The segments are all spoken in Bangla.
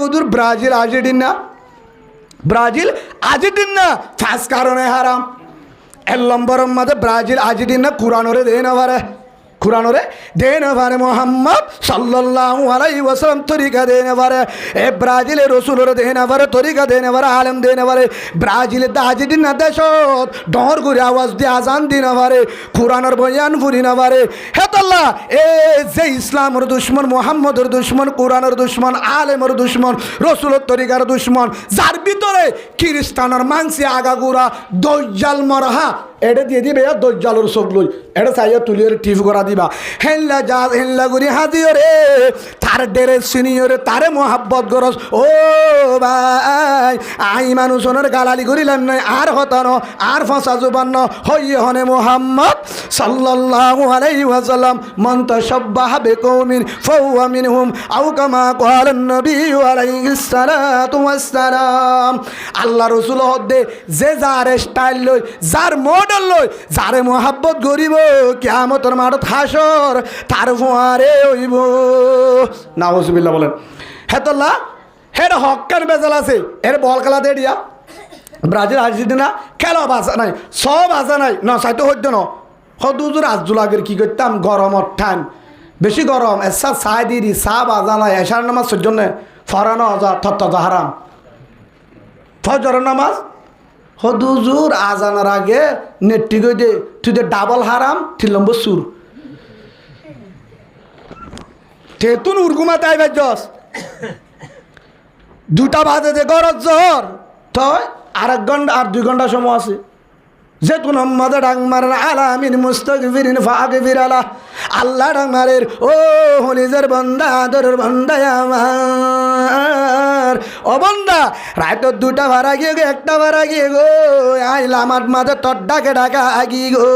হুজুর Brazil Argentina Brazil Argentina first কারণে হারাম এর নম্বরের মধ্যে ব্রাজিল আর্জেন্টিনা কুরআনরে দেয় না পারে কুরআনরে দেয় না পারে মোহাম্মদ সাল্লাল্লাহু আলাইহি ওয়াসাল্লাম তরিকা দেয় না পারে এ ব্রাজিলের রাসূলরে দেয় না পারে তরিকা দেয় না পারে আলেম দেয় না পারে ব্রাজিলের আর্জেন্টিনা দেশত ডর করে আওয়াজ দিয়ে আজান দি না পারে কুরআনের বয়ান ফুরি না পারে হেতাল্লাহ এ যে ইসলামের দুশ্মন মোহাম্মদের দুশ্মন কুরআনের দুশ্মন আলেমের দুশ্মন রাসূলের তরিকার দুশ্মন যার ভিতরে খ্রিস্টানের মাংসে আগাগোড়া দজ্জাল মরহা এটা দিয়ে দিবে দজ্জালের চোখ লই এটা চাইয়া তুলিয়ে টিপ করা দিবা হেল্লা যা হেল্লা করি হাজিও রে তার ডেরে সিনিয়রে তারে মোহাব্বত গরস ও ভাই আই মানুষনের গালালি করিলাম নাই আর হতানো আর ফাঁসা জুবান্ন হইয়ে হনে মোহাম্মদ সাল্লাল্লাহু আলাইহি ওয়াসাল্লাম মান তাশাব্বাহা বিকওমিন ফাহুয়া মিনহুম আও কামা ক্বালা নবী আলাইহিস সালাতু ওয়াস সালাম আল্লাহ রাসূল হদে যে যার স্টাইল লই যার মডেল লই যারে মোহাব্বত করিব কিয়ামতের মাঠত হাসর তার ফুয়ারে হইব নাউজুবিল্লাহ বলেন হেতাল্লাহ হের হক্কার বেজাল আছে এর বল খেলা দে দিয়া ব্রাজিল আর্জেন্টিনা খেলা বাজা নাই সব আজা নাই না চাইতে হইত না হদুজুর আজুল আগের কি করতাম গরমর ঠান বেশি গরম এসা চাই দি চা বাজা নাই এশার নামাজ সহ্য ফরানো হাজার থত হারাম ফজরের নামাজ হদুজুর আজানার আগে নেটটি গই দে তুই দে ডাবল হারাম থিলম্ব সুর তেতুন উর্গুমা তাই বাজস দুটা বাজে দে গরজ জহর তয় আর 1 ঘন্টা আর 2 ঘন্টা সময় আছে যেতুন আম্মাদা ডাং মারেন আলামিন মুস্তাগফিরিন ফাগফির আলা আল্লাহ ডাং মারের ও হলিজের বান্দা আদরের বান্দা আমার ও বান্দা রাত 2টা ভাড়া গিয়ে গো 1টা ভাড়া গিয়ে গো আইলা আমার মাঝে তোর ডাকে ডাকা আগি গো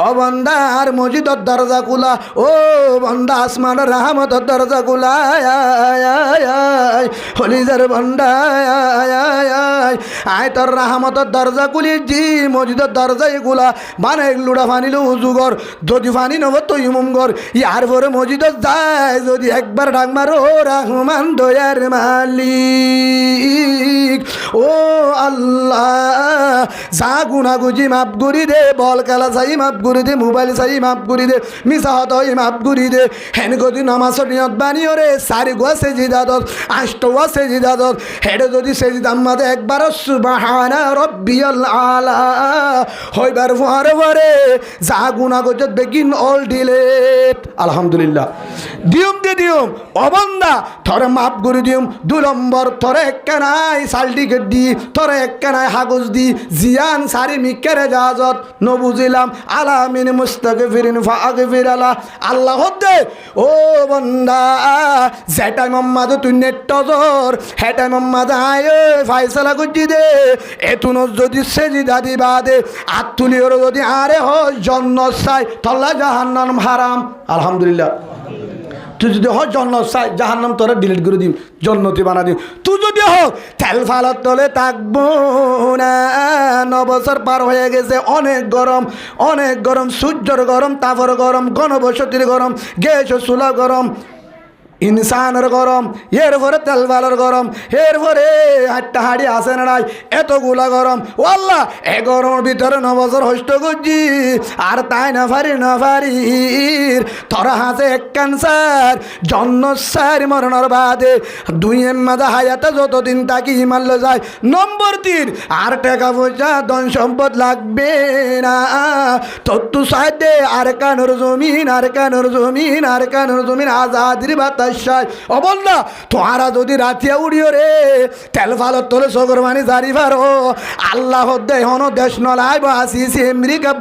ও বান্দা আর মসজিদের দরজা খোলা ও বান্দা আসমানের রহমতের দরজা খোলা হলিজের বান্দা আয় তোর রহমতের দরজা খুলি জি মসজিদের দরজা এগুলা মানে লুড়া ফানিল উজুগর যদি ফানি নব তুই মুমগর ইয়ার পরে মসজিদত যায় যদি একবার ডাক মারো রহমান দয়ার মালিক ও আল্লাহ যা গুনা গুজি মাফ করি দে বল খেলা চাই মাফ করি দে মোবাইল চাই মাফ করি দে মিশা হত মাফ করি দে হেন গদি নামাজর নিয়ত বানিও রে 4 গোয়া সেজিদাদত 8 গোয়া সেজিদাদত হেডে যদি সেজিদাম মাদে একবার সুবহানা রব্বিয়াল আলা হইবার পরে পরে যা গুনা গজত বেগিন অল ডিলেট আলহামদুলিল্লাহ দিয়ম দে দিয়ম অবন্দা থরে মাফ করে দিয়ম 2 নম্বর থরে একখানাই সার্টিফিকেট দি থরে একখানাই হাগজ দি জিয়ান সারি মিকেরে জাজত ন বুঝিলাম আলামিন মুস্তাগফিরিন ফাগফির আলা আল্লাহ হদে ও বন্দা যেটা মোহাম্মদ তুই নেট জোর হেটা মোহাম্মদ আয় ফায়সালা গুজি দে এতুন যদি সেজিদা দিবা দে আতুলিওর যদি আরে হয় জন্নত চাই তল্লা জাহান্নাম হারাম আলহামদুলিল্লাহ তুই যদি হয় জন্নত চাই জাহান্নাম তোরা ডিলিট করে দিম জন্নতি বানা দিম তুই যদি হোক তেল ফালত তলে থাকবো না 9 বছর পার হয়ে গেছে অনেক গরম সূর্যর গরম তাপর গরম গণবসতির গরম গ্যাস চুলা গরম ইনসানের গরম এরপরে তেলবালের গরম এরপরে হাট্টা হাড়ি আসে না নাই এতগুলা গরম ও আল্লাহ এ গরমের ভিতরে 9 বছর হষ্ট করছি আর তাই না পারি তোরা হাসে এক ক্যান্সার জন্ম 4 মরণের বাদে 2 মাদা হায়াতে যতদিন তাকি হিমালয় যায় নম্বর 3 আর টাকা পয়সা ধন সম্পদ লাগবে না তত্তু সাইডে আর কানোর জমিন আজাদির বাতাস অবল্লা তোরা যদি রাতিয়া উড়িও রে তেল ফালত তোলে সগর মানে জারি পারো আল্লাহ দে হন দেশ নলাইব আসিছি আমেরিকা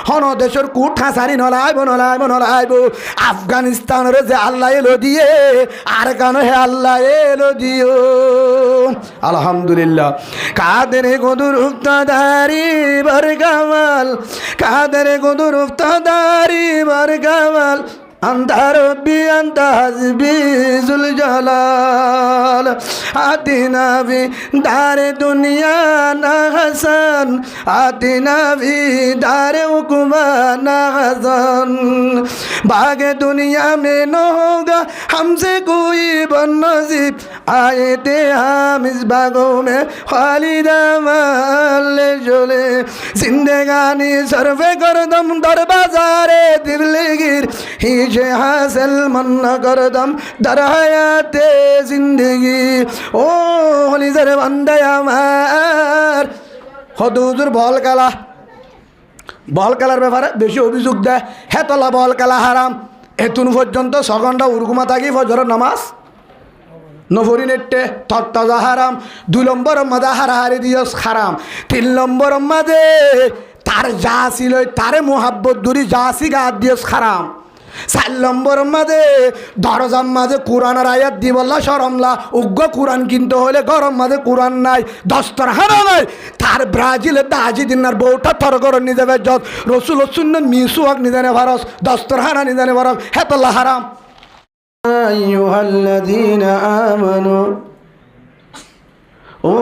হন দেশের কুঠা সারি নলাইব আফগানিস্তানের যে আল্লাহ এলো দিয়ে আর কেন হে আল্লাহ এলো দিও আলহামদুলিল্লাহ কাদের গদুর উফতাদারি বরগামাল কাদের গদুর উফতাদারি বরগামাল أنت ربي أنت حسبي ذو الجلال آتنا في دار دنيانا حسن آتنا في دار عقبانا حسن باغ دنیا میں نہ ہوگا ہم سے کوئی بنصیب آئے تھے ہم اس باغوں میں خالد مال جلے زندگانی صرف کردم در بازار دلگیر هیچ حاصل من کردم در حیات زندگی ও হলিজার বান্দা আমার হুজুর বল খেলার ব্যাপারে বেশি অভিযোগ দেয় হেতলা বল খেলা হারাম এতুন পর্যন্ত 6 ঘন্টা উরগুমা থাকি ফজরের নামাজ নফরি নেটে তত্তাজা হারাম 2 নম্বরের মাঝে হারাহারি দিয়স হারাম 3 নম্বরের মাঝে তার যা ছিল তারে মোহাব্বত দূরি জাসি গাদ দিয়স হারাম 4 নম্বরের মাঝে দরজার মাঝে কোরআনের আয়াত দিবল্লা শরমলা উগ্র কোরআন কিনতে হলে গরম মাঝে কোরআন নাই দস্তরখানা নাই তার ব্রাজিলে দাজি দিনার বউটা তরগর নিয়ে যাবে যত রসুল সুন্নত মিসুয়াক নিজানে ভারস দস্তরখানা নিজানে ভারস হেতল্লা হারাম আইয়ুহাল্লাযীনা আমানু ও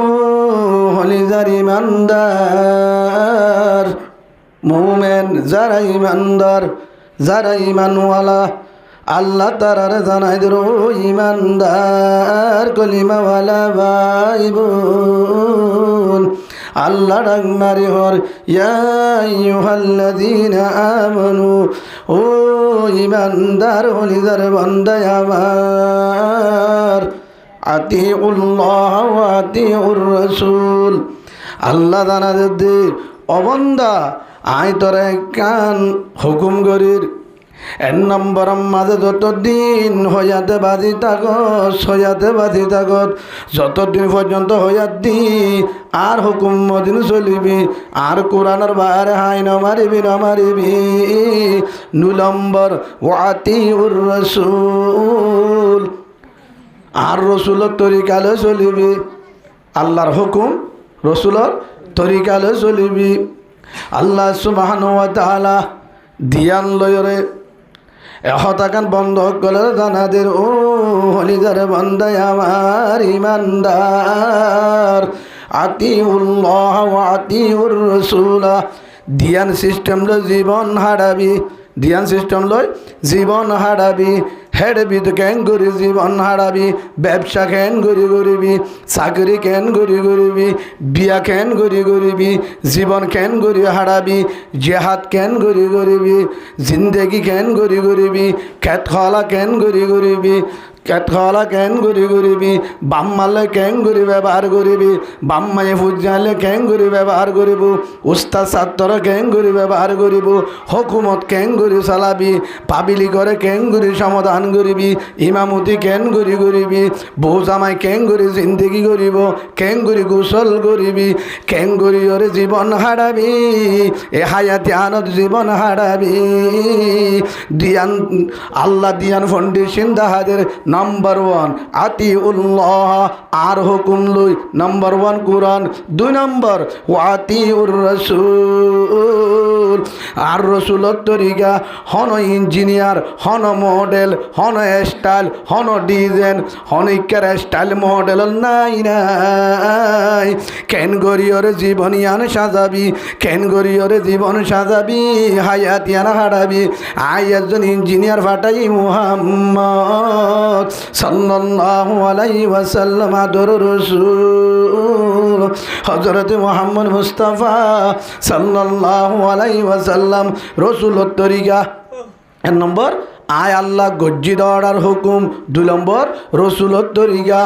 হলিজার ইমানদার মুমিন যারা ইমানদার যারা ইমানওয়ালা আল্লাহ তারার জানাই দিল ইমানদার কলিমাওয়ালা ভাই বোন আল্লাহ ডাক মারি হর ইয়া আইয়ুহাল্লাযীনা আমানু ও ইমানদার হলিজার বান্দা আমার আতিউল্লাহ ওয়া আতিউর রাসূল আল্লাহ জানা দে অবন্দা আই তোরে কান হুকুম করির 1 নম্বর মাঝে যতদিন হইয়াতে বাজি থাকত যতদিন পর্যন্ত হইয়াতি আর হুকুম মদিন চলিবি আর কোরআনের বাইরে হাই নমারিবি 2 নম্বর ওয়াতিউর রাসূল আর রসুলের তরিকালে চলিবি আল্লাহর হুকুম রসুলের তরিকালে চলিবি আল্লাহ সুবহানাহু ওয়া তাআলা দিয়ান লয়রে এহতাকান বন্ধ করে জানাদের ও হলিজার বান্দা আমার ইমানদার আতিউল্লাহ ওয়া আতিউর রাসূল দিয়ান সিস্টেম লো জীবন হারাবি দিয়ান সিস্টেম লয় জীবন হারাবি হেডবি তো কেন করি জীবন হারাবি ব্যবসা কেন করিবি চাকরি কেন করিবি বিয়া কেন করিবি জীবন কেন করি হারাবি জেহাদ কেন করিবি জিন্দগি কেন করিবি খেত খাওয়া কেন করিবি কেত খাওয়া কেন করিবি বাম্মালে কেন করি ব্যবহার করিবি বাম্মায়ে ফুজালে কেন করি ব্যবহার করিব উস্তাদ ছাত্র কেন করি ব্যবহার করিব হুকুমত কেন করি চালাবি পাবিলি করে কেন করি সমাধান করিবি ইমামতি কেন করিবি বউ জামাই কেন করি জিন্দগি করিব কেন করি গোসল করিবি কেন করি ওরে জীবন হারাবি এ হায়াতি আনত জীবন হারাবি দিয়ান আল্লাহ দিয়ান ফাউন্ডেশন দাহাদের নম্বর 1 আতিউল্লাহ আর হুকুম লই নম্বর 1 কোরআন 2 নম্বর ওয়াতিউর রাসূল আর রাসূলের তরিকা হন ইঞ্জিনিয়ার হন মডেল হন স্টাইল হন ডিজাইন হনিকার স্টাইল মডেল নাই কেন গরিয়র জীবনিয়ান সাজাবি কেন গরিয়র জীবন সাজাবি হায়াতিয়ান হারাবি একজন ইঞ্জিনিয়ার ফাটাই মুহাম্মদ সাল্লাল্লাহু আলাইহি ওয়াসাল্লাম আদর রাসূল হযরত মুহাম্মদ মুস্তাফা সাল্লাল্লাহু আলাইহি ওয়াসাল্লাম রাসূলের তরিকা 1 নম্বর আয় আল্লাহ গজ্জি দেওয়ার হুকুম 2 নম্বর রাসূলের তরিকা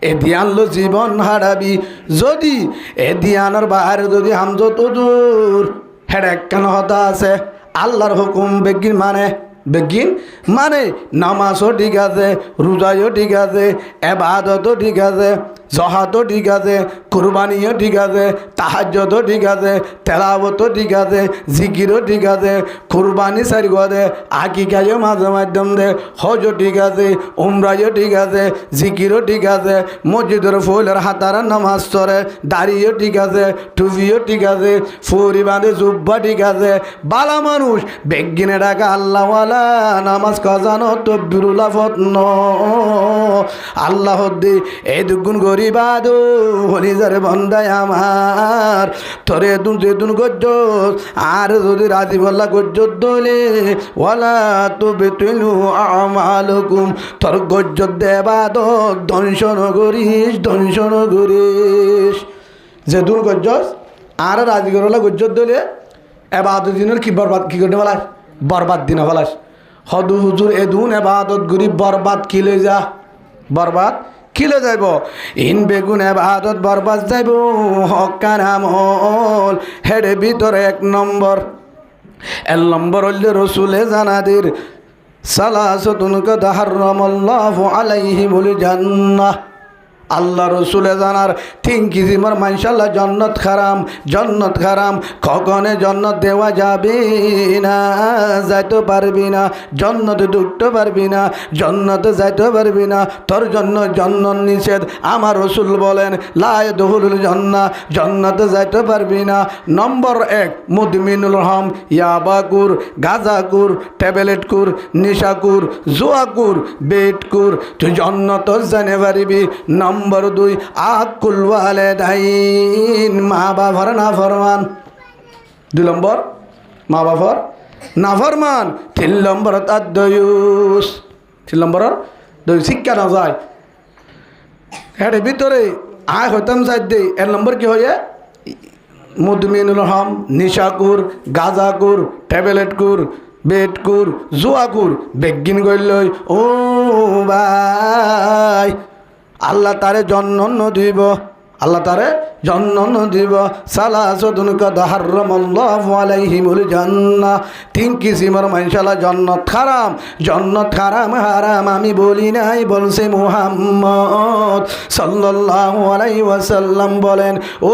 এ ধ্যানলো জীবন হারাবি যদি এ ধ্যানের বাইরে যদি হামজত দূর হেড একখান হতা আছে আল্লাহর হুকুম বেগিন মানে নামাজও ঠিক আছে রোজাও ঠিক আছে এবাদতও ঠিক আছে জহাতও ঠিক আছে, কুরবানিও ঠিক আছে, তাহাজ্জুদও ঠিক আছে, তেলাওয়াতও ঠিক আছে, জিকিরও ঠিক আছে, কুরবানি সারি দে, আকিকায়ও মাঝে মাধ্যম দে, হজও ঠিক আছে, উমরাও ঠিক আছে, জিকিরও ঠিক আছে, মসজিদের ফুলের হাতারা নামাজ পড়ে, দাড়িও ঠিক আছে, টুপিও ঠিক আছে, ফুরি বাঁধে জুব্বা ঠিক আছে, বালা মানুষ বেগিনে ডাকা আল্লাহওয়ালা, নামাজ কাজানো তকবীরুল্লাহ ফতন আল্লাহ দি এই দুগুণ গরিবাদ হলিজার বন্দায় আমার তোরে দুন গজ্জ আর যদি রাজি বল্লা গজ্জ দলে ওয়ালা তো বেতলু আমালকুম তোর গজ্জ দেবাদ দংশন করিস যে দুন গজ্জ আর রাজি করলা গজ্জ দলে এবাদত দিনের কি বরবাদ কি করতে বলাস বরবাদ দিন বলাস হদু হুজুর এদুন এবাদত গরিব বরবাদ কিলে যা বরবাদ কিলে যাইব ইন বেগুন এবাদত বরবাদ যাইব হকার আমল হেডে ভিতরে এক নম্বর হইলে রসুলে জানাদির সালাসাতুন কাদ হারামাল্লাহু আলাইহিমুল জান্নাহ আল্লাহ রসুলে জানার 3 কিসিমের মানশাল্লাহ জন্নত খারাম কখনে জন্নত দেওয়া যাবে না, যাইতে পারবি না, জন্নতে ঢুকতে পারবি না, জন্নতে যাইতে পারবি না, তোর জন্য জন্নত নিষেধ। আমার রসুল বলেন লা ইয়াদখুলুল জান্নাহ, জন্নতে যাইতে পারবি না। নম্বর 1 মুদমিনুল হাম, ইয়াবাকুর, গাঁজাকুর, ট্যাবলেটকুর, নিশাকুর, জুয়াকুর, বেটকুর, তুই জন্নত জানে পারবি। নম্বর 2 আকুল ওয়ালিদাইন, মা বাবার নাফরমান। 2 নম্বর মা বাবার নাফরমান। 3 নম্বর তাদ্দয়ুস, 3 নম্বর শিক্ষা না যায় এর ভিতরে আয় হতাম চাই দে। 1 নম্বর কি হয়ে মুদমিনুল হাম, নিশাকুর, গাঁজাকুর, ট্যাবলেটকুর, বেটকুর, জুয়াকুর বেগিন গইলই ও ভাই আল্লাহ তারে জন্ম দিব, আল্লাহ তারে জন্ম দিব। সালাসাতুন কাদ হারামাল্লাহু আলাইহিমুল জান্নাহ, 3 কিসিমের মানশাল্লাহ জন্নত হারাম আমি বলি নাই, বলছে মুহাম্মদ সাল্লাল্লাহু আলাইহি ওয়াসাল্লাম বলেন ও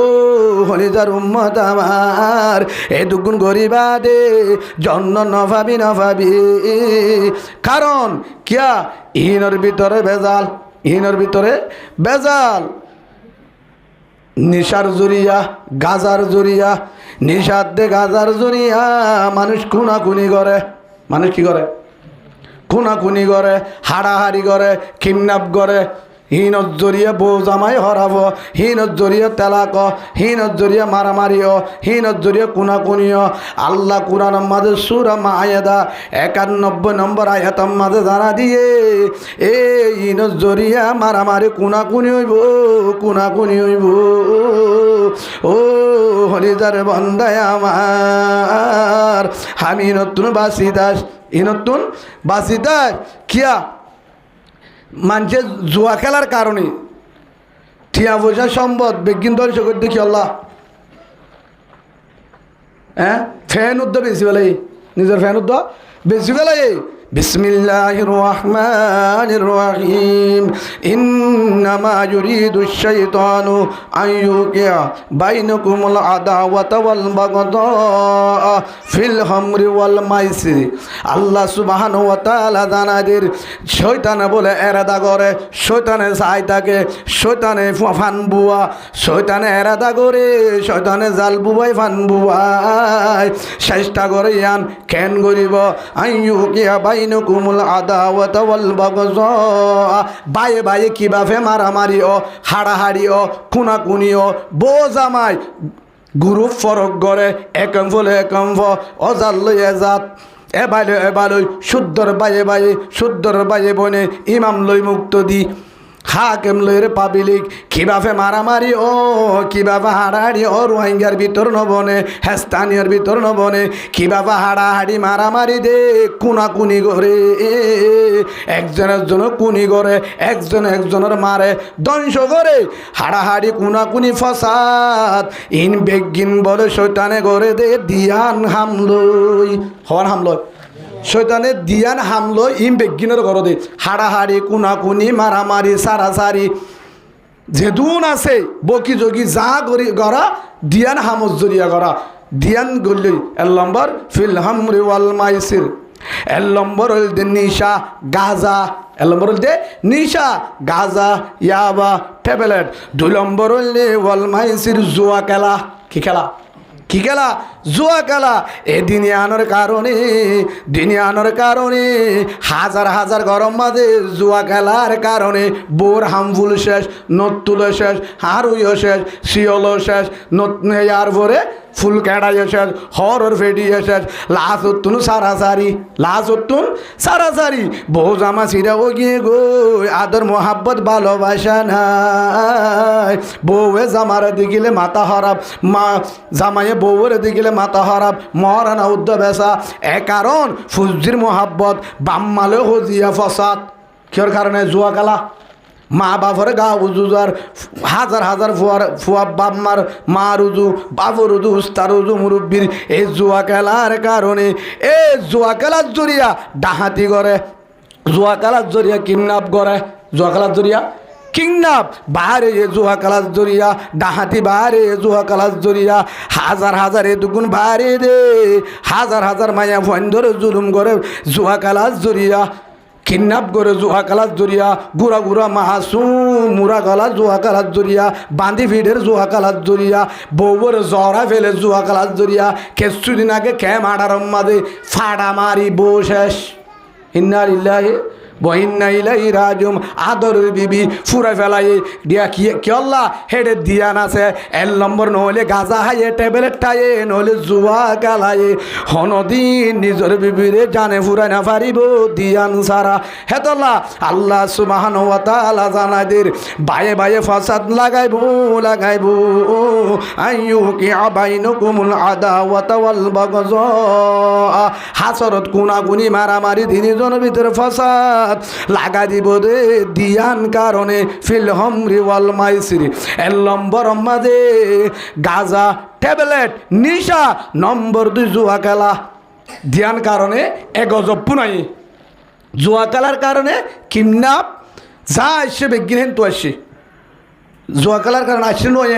হলিজার উম্মত আমার এই দুগুণ গরিবাদে জন্নত না পাবি কারণ কিয়া ইহনের ভিতরে বেজাল নিশার জরিয়া, গাজার জরিয়া, নিশার দে গাজার জরিয়া মানুষ খুনাখুনি করে। মানুষ কি করে? খুনাখুনি করে, হাড়াহাড়ি করে, কিডন্যাপ করে, হীনত জরিয়ে বউ জামাই হরাব, হীনত জরিয়ে তেলাক, হীনত জরিয়ে মারামারিও, হীনত জরিয়ে কুনাকুনিও। আল্লাহ কুরআন মাঝে সূরা মায়েদা 91 নম্বর আয়াতের মাঝে জানা দিয়ে এই হীনত জরিয়া মারামারি কুনাকুনি হইব ও হলিদার বন্দায় আমার আমি নতুন বাসিদাস কিয়া মানুষে জুয়া খেলার কারণে ঠিয়া পয়সা সম্পদ বেগিন ধরে চোখের দেখি আল্লাহ ফ্যান উদ্দ বেশি বেলাই নিজের ফ্যান উদ্দ বেশি বেলাই। বিসমিল্লাহির রহমানির রহিম ইন্নামা ইউরিদুশ শাইতানু আন ইউকিয়া বাইনাকুমুল আদাওয়াতা ওয়াল বাগদা ফিল হামরি ওয়াল মাইসির। আল্লাহ সুবহানাহু ওয়া তাআলা জানাদের শয়তানে বলে এরাদা করে, শয়তানে চাই থাকে, শয়তানে ফান বুয়া, শয়তানে এরাদা করে, শয়তানে জাল বুবাই ফান বুবাই চেষ্টা করে ইয়ান কেন করিব আন ইউকিয়া বাইনাকুমুল আদাওয়াতা ওয়াল বাগদা, বায়ে বায়ে কিভাবে মারামারি ও হাড়াহাড়ি ও খুনাকুনি ও বোজামাই গ্রুপ ফরক করে একম ফলে একম অজাল লই এজাত এবালই শুদ্ধর বায়ে বনে ইমাম লই মুক্ত দি হাকেম লইরে পাবলিক কিভাবে মারামারি ও কিভাবে হাড়াহাড়ি ও রোহিঙ্গার ভিতর নবনে হেস্তানিয়ার ভিতর নবনে কিভাবে হাড়াহাড়ি মারামারি দে কুনাকুনি করে একজন কুনি করে একজনের মারে ধ্বংস করে হাড়াহাড়ি কুনাকুনি ফসাদ ইন বেগিন বলে শয়তানে করে দে দিয়ান হামলই হওয়ার হামলই শয়তানের দিয়ান হামলো ইম বেগিনের ঘর দে হাড়াহাড়ি কুনাকুনি মারামারি সারাসারি যেদুন আছে বকি যোগী যা করি গড়া দিয়ান হামজ জরিয়া গড়া দিয়ান গল্লি 1 নম্বর ফিল হামরি ওয়াল মাইসির, 1 নম্বর হল দে নিশা গাজা, 1 নম্বর হল দে নিশা গাজা ইয়াবা ট্যাবলেট, 2 নম্বর হল ওয়াল মাইসির জুয়া খেলা। কি খেলা? কি খেলা? জুয়া খেলা। এ দিনিয়ানোর কারণে হাজার হাজার গরম মাঝে জুয়া খেলার কারণে বোর হামফুল শেষ, নতুল শেষ, হারুইও শেষ, শিওলও শেষ, আর পরে ফুল কেড়াইও শেষ, হরর ফেডিয়ে শেষ, লাশ উত্তুন সারাসারি বউ জামা ছিঁড়াও গিয়ে গো আদর মোহাব্বত ভালোবাসা নাই, বউয়ে জামারে দিগিলে মাথা হারাপ, মা জামাইয়ে বউয়ের দিগিলে মাথা হারাপ, মহারানা উদ্দ বেসা। এ কারণ ফুজির মোহাব্বত বাম্মালে হজিয়া ফসাদ। কিয়র কারণে? জুয়া খেলা। মা বাপরে গা উজুজার হাজার হাজার ফুয়া বাম্মার মা রুজু বাবু রুজু উস্তার রুজু মুরব্বীর এই জুয়া খেলার কারণে এই জুয়া খেলার জরিয়া ডাহাতি করে, জুয়া খেলার জরিয়া কিডন্যাপ করে, জুয়া খেলার জরিয়া কিডন্যাপ বাহারে এ জুয়া খেলার জরিয়া ডাহাতি, বাহারে এ জুয়া খেলার জরিয়া হাজার হাজার এ দুগুণ বাহারে দে হাজার হাজার মায়া ফোন ধরে জুলুম করে জুয়া খেলার জরিয়া কিডন্যাপ করে জুয়া খেলার জরিয়া গুড়া গুড়া মাসুম মুরা গলা জুয়া খেলার জরিয়া বাঁধি ফিডের জুয়া খেলার জরিয়া বউর জরা ফেলে জুয়া খেলার জরিয়া কিছুদিন আগে ক্যাম আডার মাঝে ফাড়া মারি বউ শেষ। ইন্না লিল্লাহি ওয়া ইন্না ইলাইহি রাজিউন। আদরের বিবি ফুরা ফেলাই দিয়া কি আল্লাহ হেডে দিয়ান আছে 1 নম্বর নহলে গাজা হাইয়ে ট্যাবলেট খাইয়ে নহলে জুয়া খেলায়ে হনদিন নিজের বিবিরে জানে ফুরাই না পারিব দিয়ান সারা। হেতল্লা আল্লাহ সুবহানাহু ওয়া তাআলা জানাদের বায়ে বায়ে ফাসাদ লাগাইব আইয়ুকি আবাইনুকুমুল আদাওয়াতা ওয়াল বাগযা। হাসরত গুনাগুনি মারামারি দিনজনের ভিতরে ফাসাদ লাগা দিব দে দিয়ান কারণে ফিল হামরি ওয়াল মাইসির। 1 নম্বর মাঝে গাজা ট্যাবলেট নিশা, নম্বর 2 জুয়া খেলা। দিয়ান কারণে এ গজব পুনাই জুয়া খেলার কারণে কিডন্যাপ যা আসছে বেগিন তো আসছে জুয়া খেলার কারণে আসছে নয়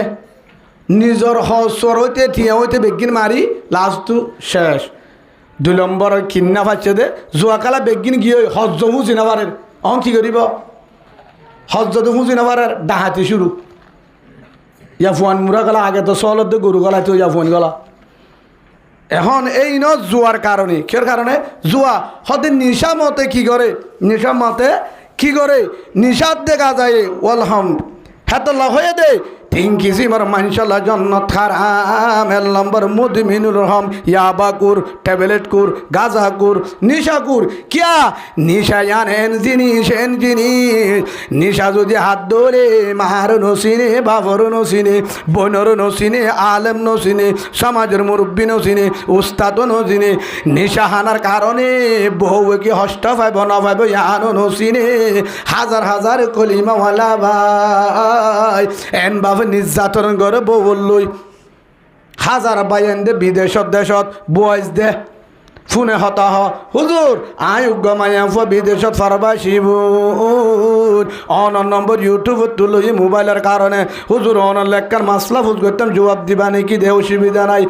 নিজের হসর হইতে ঠিয়া হইতে বেগিন মারি লাস্ট শেষ। 2 নম্বর কিডন্যাপ আছে দে জুয়া খেলা বেগিন গিয়ে হজ হুঁচি না পারেন অন কি করিব হজ যদি হুঁচি না পারেন ডাহাতি শুরু ইয়া ফুয়ান মুরা গলা আগে তো চলত গরু গলা তো ইয়া ফুয়ান গলা এখন এই ন জুয়ার কারণে কিয়র কারণে জুয়া হতে নিশা মতে কি করে নিশা মতে কি করে নিশাত দেখা যায় ওয়ালহাম হেতল্লা হয়ে দে 3 কিসিমের মানশাল্লাহ জন্নত হারাম। 1 নম্বর মুদমিনুর রহম ইয়াবাকুর ট্যাবলেটকুর গাজাকুর নিশাকুর কিয়া নিশা এন জিনিস নিশা যদি হাত ধরে মার নসিনে বাবর নসিনে বোনর নসিনে আলেম নসিনে সমাজের মুরব্বী নসিনে উস্তাদ নসিনে নিশা হানার কারণে বহু কি হষ্ট পাইব না পাইব ইয়ানো নসিনে হাজার হাজার কলিমাওয়ালা ভাই এন বাবা নির্যাতন করে বউ লই হাজার বাইন দে বিদেশত দেশত বয়স দে ফোনে হতাহ হুজুর আয় উগ্র মায়া বিদেশত ফারবাসিব অন নম্বর ইউটিউবত তুলি মোবাইলের কারণে হুজুর অন লেখার মাসলা ফুজ করতাম জবাব দিবা নাকি দে অসুবিধা নাই।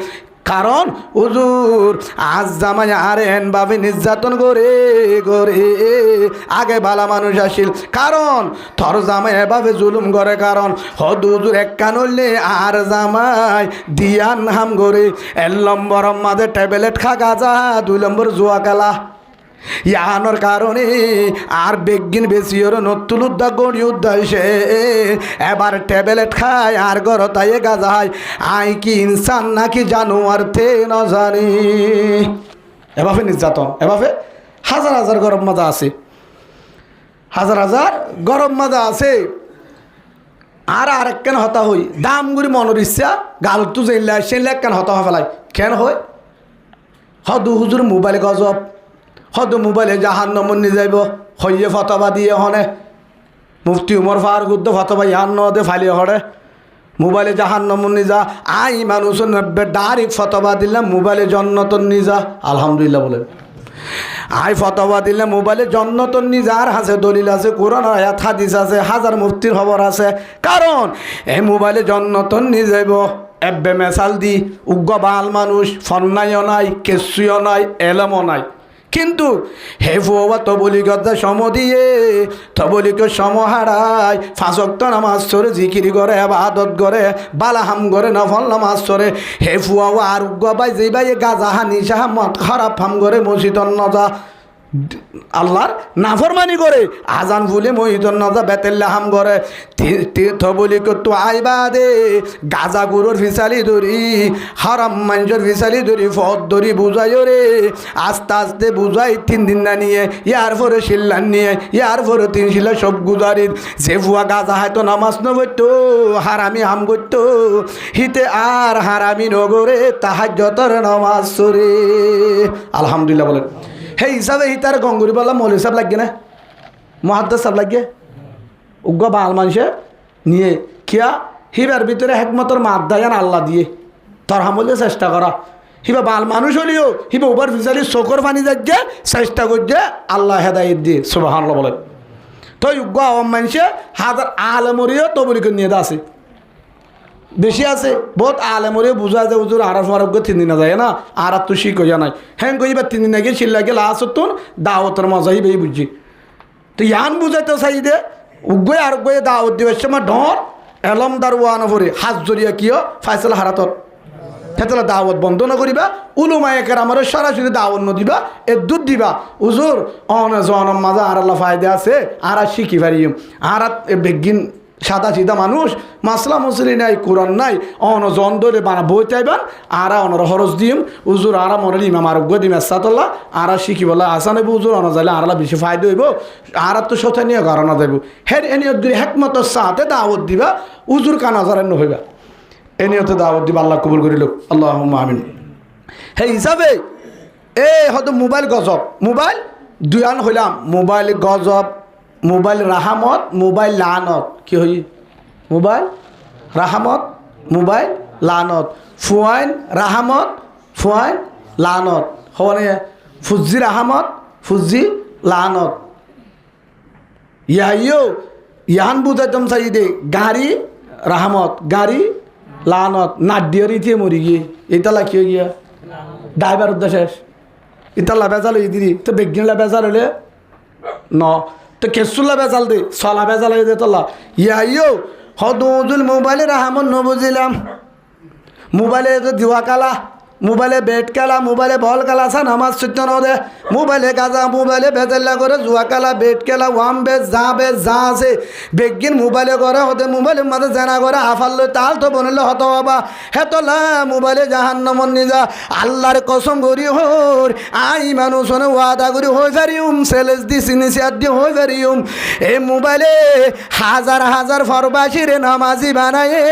কারণ হুজুর আজ জামাই আর এন ভাবে নির্যাতন করে আগে ভালা মানুষ আসিল কারণ থর জামাই এভাবে জুলুম করে কারণ হদ হুজুর এক কান হইলে আর জামাই দিয়ান হাম করে 1 নম্বর মাঝে ট্যাবলেট খা গাজা 2 নম্বর জুয়া খেলা ইয়ানোর কারণে আর বেগিন বেশি ওর নতুন উদ্যোগ গড়ি উদ্দেশ্যে এবার ট্যাবলেট খায় আর গরতায় গাজায় আই কি ইনসান নাকি জানোয়ার থে না জানি এভাবে নির্যাতন এভাবে হাজার হাজার গরম মাজা আছে হাজার হাজার গরম মাজা আছে আর আরেকখান হতা হই দামগুড়ি মনের ইচ্ছা গালতু জেলা সেলে একখান হতা ফেলাই কেন হয় হদু হুজুর মোবাইল গজব হয়তো মোবাইলে জাহান্নাম নিয়ে যাইব হইয়ে ফতবা দিয়ে হনে মুফতি উমর ফারুক ফতবা ইয়ান্ন দে ফালিয়ে হরে মোবাইলে জাহান্নাম নিয়ে যা আই মানুষ 90 ডাইরেক্ট ফতবা দিলাম মোবাইলে জন্নত নিয়ে যা আলহামদুলিল্লাহ বলেন আই ফতোয়া দিলে মোবাইলে জন্নতন নিজার আছে, দলিল আছে, কোরআন আয়াত হাদিস আছে, হাজার মুফতির খবর আছে। কারণ এই মোবাইলে জন্নতন নিয়ে যাইব এব্বে মেসাল দি উগ্র বাল মানুষ, ফন্নাইও নাই, কেসুইও নাই, এলমও নাই। কিন্তু হে ফুয়া তবলিগত সম দিয়ে তবলিক সম হারায়, ফাঁসক্ত নামাজ চরে, জিকিরি করে, আবাদত করে, বালাহাম করে, নফল নামাজ চরে। হে ফুয়া আর উগ্র বাই যে ভাই গাজা নিশা মদ খারাপ ফাম করে, মসজিদন নজা আল্লাহর নাফরমানি করে, আজান ভুলে মহিদন নজা বেতেল্লাহাম করে, তবলিক তো আইবা দে গাজা গুরুর ফিসালি ধরি, হারাম মানুষের ফিসালি ধরি, ফদ ধরি বুঝাইও রে। আস্তে আস্তে বুঝাই 3 দিন না নিয়ে, ইয়ার পরে শিল্লান নিয়ে, ইয়ার পরে 3 শিল্লা সব গুজারির। যে ফুয়া গাজা হয়তো নামাজ নবতো, হারামি হাম করতো, হিতে আর হারামি নগরে তাহাজ্জুদের নামাজ সরে। আলহামদুলিল্লাহ বলেন। সেই হিসাবে হিতার গঙ্গুরি বললা মৌলী সাহেব লাগে না, মহাদ্দাস সাহেব লাগে, উগ্র বাল মানুষে নিয়ে কিয়া হিবার ভিতরে হেকমতর মাদ্দায়ান আল্লাহ দিয়ে তরহামলে চেষ্টা করা। হিবা বাল মানুষ হলেও হিবা উবার ফিসালি চোখর পানি যাচ্ছে চেষ্টা করছে আল্লাহ হেদায়ত দিয়ে। সুবহানাল্লাহ বলেন। তো উগ্র আওয়াম মানুষে হাজার আলেমরিও তবলিক নিয়ে আছে, বেশি আছে বহুত আলেমরিও বুঝা যায় হুজুর আর ফারুক 3 দিন যায় না, আর তো শিখ হইয়া নাই, হ্যাঁ কইবা 3 দিন আগে চিল্লা গেলে আসতুন দাওয়াতের মজা হিবেই বুঝছি। তো ইয়ান বুঝাইতে চাই দে উগ্গই আর গয়ে দাওয়াত দিবার সময় ডর এলমদার ওয়ান ভরে হাত জড়িয়া কিয় ফাইসলা হারাতর সেতলা দাওয়াত বন্ধ না করিবা, উলুমায়েকের আমার সরাসরি দাওয়াত ন দিবা, এ দুধ দিবা হুজুর অন জনম মাজা আর আল্লাহ ফায়দা আছে, আর শিখি পারিম, আর বেগিন সাদা সিধা মানুষ, মাসলা মসলি নাই, কোরআন নাই, অন জন ধরে বানা বই চাইবেন, আর অনর হরজ দিম উজুর, আর মনে ইমাম আরোগ্য দিম এসাতল্লাহ, আর শিখি বলা আসান হইব উজুর, অন যাইলে আর বেশি ফায়দা হইব, আর তো সথা নিয়ে কারণ যাইব। হের এনিয়ত যদি হেকমতর সাথে দাওয়াত দিবা, উজুর কানাজারের নহইবা, এনিয়তে দাওয়াত দিবা। আল্লাহ কবুল করিল, আল্লাহুম্মা আমিন। সেই হিসাবে হয়তো মোবাইল গজব, মোবাইল দুয়ান হইলাম, মোবাইল গজব, মোবাইল রাহামত, মোবাইল লানত। কি হই? মোবাইল রাহামত, মোবাইল লানত। ফুয়াইন রাহামত, ফুয়াইন লানত। হওয়ানে ফুজি রাহামত, ফুজি লানত। ইয়াইও ইয়ান বুঝাইতাম চাই দে গাড়ি রাহামত, গাড়ি লানত। নাডিয়র ইতিয়ে মরি গিয়ে ইতালা কি হয়ে গিয়া ড্রাইভার উদ্দেশ্যে ইতালা বেজাল হয়ে দিদি, তো বেগিনলা বেজাল হলে ন, তো কেসুল্লা বেজাল দে, সলা বেজাল হয়ে দে তোলা। ইয়াইও হদুল মোবাইলে রাহামত ন বুঝিলাম, মোবাইলে জুয়া কালা, মোবাইলে বেট খেলা, মোবাইলে বল খেলা, সা নামাজ ছুটতে ন দে, মোবাইলে গাজা, মোবাইলে বেজাল্লা করে জুয়া খেলা, বেট খেলা, ওয়াম বেচ যা আছে বেগিন মোবাইলে করে হতে, মোবাইলের মাঝে জানা করে আফাল্লো তাল তো বনিলে হত বাবা হেতলা মোবাইলে জাহান্নামন নিজা। আল্লাহর কসম করি হোর আই মানুষ ওয়াদা করি হয়ে ফেরিউম, সেলেস দি সিনিসিয়ার দি হয়ে ফেরিউম। এই মোবাইলে হাজার হাজার ফরবাসিরে নামাজি বানায়ে,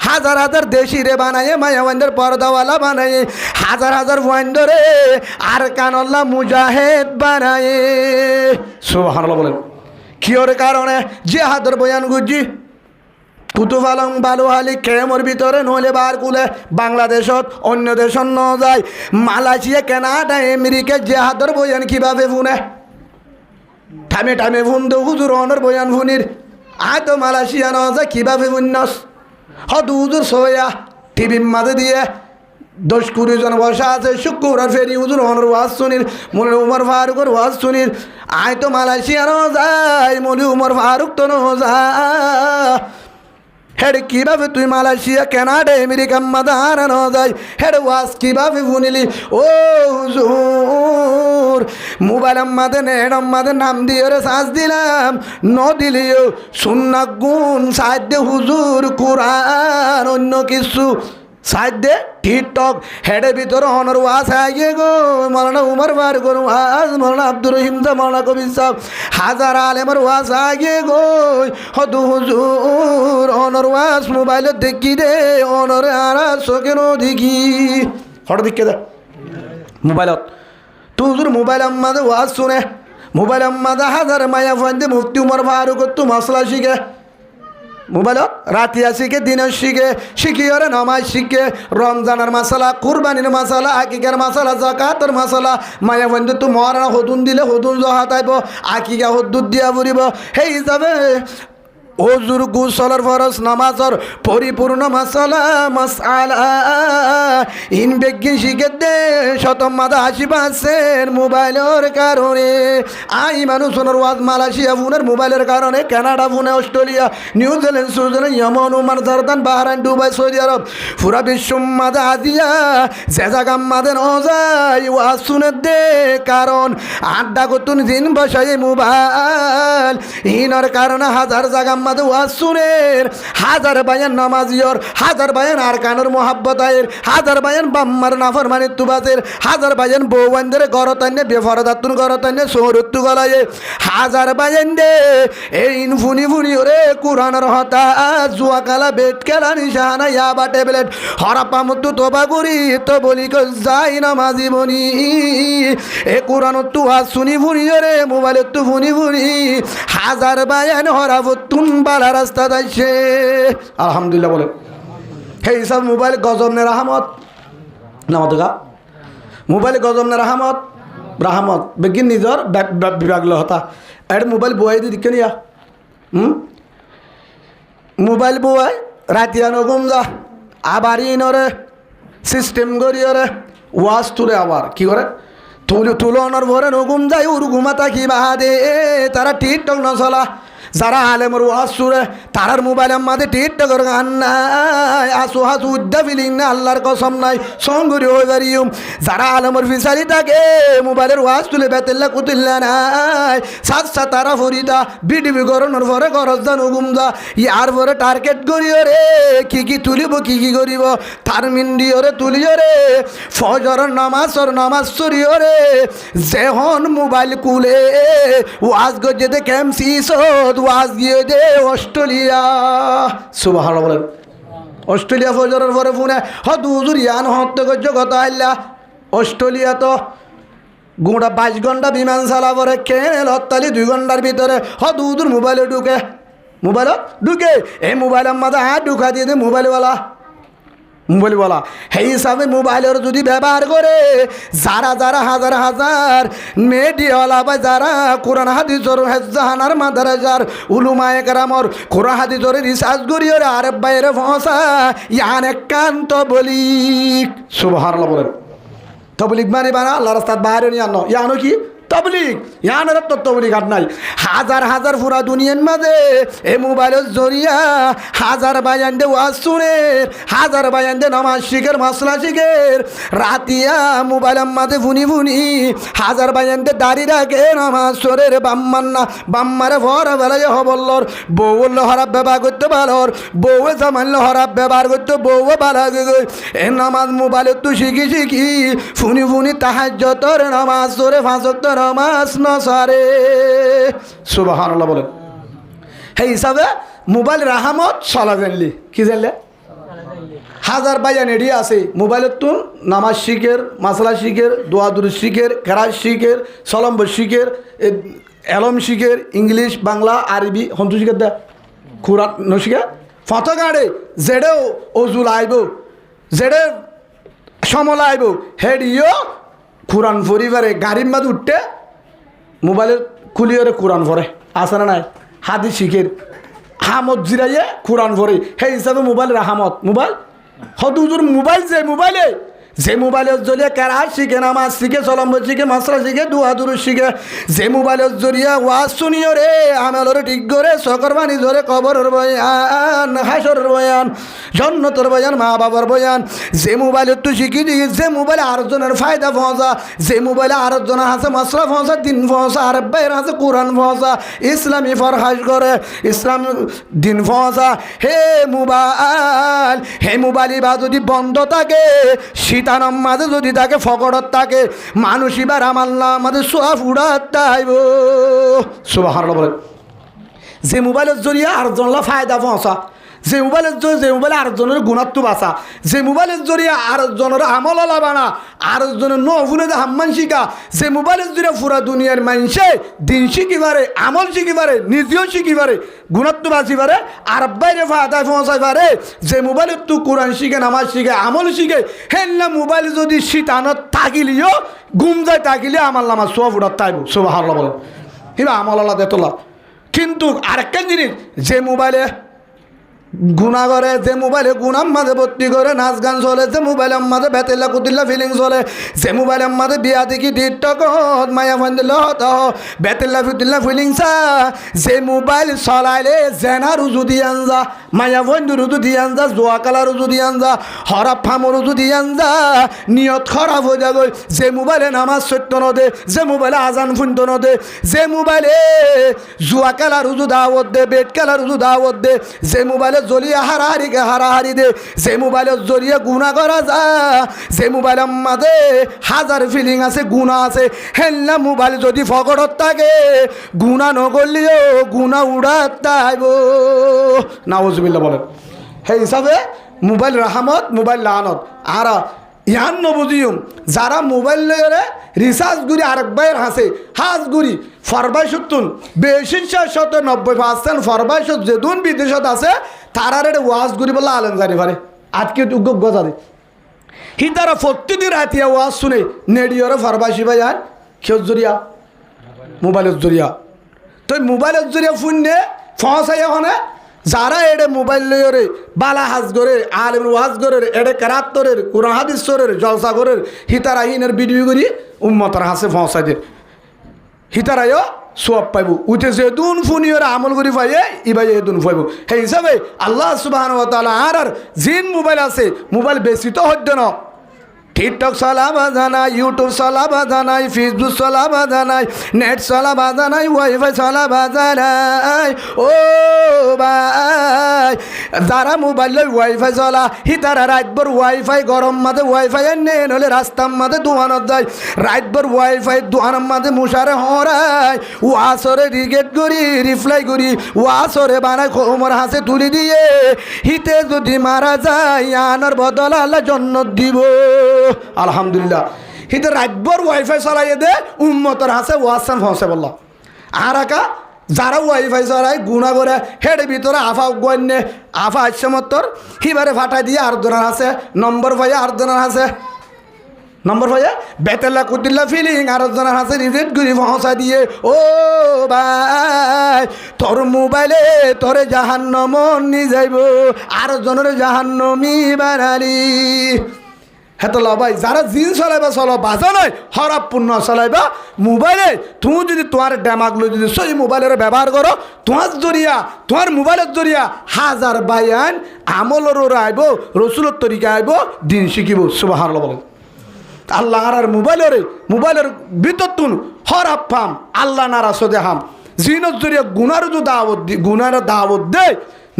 হাজার হাজার দেশিরে বানায়ে, মায়াওয়ানদের পর্দাওয়ালা বানায়ে, হাজার হাজার ওয়াইন্ডরে আর কানল্লা মুজাহিদ বানায়ে। সুবহানাল্লাহ বলেন। কিয়র কারণে জিহাদের বয়ান গুজি কুতুব আলম বালুহালি কেমর ভিতরে নহলে বার কুলে বাংলাদেশত অন্য দেশত ন যায়, মালয়েশিয়া কানাডা আমেরিকা জিহাদের বয়ান কিভাবে শুনে, টাইমে টাইমে ফোন দে হুজুর অনর বয়ান শুনির। আয় তো মালয়েশিয়া ন যায় কিভাবে শুনস হদু হুজুর সয়া টিভির মাঝে দিয়ে 10-20 জন বসা আছে, শুক্রবার ফেরি হুজুর অনর ওয়াজ শুনির, মনে উমর ফারুকের ওয়াজ শুনির। আয় তো মালয়েশিয়া ন যায়, মনে উমর ফারুক তো ন যায়। হেড কিভাবে তুই মালয়েশিয়া কানাডা আমেরিকা মাদানা ন যায়, হেড ওয়াজ কিভাবে শুনিলি? ও হুজুর মোবাইল আমাদের নেট আমাদের নাম দিয়ে রে সাজ দিলাম, ন দিলিও সুন্নাহ গুণ সাহায্যে হুজুর কোরআন অন্য কিছু সাহায্যে টিকটক হেডের ভিতরে অনর ওয়াজ আগে গো, মৌলানা উমর ফারুকের ওয়াজ, মৌলানা আব্দুর রহিম সাহেব, মৌলানা কবির সাহেব, হাজার আলেমের ওয়াজ আগে গো হদু হুজুর অনর ওয়াজ মোবাইলত দেখি দে, অনর আর চোখে ন দেখি হঠাৎ দেখে দে মোবাইলত। তো হুজুর মোবাইল আমাদের ওয়াজ শুনে, মোবাইল আমাদের হাজার মায়া ফান্দে মুফতি উমর ফারুক তো মশলা শিখে, মোবাইলত রাতিয়া শিখে দিনের শিখিওরে নমাজ শিখে রমজানের মশলা কুরবানির মশলা আকিকার মশলা জাকাতের মশলা মায়া বন্ধু তো মরা হদুন দিলে হদুন জহা তাইব আকিকা হদ্দুর দিয়া ফুরিব সেই হিসাবে ওজুর গুসলের ফরজ নামাজর পরিপূর্ণ মশলা মশালা ইন বেগিন শিখে দে শতম মাদা 80% মোবাইলের কারণে মানুষের ওয়াজ মালয়েশিয়া ফোনের মোবাইলের কারণে কানাডা ফোনে Australia New Zealand Switzerland Yemen Oman Jordan Bahrain Dubai Saudi আরব পুরা বিশ্ব মাদা আজিয়া যে জায়গা মাদে নজাই ওয়াজ শুনে দে কারণ আড্ডা করতুন দিন বসাই মোবাইল ইনর কারণে হাজার জায়গা ওয়াসুরের হাজার বায়ান নামাজিয়র হাজার বায়ান আরকানুর মোহাব্বত আয়ের হাজার বায়ান বাম্মার নাফরমানির তুবাতের হাজার বায়ান বৌবানদের গরতান্যে বেফরদাতুন গরতান্যে সৌরত্তু গলায়ে হাজার বায়ান দে এই ফুনি ফুনি ওরে কুরআনের হতা জুয়া কালা বেট খেলা নিশানা ইয়াবা ট্যাবলেট হরাপা মুতু তোবা করি তো বলি যাই নামাজি বনি এ কুরআনত তু শুনি ফুনি ওরে মোবাইলত তু ফুনি ফুনি হাজার বায়ান হরাফতুন বালা রাস্তা যাইছে আলহামদুলিল্লাহ বলে সেই হিসাব মোবাইল গজবনে রাহমত নামতগা মোবাইল গজবনে রাহমত রাহমত বেগিন নিজর বিভাগ হতা এর মোবাইল বয়াই দিকে নিয়া মোবাইল বয়াই রাতিয়া নগুম যা আবার ইনরে সিস্টেম করিয়রে ওয়াজ তুলে আবার কি করে তুলনার ভরে নগুম যায় উরু ঘুমাতা কি বাহাদে তারা টিকটক নচলা যারা আলেমর ওয়াজ শুনে তারার মোবাইলের মাঝে টিকটকের গান নাই আসু হাসু উদ্দা ফিলিং না আল্লাহর কসম নাই সঙ্গরি হয়ে পারিম যারা আলেমর ফিসারি থাকে মোবাইলের ওয়াজ তুলে বেতেল্লা কুতিল্লা নাই সাত সাত তারা ফরিদা বিডিবি গরনের ভরে গরজ দা নগুম যা ইয়ার ভরে টার্গেট করিও রে কি তুলিব কি করিব তার মিন্ডিও রে তুলিও রে ফজর নামাজ চুরিও রে যেহন মোবাইল কুলে ওয়াজ গজে দে কেমসিস ওয়াজ গিয়ে দে অস্ট্রেলিয়া সুবহানাল্লাহ বলেন অস্ট্রেলিয়া ফজরের পরে ফোনে হুজুর ইয়ান হত্যা করছ কথা আইলা অস্ট্রেলিয়া তো গোটা 22 ঘন্টা বিমান চালা পরে কেন হত্যালি 2 ঘন্টার ভিতরে হুজুর মোবাইলে ঢুকে এই মোবাইলের মাঝে হাত ঢুকা দিয়ে দে মোবাইলওয়ালা সেই হিসাবে মোবাইলের যদি ব্যবহার করে যারা হাজার হাজার মেডিওয়ালা বা যারা কোরআন হাদিসর হেজাহানার মাদ্রাসার উলুমায়ে কেরামর কোরআন হাদিসর রিসার্চ করিও রে আরে বাইরে ফসা ইয়ান একান্ত বলি সুবহানাল্লাহ বলেন তবলিগ মানে বানা আল্লাহর রাস্তাত বাইরে নিয়ে আনো ইয়ানো কি তবলিগ ইয়ানের তো তবলিগ আর নাই হাজার হাজার পুরা দুনিয়ার মাঝে এই মোবাইলের জরিয়া হাজার বায়ান দে ওয়াজ শুনে হাজার বায়ান দে নামাজ শিখের মশলা শিখের রাতিয়া মোবাইলের মাঝে ফুনি হাজার বায়ান দে দাড়ি রাখে নামাজ সরের বাম্মারে ভরা বেলায় হবল্লর বউ হরাব ব্যবহার করতে ভালোর বউ জামাইল হরাব ব্যবহার করতে বউ ভালো এ নামাজ মোবাইলের তো শিখি ফুনি তাহাজ্জুদের নামাজ সরে ফাঁসক্তর নামাজ নসারে সুবহানাল্লাহ বলেন সেই হিসাবে মোবাইল রাহামত চলা জানলি কি জানলে হাজার বায়ান এডি আছে মোবাইলের তুন নামাজ শিখের মাসলা শিখের দোয়া দুরুদ শিখের কেরাত শিখের সলম্ব শিখের এলম শিখের ইংলিশ বাংলা আরবি হন্তু শিখের দে কুরআন নশিখে ফত গাড়ে জেডে অজুল আইব জেডে সমলা আইব হেডিও কোরআন পরিবারে গাড়ির মাঝে উঠতে মোবাইলের খুলিয়ে কোরআন পড়ে আসে না নাই হাদিস শিখের হামত জিরাইয়ে কোরআন পড়ে সেই হিসাবে মোবাইল রাহামত মোবাইল হদুজুর মোবাইল যে মোবাইলের জরিয়া কেরাত শিখে নামাজ শিখে চলম্ব শিখে মাসরা শিখে দুয়া দুরুদ শিখে যে মোবাইলের জরিয়া ওয়াজ শুনিও রে আমলের ঠিক করে সকর বাণী ধরে কবরের বয়ান হাসরের বয়ান জন্নতের বয়ান মা বাবার বয়ান যে মোবাইলের তুই শিখি দিই যে মোবাইলে আরেকজনের ফায়দা পৌঁছা যে মোবাইলে আরেকজনের হাসে মশলা পৌঁছা দিন পৌঁছা আর বাইর হাসে কোরআন পৌঁছা ইসলামী ফরহাস করে ইসলাম দিন পৌঁছা হে মোবাইল বা যদি বন্ধ থাকে শীতানম মাঝে যদি তাকে ফকড়ত থাকে মানুষ এবার আমাল্লা আমাদের সোয়া ফুড়াত তাইব সুবহানাল্লাহ বলেন যে মোবাইলের জরিয়া আরেকজনলা ফায়দা পৌঁছা যে মোবাইলে আরেকজনের গুণাত্ম বাঁচা, যে মোবাইলের জরিয়া আরেকজনের আমল লাবানা, আরেকজনের নফুলে হাম্মান শিকা, যে মোবাইলের জরিয়া পুরা দুনিয়ার মানুষে দিন শিখি পারে, আমল শিখি পারে, নিজেও শিখি পারে, গুণাত্ম বাঁচি পারে, আর বাইরে ফায়দায় পৌঁছাই পারে। যে মোবাইলের তো কোরআন শিখে, নামাজ শিখে, আমল শিখে, হেন মোবাইল যদি শীতানত থাকিলিও ঘুম যায় থাকিলে আমার নামাজ সব উঠাত তাইব সুবহানাল্লাহ বলেন, কিবা আমল আল্লাহ দেতলা। কিন্তু আরেকটা জিনিস, যে মোবাইলে গুণা করে, যে মোবাইলে গুণার মাঝে ভর্তি করে নাচ গান চলে, যে মোবাইলের মাঝে বেতেল্লা কুতিল্লা ফিলিং চলে, যে মোবাইলের মাঝে বিয়া দেখি টিকটক মায়া ফান্দিল বেতেল্লা ফুতিল্লা ফিলিংসা, যে মোবাইল চলাইলে জেনা রুজু দিয়ে আনজা, মায়া বন্ধু রুজু দিয়ে আনজা, জোয়া কালা রুজু দিয়ে আনজা, হরাপ ফামো রুজু দিয়ে আনজা, নিয়ত খারাপ হয়ে যাবে। যে মোবাইলে নামাজ সত্য নদে, যে মোবাইলে আজান ফুন্ত নদে, যে মোবাইলে জুয়া খেলা রুজু দাওয়াত দে, বেট খেলা রুজু দাওয়াত দে, যে মোবাইলে জলিয়া হারাহারিকে হারাহারি দে, যে মোবাইলের জরিয়ে গুণা করা যা, যে মোবাইলের মাঝে হাজার ফিলিং আছে, গুণা আছে, হেল্লা মোবাইল যদি ফকটত থাকে গুণা নগরলিও গুণা উড়াত তাইব নাউজুবিল্লাহ বলেন। সেই হিসাবে মোবাইল রাহামত, মোবাইল লানত। আর ইয়ান নবুজিউম যারা মোবাইল লয়ে রিসার্চ গুড়ি আরেকবার হাসে হাজ গুড়ি ফরবাই সত্তুন বেশি 90% ফরবাই সত যেদুন বিদেশত আছে তারার এটা ওয়াজ গুড়ি বলে আলেন জানি পারে আজকে উগ্গ জানে হি তারা প্রতিদিন রাতিয়া ওয়াজ শুনে নেডিওরে ফরবাসি ভাই আর কেউ জরিয়া মোবাইলের জরিয়া। তো মোবাইলের জরিয়া ফুন্নে ফসাই হনে যারা এডে মোবাইল লইরে বালা হাজ করে আলেম ওয়াজ করে এডে কেরাত্তরের কোরআন হাদিস সরের জলসা করের হিতারা হিনের ভিডিও করি উম্মতর হাসে ফসাইদের হিতারাইও সোয়াব পাইব উঠে যেদুন ফুনিয়রে আমল করি পাইয়ে ইবাই এদুন পাইব। সেই হিসাবে আল্লাহ সুবহানাহু ওয়া তাআলা আর জিন মোবাইল আছে মোবাইল বেশি তো হদ্য না টিকটক চালাবা জানাই, ইউটিউব চালাবা জানাই, ফেসবুক চালাবা জানাই, নেট চালাবা জানাই, ওয়াইফাই চালাবা জানাই। ও ভাই যারা মোবাইল ওয়াইফাই চলা হি তারা রাতভর ওয়াইফাই গরম মাঝে ওয়াইফাই এনে নলে রাস্তার মাঝে দোকানত যায়, রাতভর ওয়াইফাই দোকানের মাঝে মুশারে হরাই, ও আসরে রিগেট করি রিপ্লাই করি, ও আসরে বানায় কোমর হাসে তুলি দিয়ে হিতে যদি মারা যায় আনার বদল আল্লাহ জন্নত দিব আলহামদুলিল্লাহ। হিতে রাতভর ওয়াইফাই চালাইয়ে দে উম্মতর হাসে ওয়াসান ফসে বললাম। আর একা যারা ওয়াইফাই চালায় গুণা করে হেডে ভিতরে আফা গণ্যে আফা আসমত্তর হিবারে ফাটাই দিয়ে আর জনের আছে নম্বর ভাইয়া আর জনের আছে নম্বর ভাইয়া বেতেল্লা কুতিল্লা ফিলিং আর জনের আছে রিজেক্ট করে পৌঁছা দিয়ে। ও ভাই তোর মোবাইলে তোরে জাহান্নম নি যাইব আর জনের জাহান্নমি বানালি। হ্যাঁ তো ভাই যারা জিন চলাইবা চলো বাজা নয় হরাপ পূর্ণ চলাইবা মোবাইলে তুমি যদি তোমার ড্যামাগলো যদি সেই মোবাইলের ব্যবহার করো তোমার জরিয়া তোমার মোবাইলের জরিয়া হাজার বায়ান আমলেরও আইব রসুলের তরিকা আইব দিন শিখিব সুবহানাল্লাহ বলেন। আল্লাহ আর মোবাইলের ভিতর তুন হরাপ ফাম আল্লাহ নারাজ দেখাম জিনের জরিয়া গুনার যে দাওয়াত দি গুনার দাওয়াত দে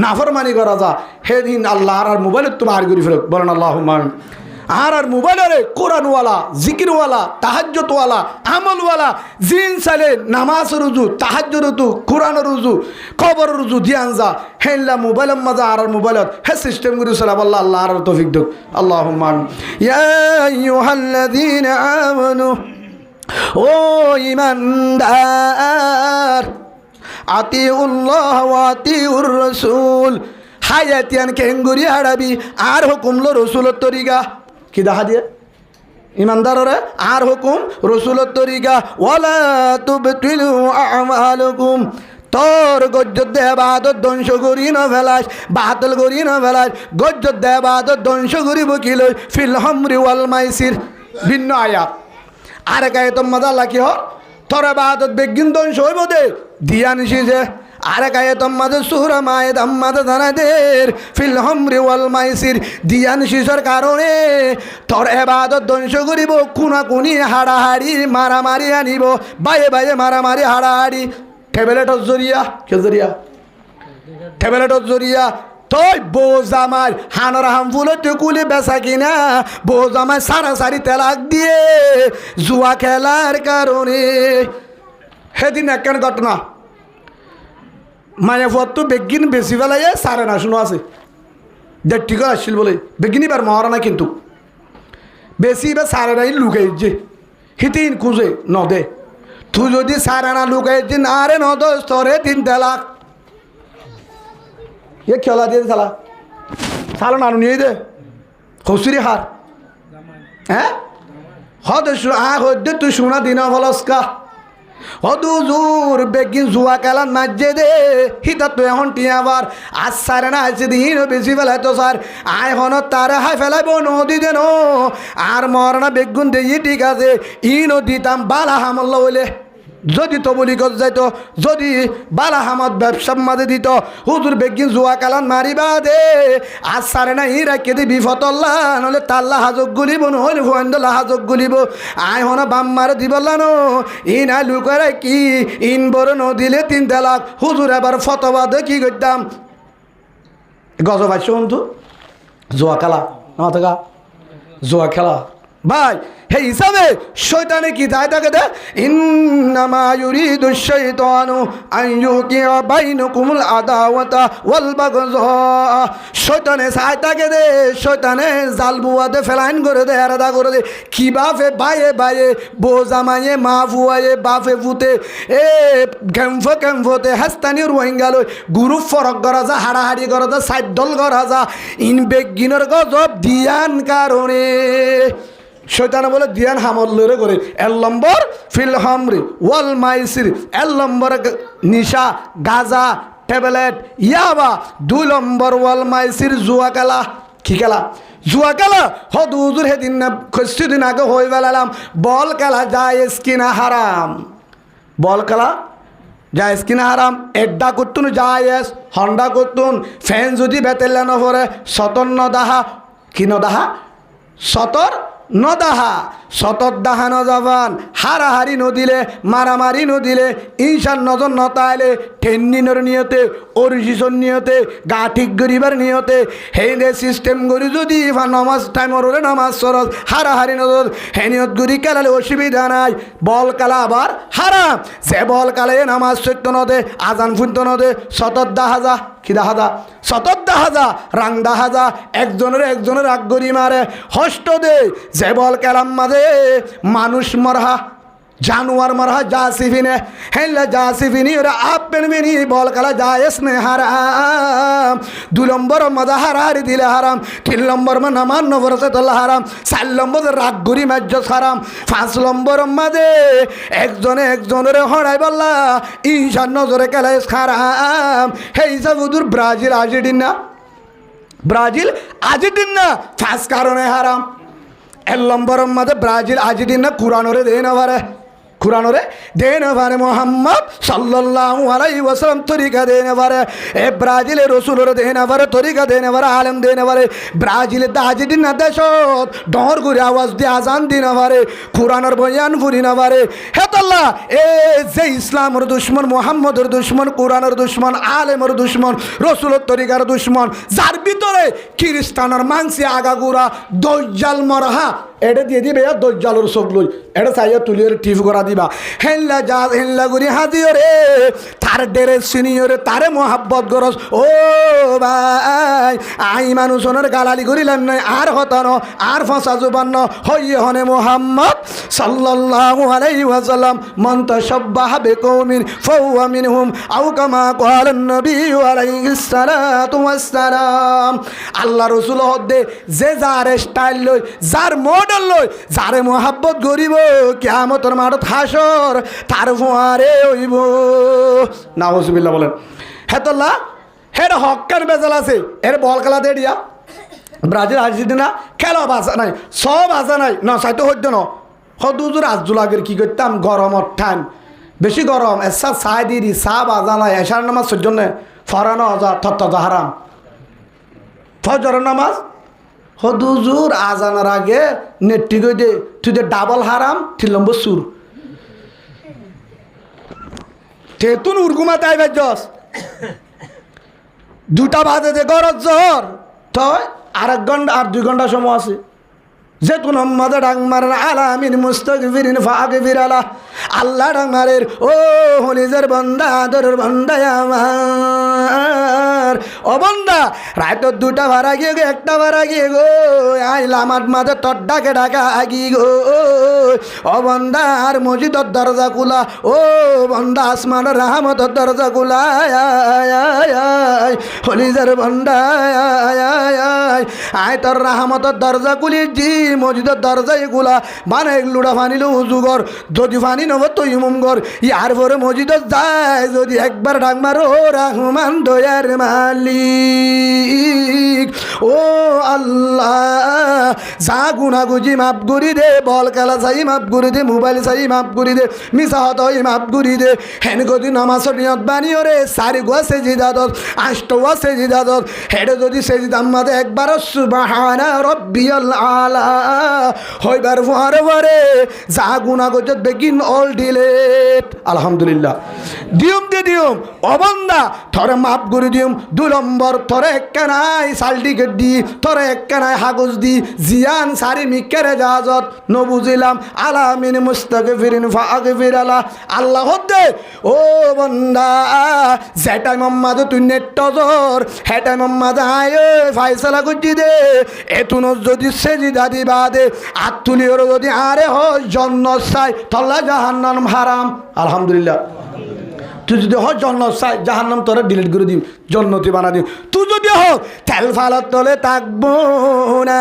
নাফরমানি করা যা সেদিন আল্লাহ আর মোবাইলের তোমার আর করি ফেরত বলেন আল্লাহুম্মা আমিন। আর মোবাইলের কোরআনওয়ালা জিকিরওয়ালা তাহাজ্জুদওয়ালা আমলওয়ালা জিন সালে নামাজ রুজু তাহাজ্জুদ রুজু কোরআন রুজু কবর রুজু দিয়ান যা হেল্লা মোবাইলের মাঝে আর মোবাইলত হে সিস্টেম গুলো সালাম আল্লাহ আল্লাহ আর তৌফিক দাও আল্লাহুম্মা আমিন। ইয়া আইয়ুহাল্লাযীনা আমানু ও ঈমানদার আতিউল্লাহ ওয়া আতিউর রাসূল হায়াতিয়ান কেঙ্গুরি হারাবি আর হুকুমলো রসুলের তরিকা কি দেখা দিয়ে ইমানদাররে আর হুকুম রসুলের তরিকা ওয়ালা তুবতিলু আমালুকুম তোর গজ্জত দেবাদত ধ্বংস করি না ফেলাস বাতিল করি না ফেলাস গজ্জত দেবাদত ধ্বংস করিব কি লই ফিল হামরি ওয়াল মাইসির ভিন্ন আয়াত আর গায়ে তো মজা লাকি হ তোর বাদত বেগিন ধ্বংস হইব দে দিয়া নিশিছে আর গায়ে তোমাদে সুরা মায়েদ আম্মাদে জানাদের ফিল হামরি ওয়াল মাইসির দিয়ান শিশর কারণে তোর এবাদত ধ্বংস করিব কুনাকুনি হাড়াহাড়ি মারামারি আনিব বায়ে বায়ে মারামারি হাড়াহাড়ি ট্যাবলেটর জরিয়া কে জরিয়া ট্যাবলেটর জরিয়া তোই বোজামার হানার হামফুলো টুকুলি বেচা কিনা বোজামার সারাসারি তেলাক দিয়ে জুয়া খেলার কারণে সেদিন একখান ঘটনা মায়া ফুয়ার বেগিন বেশি ফেলাইয়ে সারে না শুনো আছে দেড় টিকা আসছিল বলে বেগিনি বার মহারা না কিন্তু বেশি বা সারে নাই লুকাই যে হিতিন খুঁজে নদে তুই যদি সারে না লুকাই যে না রে নদ স্তরে 3 তালাক এ খেলা দিয়ে খেলা সালো নানু নিয়ে দে হসুরি হার হ্যাঁ হদে তুই শোনা দিন ফলস্কা হদুজুর বেগিন জুয়া খেলান মাঝে দে হিতা তুই এখন টিয়াবার আজ সারে না আছে দিন বেশি ফেলাই তো স্যার আয় হন তারে হাই ফেলাইব নদী দেন আর মরনা বেগুন দিয়ে ঠিক আছে ই নদীতাম বালা হামল্লা হইলে যদি তো বলি গজ যাইতো যদি বালা হামদ ব্যবসার মাঝে দিত হুজুর বেগিন জুয়া কালান মারিবা দে আজ সারে না ই রাখে দি বিফতল্লা নহলে তাল্লা হাজক গুলিব নহলে ভুয়ান্দলা হাজক গুলিব আয় হন বাম মারে দিবল্লানো ই না লুকারে কি ইন বড় নদিলে 3 তালাক হুজুর এবার ফতবা দে কি করতাম গজ পাইছো বন্ধু জুয়া খেলা না থাকা জুয়া খেলা ভাই হে হিসাবে শয়তানে কি চায় থাকে দে ইন্নামা ইউরিদু শাইতানু আন ইউকিয়া বাইনাকুমুল আদাওয়াতা ওয়াল বাগযা শয়তানে চায় থাকে দে শয়তানে জাল বুয়াতে ফেলাইন করে দে আলাদা করে দে কি বাফে বাইয়ে বাইয়ে বোজামায়ে মা ফুয়ায়ে বাফে ফুতে এ কেমফতে হাস্তানি রোহিঙ্গা লই গুরু ফরক করা যা হাড়াহাড়ি করা যা সাইড দল করা যা ইন বেগিনের গজব দিয়ান কারণে শয়তান বলে দিয়ান হামল লরে করে 1 নম্বর ফিল হামরি ওয়াল মাইসির 1 নম্বর নিশা গাজা ট্যাবলেট ইয়াবা 2 নম্বর ওয়াল মাইসির জুয়া খেলা কি খেলা জুয়া খেলা হদ হুজুর হেদিন না কিছুদিন আগে হয়ে বেলালাম বল খেলা জায়েজ কিনা হারাম বল খেলা জায়েজ কিনা হারাম এড্ডা করতুন জায়েজ হন্ডা করতুন ফ্যান যদি বেতেলে না পরে সতর নদাহা কি নদাহা সতর নদাহা সতর দাহা নজাবান হারাহারি নদিলে মারামারি নদিলে ইনসান নজর নতাইলে ঠেন্নিনর নিয়তে অরিজিসর নিয়তে গা ঠিক গরিবার নিয়তে হেনে সিস্টেম গরি যদি নমাজ টাইমর ওরে নামাজ সরজ হারাহারি নজর হে নিয়ত গরি কালালে অসুবিধা নাই বল কালা আবার হারাম যে বল কালে নামাজ সত্য নদে আজান ফুন্ত নদে সতর দাহাজা কি দাহাজা সতর দাহাজা রাং দাহাজা একজনের আগ গরি মারে হষ্ট দে যে বল কালাম মাঝে মানুষ মরহা জানুয়ার মরহা জাসিফিনে হেল্লা জাসিফিনি ওরা আপেনবিনি বল কালা জায়েজ নে হারাম 2 নম্বর মজা হারারি দিলে হারাম 3 নম্বর মা নামান নবরসে তোলা হারাম 4 নম্বর রাগ গুরি মাজ্জস হারাম 5 নম্বর মাঝে একজনের হড়াই বললা ঈশান নজরে কালা হারাম হে ইসাবুদুর ব্রাজিল আর্জেন্টিনা ফাঁস কারণে হারাম 1 নম্বর মধ্যে ব্রাজিল আর্জেন্টিনা কুরআনরে দেন পারে মোহাম্মদ সাল্লাল্লাহু আলাইহি ওয়াসাল্লাম তরিকা দেন পারে এ ব্রাজিলের রাসূলের দেন পারে তরিকা দেন পারে আলেম দেন পারে ব্রাজিলের আর্জেন্টিনা দেশত ডর করে আওয়াজ দিয়ে আজান দিন পারে কুরআনের বয়ান ফুরি না পারে হে আল্লাহ এ যে ইসলামের দুশমন মুহাম্মদের দুশমন কুরআনের দুশমন আলেমের দুশমন রাসূলের তরিকার দুশমন যার ভিতরে খ্রিস্টানের মাংসে আগাগুড়া দজ্জাল মরহা এটা দিয়ে দিবে দজ্জালের চোখ লই এটা চাইয়া তুলিয়ে টিপ করা দিবা হেল্লা গুরি হাজিও রে তার ডেরে সিনিয়রে তারে মোহাব্বত গরস ও ভাই আই মানুষনের গালালি করিলেন নয় আর হতানো আর ফসা জুবান্ন হইয়ে হনে মোহাম্মদ সাল্লাল্লাহু আলাইহি ওয়াসাল্লাম মান তাশাব্বাহা বিকওমিন ফাহুয়া মিনহুম আও কামা ক্বালা নবী আলাইহিস সালাতু ওয়াস সালাম আল্লাহ রাসূল হদে যে যার স্টাইল লই যার মডেল লই যারে মোহাব্বত করিব কিয়ামতের মাঠত হাসর তার ফুয়ারে হইব নাউজুবিল্লাহ বলেন হেতল্লাহ হের হক্কার বেজাল আছে এর বল খেলা দে দিয়া ব্রাজিল আর্জেন্টিনা খেলা বাজা নাই সব বাজা নাই না সাইতো হইতো না হদুজুর আজুল আগের কি করতাম গরমর ঠান বেশি গরম এসা চাই দি চা বাজা নাই এশার নামাজ সজ্জনে ফরানো হাজার থত হারাম ফজরের নামাজ হদুজুর আজানার আগে নেটটি গই দে তুই দে ডাবল হারাম 3 নম্বর সুর তেতুন উর্গুমা তাই বাজস 2টা বাজে দে গরজ জোর তো আর 1 ঘন্টা আর 2 ঘন্টা সময় আছে যেতুন আম্মাদা ডাংমার আলামিন মুস্তাগফিরিন ফাগফির আলা আল্লাহ ডাংমারের ও হলিজের বান্দা আদরের বান্দা আমার ও বান্দা রাত দুটা ভাড়া গিয়ে গো একটা ভাড়া গিয়ে গো আইলাম আট মাঝে তোর ডাকে ডাকা আগি গো ও বান্দা আর মসজিদের দরজা খোলা ও বান্দা আসমানের রাহমতের দরজা খোলা হলিজের বান্দা আয় তোর রাহমতের দরজা খুলি জি মসজিদের দরজাই গুলা মানে লুড়া ফানিল উজুগর যদি ফানি নব তো ইমুমগর ইয়ার পরে মসজিদত যায় যদি একবার ডাক মারো রহমান দয়ার মালিক ও আল্লাহ যা গুনা গুজি মাফ করি দে বল খেলা চাই মাফ করি দে মোবাইল চাই মাফ করি দে মিশা হত মাফ করি দে হেন গদি নামাজ নিয়ত বানিও রে সারি গোয়া সেজিদাদত আষ্ট গোয়া সেজিদাদত হেডে যদি সেজিদাম মাদে একবার সুবহানা রব্বিয়াল আলা হইবার পরে যা গুনা গজত বেগিন অল ডিলেট আলহামদুলিল্লাহ দিয়ম দে দিয়ম অবন্দা থরে মাফ করে দিয়ম 2 নম্বর থরে একখানাই সার্টিফিকেট দি থরে একখানাই হাগজ দি জিয়ান সারি মিকেরে জাহাজত নবুজিলাম আলামিন মুস্তাগফিরিন ফাগফির আলা আল্লাহ হদ্দে ও বন্দা যে টাইম আম্মাদ তুই নেট জোর হে টাইম আম্মাদ আয় ফাইসালা করছি দে এতুন যদি সেজিদা দিবা দে আর তুলিওর যদি আরে হয় জন্ন চাই তল্লা জাহান্নাম হারাম আলহামদুলিল্লাহ তুই যদি হয় জন্ন চাই জাহান্নাম তোরা ডিলিট করে দিম জন্নতি বানা দিম তুই যদি হোক তেল ফালত তলে থাকবো না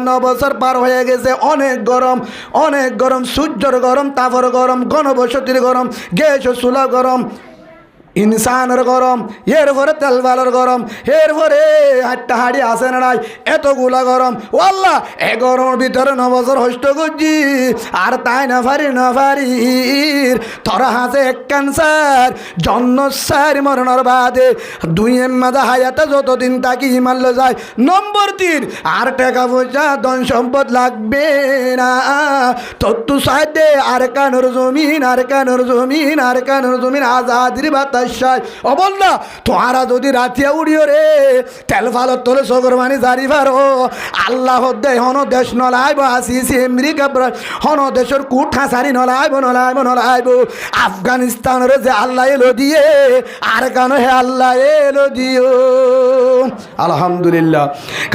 9 বছর পার হয়ে গেছে অনেক গরম সূর্যর গরম তাপর গরম গণবসতির গরম গ্যাস চুলা গরম ইনসানের গরম এরপরে তেলবালার গরম এরপরে হাট্টা হাড়ি আসে না নাই এতগুলা গরম ও আল্লাহ এ গরমের ভিতরে 9 বছর হষ্ট করছি আর তাই না ফারি তোরা হাসে এক ক্যান্সার জন্ম সারি মরণের বাদে 2 মাদা হায়াতে যতদিন তাকি হিমালয় যায় নম্বর 3 আর টাকা পয়সা ধন সম্পদ লাগবে না তত্তু সাইডে আর কানোর জমিন আজাদির বাতাস অবল্লা তোরা যদি রাতিয়া উড়িও রে তেল ফালত তোলে সগর মানে জারি পারো আল্লাহ দে হন দেশ নলাইব আসিস আমেরিকা হন দেশের কুট হাসারি নলাইব আফগানিস্তানের যে আল্লাহ এলো দিয়ে আর কেন হে আল্লাহ এলো দিও আলহামদুলিল্লাহ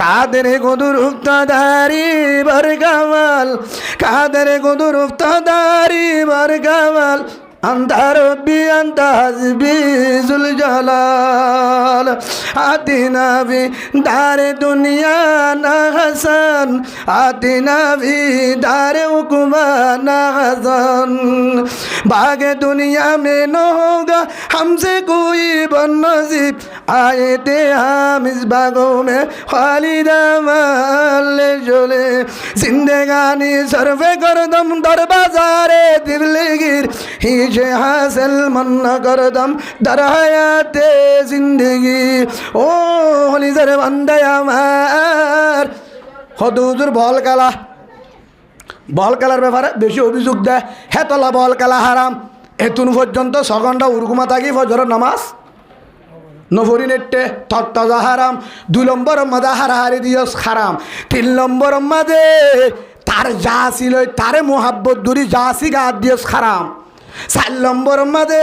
কাদের গদুর উফতাদারি বরগামাল কাদের গদুর উফতাদারি বরগামাল أنت ربي أنت حسبي ذو الجلال آتنا في دار دنيا حسن آتنا في دار عقبى حسن باغ دنیا میں نہ ہوگا ہم سے کوئی بنصیب آئے تھے ہم اس باغوں میں خالد مال جلے زندگانی صرف کردم در بازار دلگیر হিজে হাসিল মন করদম در حیات জিন্দেগি ও হলিজের বান্দা আমার হদুজুর বল খেলার ব্যাপারে বেশি অভিযোগ দেয় হেতলা বল খেলা হারাম এতুন পর্যন্ত 6 ঘন্টা উরগুমা থাকি ফজরের নামাজ নফরি নেটে তত্তাজা হারাম 2 নম্বর মাদা হারাহারি দিয়স হারাম 3 নম্বর মাদে তার যা ছিল তারে মোহাব্বত দূরি যা সিগা দিয়স হারাম 4 নম্বর মাঝে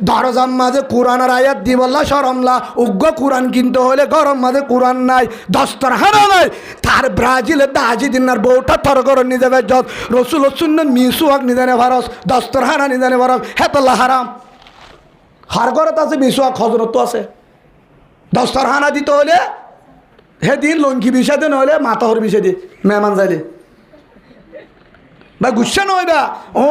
দরজার মাঝে কোরআনের আয়াত দিবল্লা শরমলা উগ্র কোরআন কিনতে হলে গরম মাঝে কোরআন নাই দস্তরখানা নাই তার ব্রাজিলের দাজি দিনার বউটা তরগর নিজে বেজত রসুল সুন্নত মিসুয়াক নিজানে ভারস দস্তরখানা নিজানে ভারস হেতল্লা হারাম হার ঘরত আছে মিসুয়াক হজরত তো আছে দস্তরখানা দিতে হলে হে দিন লঙ্কি বিষা দিন হলে মাথাহর বিষে দি মেহমান যাইলে ভাই গুসা নয় বা ও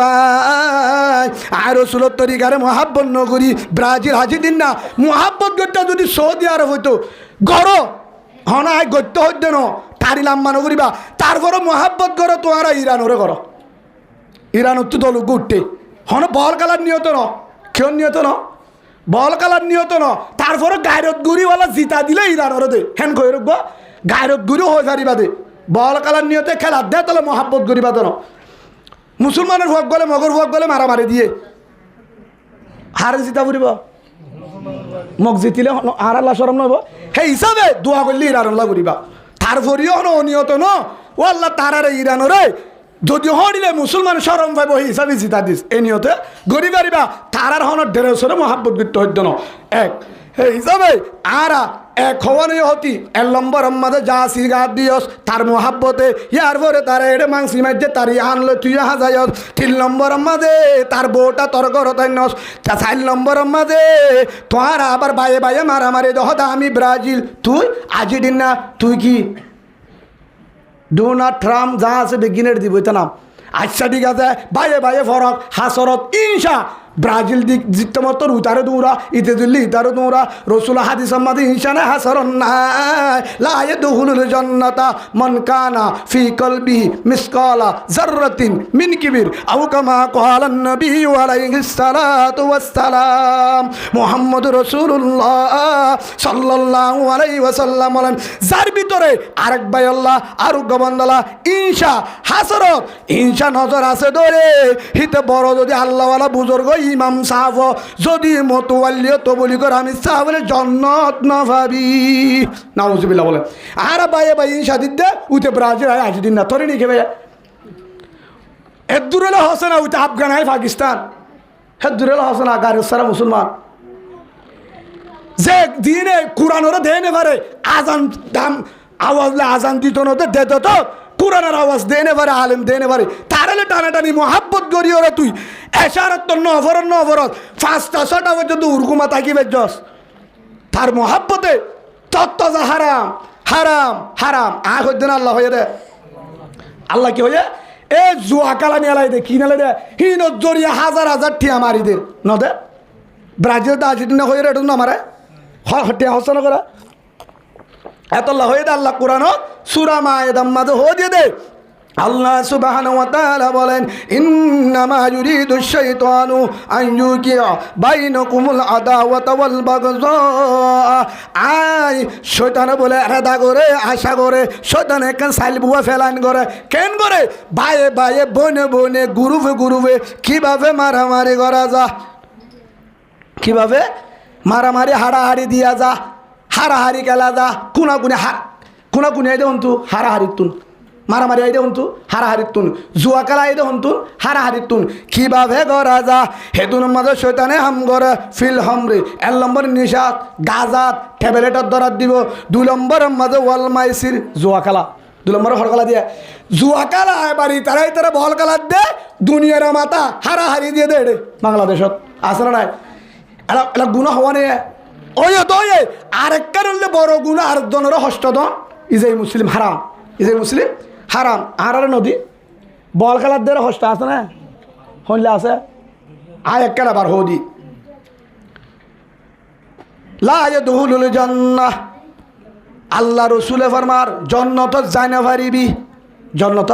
ভাই আর রসুলের তরিকারে মহাব্বত নগরী ব্রাজিল হাজি দিন না মহাব্বত গড়টা যদি সৌদি আরব হইতো গড় হনায় গড়তে হইতে ন তারি লাম্বা নগরী বা তারপরে মহাব্বত গড় তোমরা ইরানরে করো ইরানত তো দল উঠতে হন বল কালার নিয়ত ন কেউ নিয়ত ন বল কালার নিয়ত ন তারপরে গায়রত গুড়িওয়ালা জিতা দিলে ইরানরে দে হেন কই রব গায়রত গুড়ি হয়ে যারিবা দে বল কালার নিয়তে খেলা দে তাহলে মহাব্বত করিবা তো মুসলমানের ভোগ গলে মগর ভোগ গলে মারামারি দিয়ে হারে জিতা ফুরিব মগ জিতিলে আর আল্লাহ শরম নব সেই হিসাবে দোয়া করলে ইরার আল্লাহ করিবা তারপরেও অনিয়ত ন ও আল্লাহ তারারে ইরানোরে যদি হরিলে মুসলমান সরম পাইব হিসাবে জিতা দিস এ নিয়তে গরিব আরিবা তারার হন ডেরেসরে মহাব্বত করতে হইত না এক এই হিসাবে আর এক হওয়ানি হতি এক নম্বর আমাদে যা সিগার দিয়স তার মহাব্বতে ইয়ার পরে তার এড়ে মাংসি মাঝে তারি আনলে তুই হাজায়স 3 নম্বর আমাদে তার বউটা তোর ঘরতাই নস 4 নম্বর আমাদে তোমার আবার বাইয়ে বাইয়ে মারামারি দহদা আমি ব্রাজিল তুই আজি দিন না তুই কি ডোনাল্ড ট্রাম্প যা আছে বেগিনের দিব এটা নাম আচ্ছা ঠিক আছে বাইয়ে বাইয়ে ফরক হাসরত ইনশা ব্রাজিল দিক জিততে মতো উতারে দৌড়া ইতে দিল্লি ইতারে দৌড়া রসুল হাদিস আমাদের ইনশানে হাসরন নাই লায়ে দুহুলুল জান্নাতা মান কানা ফি কলবি মিসকালা যাররাতিন মিন কিবির আও কামা ক্বালা নবী আলাইহিস সালাতু ওয়াস সালাম মুহাম্মদ রাসূলুল্লাহ সাল্লাল্লাহু আলাইহি ওয়াসাল্লাম বলেন যার ভিতরে আরেক ভাই আল্লাহ আর গবন্দলা ইনশা হাসরত ইনশা নজর আছে ধরে হিতে বড় যদি আল্লাহওয়ালা বুজুর্গ ইমাম সাহেব যদি মতওয়াল্লিও তো বলি করে আমি সাহেবের জন্নত না ভাবি নাউজুবিল্লাহ বলে আর বাইয়ে বাই ইনশাদিদ্দে উতে ব্রাজিল আয় আজ দিন না তোরে নিকে ভাই এদুরেলা হোসেনা উতে আফগান আয় পাকিস্তান হেদুরেলা হোসেনা গারে সারা মুসলমান যে দিনে কোরআনরে দেনে পারে আজান দাম আওয়াজ আজান দিত না দে তো কোরআনের আওয়াজ দেনে পারে আলেম দেনে পারে তারালে টানাটানি মোহাব্বত করি ওরা তুই এশারত তো নফরত 5টা 6টা পর্যন্ত উরগুমা তাকিবে জস তার মোহাব্বতে তত্ত্ব যা হারাম হারাম হারাম হইতে না আল্লাহ হয়ে দে আল্লাহ কি হয়ে এ জুয়া কালানি আলাই দে কি নালে দে হিন জরিয়া হাজার হাজার ঠিয়া মারি দে ন দে ব্রাজিল দা আছি না হয়ে রে এটা না মারে হটিয়া হসন করে এত আল্লাহ হয়ে দে আল্লাহ কোরআন সূরা মায়েদার মাঝে হয়ে দিয়ে দে আল্লাহ সুবহানাহু ওয়া তাআলা বলেন ইন্নামা ইউরিদুশ শাইতানু আন ইউকিয়া বাইনাকুমুল আদাওয়াতা ওয়াল বাগযা আই শয়তান বলে আদা করে আশা করে শয়তান একখান সাইল বুয়া ফেলান করে কেন করে ভাইয়ে ভাইয়ে বনে বনে গুরুবে কিভাবে মারামারি করা যা কিভাবে মারামারি হাড়াহাড়ি দিয়া যা হারাহারি খেলা যা কোনা আইদে হন্তু হারাহারি তুন মারামারি আইদে হন্তু হারাহারি তুন জুয়া খেলা আইদে হন্তু হারাহারি তুন কিভাবে করা যা হেতুন মাঝে শয়তানে হাম করে ফিল হমরে 1 নম্বর নিশাত গাজাত ট্যাবলেটের দরাত দিব 2 নম্বরের মাঝে ওয়াল মাইসির জুয়া খেলা 2 নম্বরে হড়কালা দিয়ে জুয়া খেলা বাড়ি তারা বল খেলা দে দুনিয়ার মাথা হারাহারি দিয়ে দে বাংলাদেশত আছে না নাই এলা গুণা হওয়া নেই ওই তো আরেক কারণে বড় গুণা আরেকজনের হস্তদন ইজাই মুসলিম হারাম ইজাই মুসলিম হারাম আর নদী বল খেলার দ্বারা হস্ত আছে না হইলে আছে আয় এক কারা বার হদি লা ইয়াদখুলুল জান্নাহ আল্লাহ রসুলে ফরমার জন্নত যাইনা পারিবি জন্নত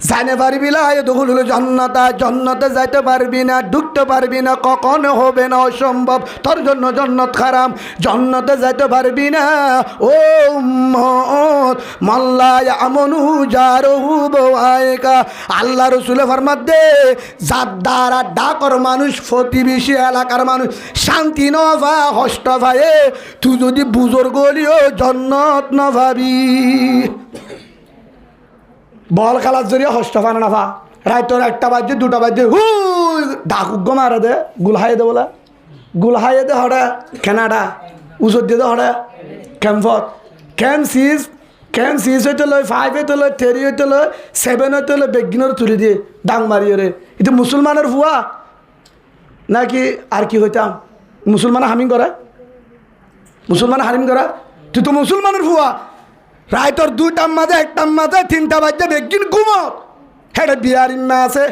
যাইতে পারবি না ইয়াদখুলুল জান্নাতা জান্নাতে যাইতে পারবি না ঢুকতে পারবি না কখনো হবে না অসম্ভব তোর জন্য জান্নাত হারাম জান্নাতে যাইতে পারবি না ও উম্মত মাল্লা ইয়ামনু জারহু বায়কা আল্লাহ রাসূলে ফরমাত দে যার দ্বারা ডাকর মানুষ প্রতিবেশী এলাকার মানুষ শান্তি ন পা কষ্ট পায় তুই যদি বুজুর্গ হলিও জান্নাত না ভাবি বল খেলার জড়িয়ে হস্ত পান না পা রাইতর 1টা বাজে 2টা বাজে হু ডাকুক মারে দে গুলহাই দে বলে গুলহাই দে হরে কেনাডা উজর দিয়ে দে হরে ক্যাম্পত ক্যাম্প সিজ হইতে লয় 5 হইতে লয় 3 হইতে লয় 7 হইতে লয় বেগিনের তুলি দিয়ে ডাং মারিয়ে রে এটা মুসলমানের ফুয়া নাকি আর কি হইতাম মুসলমান হামিং করে মুসলমান হারিম করে তুই তো মুসলমানের ফুয়া রাইতর 2টার মাঝে 1টার মাঝে 3টা বাজে বেগিন ঘুমত হেডে বিয়ারিন মা আছে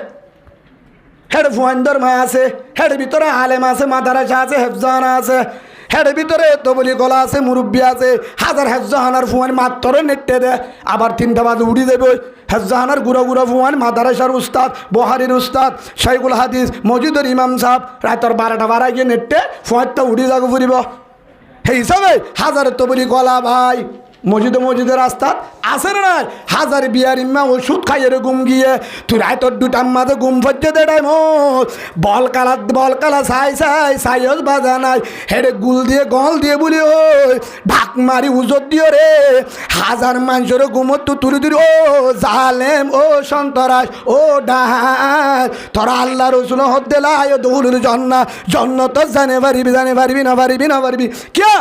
হেডে ফুয়ান্দর মা আছে হেডে ভিতরে আলেম আছে মাদারাসা আছে হেফজানা আছে হেডে ভিতরে তো বলি গলা আছে মুরব্বী আছে হাজার হেফজাহানার ফুয়ান মাত্র নেটে দে আবার 3টা বাজে উড়ি দেবে হেফজাহানার গুড়া ফুয়ান মাদারাসার উস্তাদ বহারির উস্তাদ শাইখুল হাদিস মসজিদের ইমাম সাহেব রাইতর 12টা বারাই গিয়ে নেটে ফুয়ানটা উড়ি যাগো ফুরিব সেই হিসাবে হাজার তো বলি গলা ভাই মসজিদের রাস্তা আছে না নাই হাজার বিয়ার ইম্মা ওষুধ খাইয়ে ঘুম গিয়ে তুই রায়তর দুটার মাঝে ঘুম ফজে দেড়াই মত বল কালা সাইজ বাজা নাই হেডে গুল দিয়ে গল দিয়ে বলি ওই ঢাক মারি উজর দিও রে হাজার মানুষের ঘুমত তুলি তুলি ও জালেম ও সন্তরাস ও ডাহাত তোরা আল্লাহ রসুল হদ্দে লাই দৌড়ুল জন্নত জানে পারিবি না পারিবি কে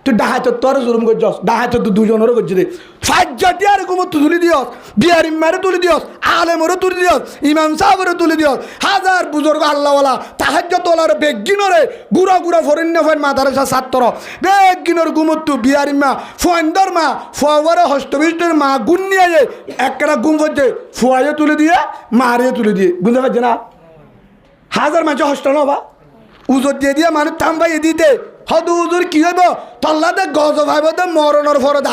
তুই ডাহাতে তোর জুলুম করছস ডাহাতে তুই দুজনেরও করছিস ফাজ্জাটি আর ঘুমত তুলি দিয়স বিয়ার ইম্মারে তুলি দিয়স আলেমরও তুলি দিয়স ইমাম সাহেবেরও তুলি দিয়স হাজার বুজুর্গ আল্লাহওয়ালা তাহাজ্য তোলার বেগিনরে গুড়া ফরিন্য ফেন মাদারসা ছাত্র বেগিনর ঘুমত তু বিয়ার ইম্মা ফুয়াইন্দর মা ফুয়ারে হস্তবিষ্টের মা গুণ নিয়ে একটা ঘুম করছে ফুয়াইয়ে তুলে দিয়ে মারিয়ে তুলে দিয়ে বুঝতে পারছে না হাজার মাঝে হস্ত নবা উজর দিয়ে মানুষ থামবাইয়ে দিতে হদু উজুর কি হইব তল্লাতে গজব হইব তো মরণের ফরদ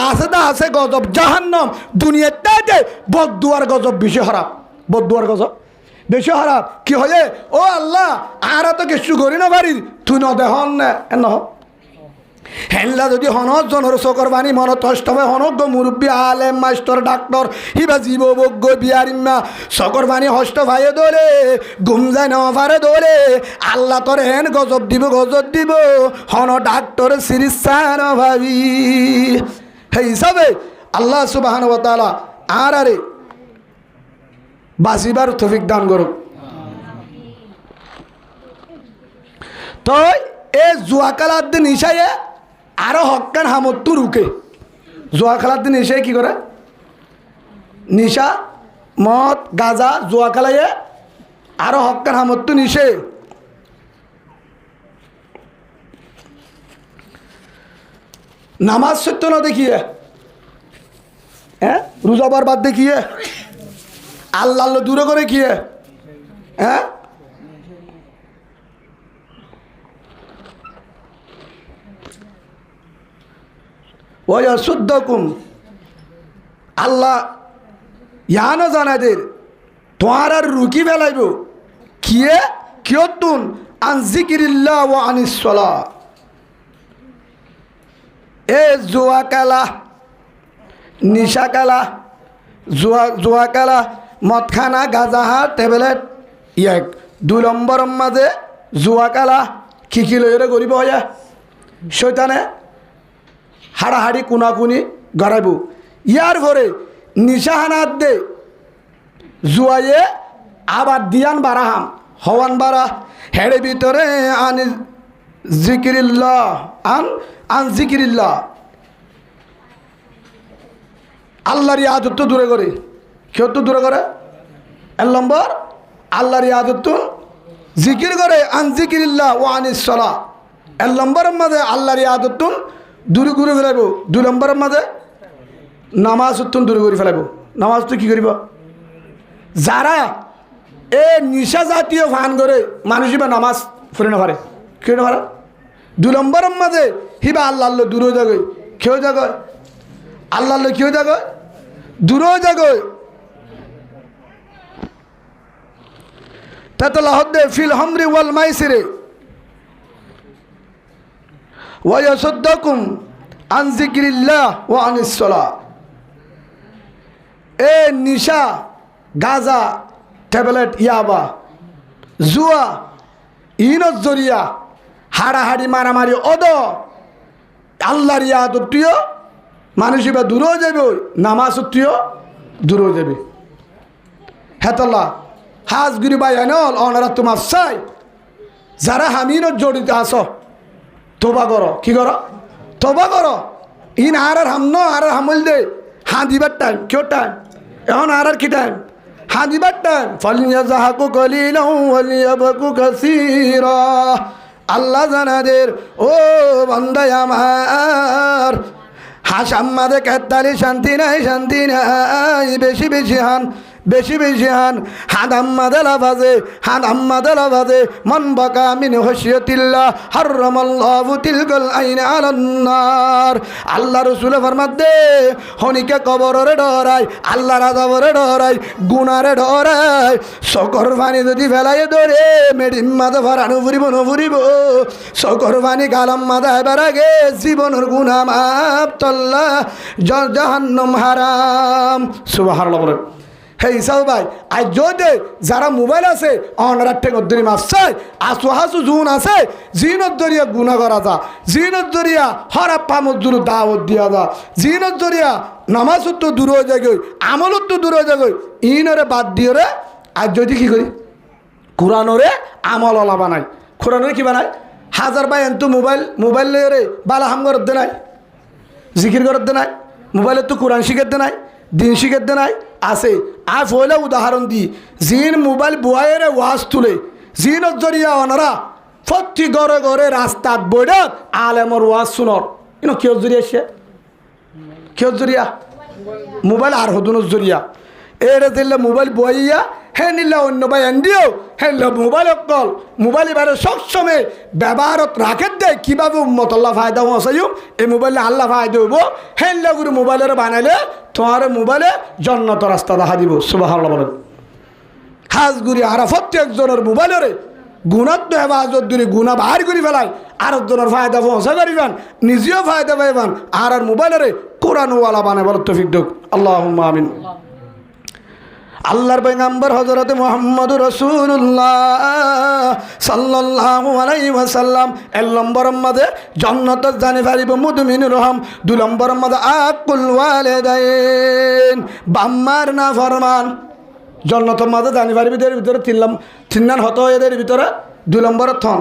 আছে গজব জাহান্নাম দুনিয়াতে বদদুয়ার গজব বেশি খারাপ বদদুয়ার গজব বেশি খারাপ কি হয়ে ও আল্লাহ আর তো কিছু করি না পারি তুই নদেহন না হেনলা যদি হনজ জনর চকর বাণী মনত কষ্ট হবে হনজ্ঞ মুরব্বী আলেম মাস্টর ডাক্তার হিবা জীববজ্ঞ বিয়ারিম্মা চকর বাণী হষ্ট ভাইয়ে দোলে ঘুম যায় না পারে দোলে আল্লাহ তোর হেন গজব দিব হন ডাক্তার চিকিৎসার ভাবি সেই হিসাবে আল্লাহ সুবহানাহু ওয়া তাআলা আরে বাঁচিবার তৌফিক দান করুক। তো এই জুয়া খেলার দিন ইশায়ে আরো হকান হামত্তু রুকে জুয়া খেলার দিন ইশায়ে কি করে নিশা মদ গাঁজা জুয়া খেলাইয়ে আরো হকান হামত্তু নিশে নামাজ সত্য না দেখিয়ে হ্যাঁ রোজা বাদ দেখিয়ে আল্লাহ দূরে করে খিয়ে হ্যাঁ ওয়াসুদ্দাকুম আল্লাহ ইয়ানো জানাদের তোমার আর রুকি ফেলাইব কিয়ে কিয়তুন আন যিকিরিল্লাহ ওয়া আনিস সালাহ এ জুয়া খেলা নিশা খেলা জুয়া খেলা মদখানা গাঁজাহা টেবলেট ইয়াক 2 নম্বরের মাঝে জুয়া খেলা কি লইরে গরিব হয়ে শৈতানে হাড়াহাড়ি কুনাকুনি গড়াইব ইয়ার পরে নিশাহানাত দে জুয়াইয়ে আবার দিয়ান বাড়াহাম হওয়ান বাড়া হেড়ে ভিতরে আন যিকিরিল্লাহ আন যিকিরিল্লাহ আল্লাহর ইয়াদত তো দূরে করে কেউ তো দূরে করে 1 নম্বর আল্লাহর ইয়াদত তো জিকির করে আন যিকিরিল্লাহ ওয়া আনিস সালাহ 1 নম্বরের মাঝে আল্লাহর ইয়াদত তো দূরে করে ফেলাইব 2 নম্বরের মাঝে নামাজ উত্তম দূরে করে ফেলাইব নামাজ তো কী করিব যারা এ নিশা জাতীয় ফান করে মানুষই বা নামাজ ফুরে না পারে কেউ না পারে 2 নম্বরের মাঝে হিবা আল্লাহ দূরে যাগয় কেউ যাগয় আল্লাহ কেউ যাগয় দূরে যাগয় তাতলাহদ্দে ফিল হামরি ওয়াল মাইসিরে ওয়া ইয়াসুদ্দাকুম আন যিকিরিল্লাহ ওয়া আনিস সালাহ এ নিশা গাঁজা ট্যাবলেট ইয়াবা জুয়া ইনত জরিয়া হাড়াহাড়ি মারামারি অদ আল্লাহর ইয়াদতীয় মানুষ বা দূরেও যাবে নামাজতীয় দূরেও যাবে হেতল্লাহ হাজগুরি বাই আনল অনারা তোমার চাই যারা হামিনত জড়িত আস তোবা করো কি করো তোবা করো ইন আর হামল দে হাঁ দিবার টাইম কেউ টাইম এখন আর কি টাইম হাঁ দিবার টাইম ফালিয়াযাহাকু কালিলান ওয়ালিয়াবকু কাসীরা আল্লাহ জানাদের ও বান্দা আমার হাসাম্মাদে কেতালি শান্তি নাই বেশি হান বেশি বেশি হান হাত আম্মাদে লাফাজে হাত আম্মাদে লাফাজে মন বাকা মিন খশিয়াতিল্লাহ হারামাল্লাহু তিলকাল আইন আলান নার। আল্লাহ রাসূল ফরমাতে হনিকে কবরের ডরাই, আল্লাহর আযাবের ডরাই, গুনারে ডরাই। সকর পানি যদি ফেলাই ধরে মেডিম মাথা ফারানো ফুরিব নফুরিব। সকর পানি গালাম মাথা এবার আগে জীবনের গুনাহ মাপ তল্লা জাহান্নাম হারাম। সুবহানাল্লাহ বলেন। হে ইসাও ভাই, আজ যদি যারা মোবাইল আছে অনার ঠেঙ্গর ধরি মাছ চাই আসু হাসু জুন আছে জিনত জরিয়া গুণা করা যা, জিনত জরিয়া হরা পামদ্দুর দাওয়াত দিয়া যা, জিনত জরিয়া নামাজত তো দূর হয়ে যায় গই, আমলত তো দূর হয়ে যায় গই। ইনরে বাদ দিয়ে রে আজ যদি কি করি কোরআনরে আমল ওলা বানাই। কোরআনরে কি বানাই? হাজার ভাই এন্তু মোবাইল লয়ে রে বালা হাম করতে নাই, জিকির করতে নাই, মোবাইলে তো কোরআন শিখাতে নাই, দিন শিখাতে নাই আছে। আর পয়লা উদাহরণ দি জিন মোবাইল বুয়াইয়ের ওয়াজ তুলে জিনত জরিয়া ওনারা প্রতি ঘরে ঘরে রাস্তাত বইডা আলেমর ওয়াজ শুনর ইনো কেউ জরিয়া সে কেউ জরিয়া মোবাইল আর হদুনোর জরিয়া এরে দিলে মোবাইল বইয়া হে নিলে অন্য ভাই এন্ডিও হে মোবাইল কল মোবাইল এবারে সবসময় ব্যবহারত রাখে দেয় কীভাবে উম্মত আল্লাহ ফায়দা হসাইম এই মোবাইলে আল্লাহ ফায়দা হইব হে করে মোবাইলের বানাইলে তোমার মোবাইলে জন্নত রাস্তা দেখা দিব। সুবহানাল্লাহ বলেন। হাজগুড়ি আর প্রত্যেকজনের মোবাইলের গুণাত্ম হেফাজত দূরে গুণা বাহার করে ফেলায় আরেকজনের ফায়দা পৌঁছা করিবেন, নিজেও ফায়দা পাইবেন আর মোবাইলের কোরআনওয়ালা বানাই বল তৌফিক দেখ। আল্লাহুম্মা আমিন। আল্লাহর পয়গম্বর হযরত মুহাম্মদুর রাসূলুল্লাহ সাল্লাল্লাহু আলাইহি ওয়াসাল্লাম এক নম্বরের মধ্যে জান্নাত জানি পারিব মুমিনুর রহম, দুই নম্বরের মধ্যে আকুল ওয়ালিদাইন বাম্মার না ফরমান জান্নাতের মধ্যে জানি পারিব। এর ভিতরে তিন হতো এদের ভিতরে দুই নম্বরের থন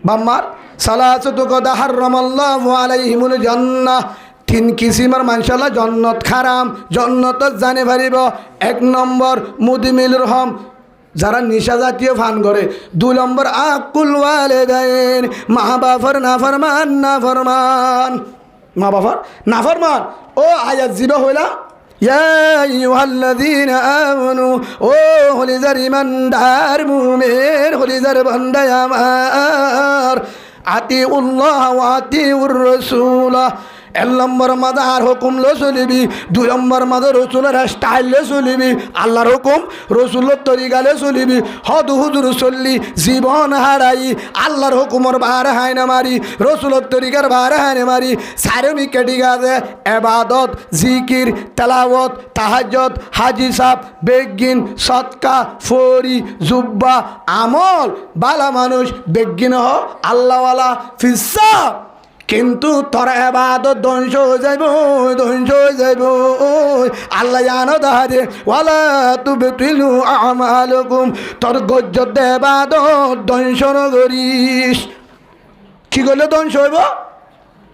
বাম্মার সালাসাতু কদ হারামাল্লাহু আলাইহিমুল জান্নাহ। তিন কিসিমের মানশাল্লাহ জন্নত খারাম জন্নত জানে পারিব। এক নম্বর মুদমিল রহম যারা নিশা জাতীয় ফান করে, দুই নম্বর আকুল ওয়ালিদাইন মা বাবার নাফরমান মা বাবার নাফরমান। ও আয়াত জিবা হইলা ইয়া আইয়ুহাল্লাযীনা আমানু ও হলিজার ইমানদার মুমিন হলিজার বান্দা আমার আতিউল্লাহ ওয়া আতিউর রাসূলা। এক নম্বর মাদা আর হুকুম লো চলিবি, দুই নম্বর মাদা রসুলের স্টাইলে চলিবি, আল্লাহর হুকুম রসুলের তরিকালে চলিবি। হদ হুজুর চললি জীবন হারাই আল্লাহর হুকুমর বার হাই না মারি রসুলের তরিকার বার হাই না মারি সারমি কেটি গাছে এবাদত জিকির তেলাওয়াত তাহাজ্জুদ হাজি সাহ বেগিন সৎকা ফরি জুব্বা আমল বালা মানুষ বেগিন হ আল্লাহওয়ালা ফিসা। কিন্তু তোর এবাদত ধ্বংস হয়ে যাইব আল্লাহ জানো তাহারে ওয়ালা তুবতিলু আমালুকুম তোর গজ্জত এবাদত ধ্বংস নগরিস। কি করলে ধ্বংস হইব?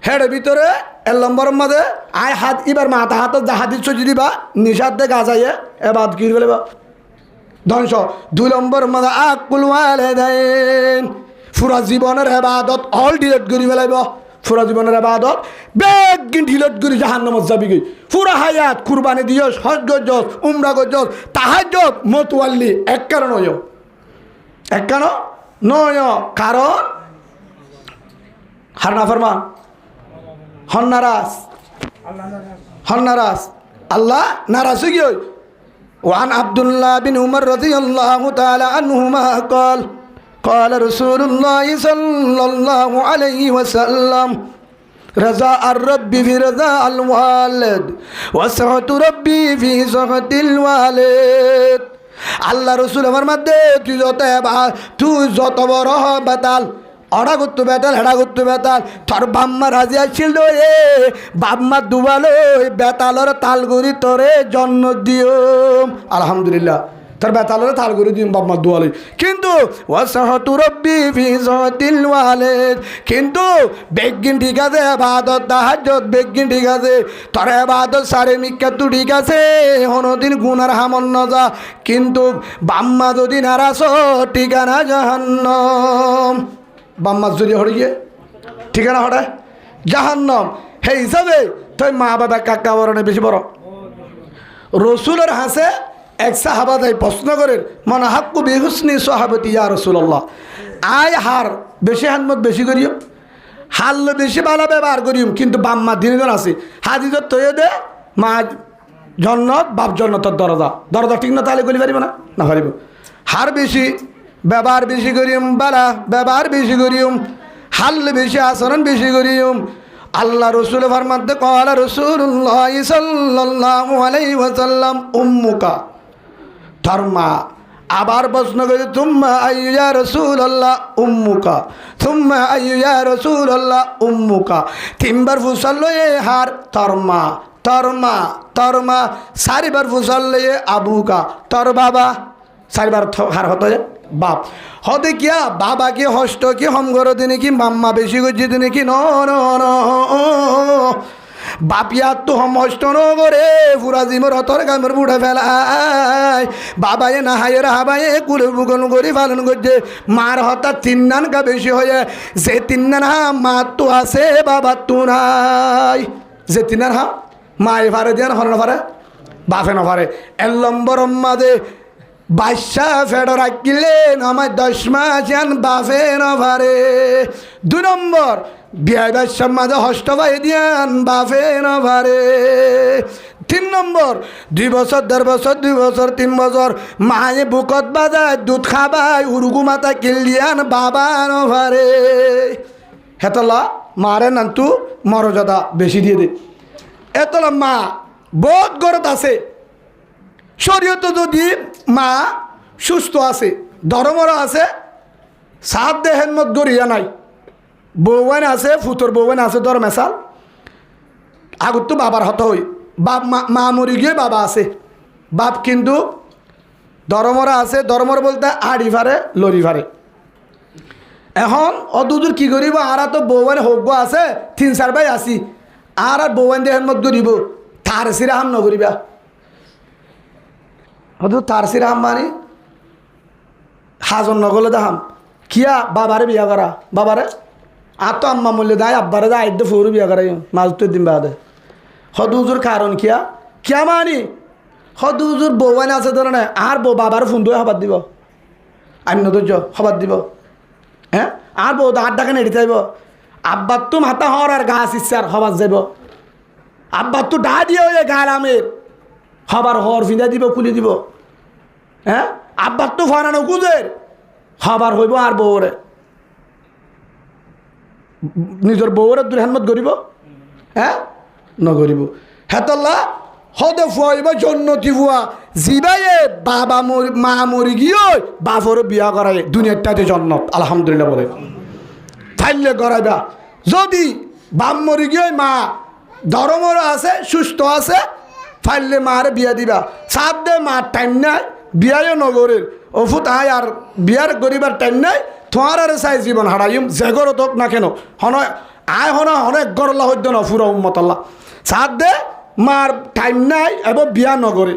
হেড ভিতরে এক নম্বরের মধ্যে আয় হাত এবার মাথা হাতত জাহাদি চুজি দিবা নিষাদ দে গাজাইয়ে এবাদ কি বলে ধ্বংস। দুই নম্বরের মধ্যে আকুল ওয়ালিদাইন পুরা জীবনের এবাদত অল ডিলেট করে ফেলাইব। পুরা জীবনের আবাদত বেগিন ঢিলত করে জাহান্নামত যাবি গই। পুরা হায়াত কুরবানি দিয়স হজ গজস উমরা গজস তাহাজ্জুদ মতওয়াল্লি এক কারণ নয় কারণ হার নাফরমান হন্নারাস আল্লাহ নারাজ হয়ে গই। ওয়ান আব্দুল্লাহ বিন উমর রাদিয়াল্লাহু তাআলা আনহুমা قال رسول الله صلى الله عليه وسلم رضا الرب في رضا الوالد وسخط ربي في سخط الوالد। আল্লাহ রসুল আমার মধ্যে তুই যত বড় বেতাল অড়া করতো বেতাল হেড়া করতো বেতাল তোর বাম্মা রাজি আসছিল এ বাম্মা দুবালো বেতালর তালগুড়ি তোরে জন্ম দিও আলহামদুলিল্লাহ তার বেতালরে তাল করে দিম বাপ মা দোয়ালে। কিন্তু ওয়াসাহাতু রব্বি ফি সাতিল ওয়ালিদ কিন্তু বেগিন ঠিক আছে ইবাদত তাহাজ্জুদ বেগিন ঠিক আছে তোর ইবাদত সারে মিক্কা তু ঠিক আছে কোনদিন গুনার হামন না যা। কিন্তু বাম্মা যদি নারাজ ঠিকানা জাহান্নাম। বাম্মা যদি হড়ে গিয়ে ঠিকানা হড়ে জাহান্নাম। হে হিসাবে তুই মা বাবা কাকা বরণে বেশি বড় রসুলের হাসে এক সাহাবা তাই প্রশ্ন করেন মন হাক্কু বিহুসনি সাহাবতি ইয়া রাসূলুল্লাহ, আয় হার বেশি হানমত বেশি করিও, হারলে বেশি ভালো ব্যবহার করিম, কিন্তু বাম্মা দিনজন আছে হাদিজত তৈরি দে মা জন্নত বাপ জন্নতর দরজা দরজা ঠিক না, তাহলে করি পারিব না পারিব। হার বেশি ব্যবহার বেশি করিম, বালা ব্যবহার বেশি করিম, হারলে বেশি আচরণ বেশি করিম। আল্লাহ রসুল ফরমাতে ক্বালা রাসূলুল্লাহ সাল্লাল্লাহু আলাইহি ওয়াসাল্লাম উম্মুকা, তার মা। আবার প্রশ্ন করে তুম্মা আইয়ু ইয়া রাসূলুল্লাহ উম্মুকা, তুম্মা আইয়ু ইয়া রাসূলুল্লাহ উম্মুকা, তিনবার ফুসাল্লো এ হার তার মা, তার মা, তার মা, চারিবার ফুসাল্লো এ আবুকা, তার বাবা, চারিবার হার হতো বাপ হতে কিয়া বাবা কি হষ্ট কি হম করো দিনে কি মাম্মা বেশি করছে দিনে কি ন বাপিয়া তো হম হষ্ট ন করে পুরা জিমর হতর গামের বুড়ে ফেলায় বাবায়ে না হায়ের হাবায়ে কুলে বুগন করে পালন করছে মার হতা তিন্নান কা বেশি হয়ে যে তিন্নান হা মা তো আছে বাবা তো নাই, যে তিন্নান হা মায়ে ফারে দিয়ে হর না ফারে বাপে না ফারে। 1 নম্বর মাঝে বাদশা ফেড রাখিলেন আমার 10 মাস আন বাফে নভারে। 2 নম্বর বিয়ায় বাদশার মাঝে হষ্ট ভাই দিয়ান বাফে নভারে। 3 নম্বর 2 বছর 1.5 বছর 2 বছর 3 বছর মায়ে বুকত বাজায় দুধ খাবায় উরুগু মাথা কিলিয়ান বাবা নভারে। হেতলা মারে নান্তু মর্যাদা বেশি দিয়ে দে। এতলা মা বহুত গরত আছে শরীয়ত, যদি মা সুস্থ আছে ধর্মরা আছে সাত দেহের মত গড়িয়া নাই, বউয়ান আছে ফুতর বউয়ান আছে, ধর মেশাল আগত তো বাবার হত হই বাপ মা মরি গিয়ে বাবা আছে, বাপ কিন্তু ধর্মরা আছে, ধর্মর বলতে আড়ি ফারে লরি ফারে। এখন অদূর কি করিব, আর তো বউয়ান হোক আছে 3-4 ভাই আসি, আর বউয়ান দেহের মত গড়িব তার সিরা হাম নগরিবা হয়তো তার সিরা হাম মানি হাজন নগলে দাহাম কিয়া বাবারে বিয়া করা, বাবারে আর তো আম্মা মূল্য দেয় আব্বারে দেয় আইদ্য ফুরু বিয়া করাই মাছ তো দিন বাদে হদুজুর কারণ কিয়া কিয়া মানি হদুজুর বউয়ান আছে ধরে না আর বউ বাবার ফোন দিয়ে হবার দিব আমি নদর্য হবার দিব, হ্যাঁ আর বউ হাত ডাকে নেড়ে যাইব, আব্বার তো মাথা হর আর গাছ ইচ্ছার হবার যাইব, আব্বার তো ডা দিয়ে ওই গাল আমের হবার হর ফিঁদা দিব খুলে দিব, হ্যাঁ আব্বার তো ফরানো কুজের হবার হইব আর বউরে নিজের বউরে দুর্হান্মত করিব, হ্যাঁ নগরিব। হেতল্লা হদে ফুয়াইব জন্নতি ফুয়া জিবাইয়ে বাবা মা মরি গিয়ে বাপরও বিয়া করাই দুনিয়াটাতে জন্নত আলহামদুলিল্লাহ বলে থাইলে করাইবা। যদি বাপ মরি গিয়ে মা ধর্মর আছে সুস্থ আছে ফাইলে মারে বিয়া দিবা, সাত দে মার টাইম নাই বিয়াও নগরের অফুত আয় আর বিয়ার গরিবার টাইম নাই তোমার আর চাই জীবন হারাইম জেগর তোক না কেন হন আয় হন অনেক গরলা হইত না ফুরা উম্মতাল্লাহ সাত দে মার টাইম নাই এবং বিয়া নগরে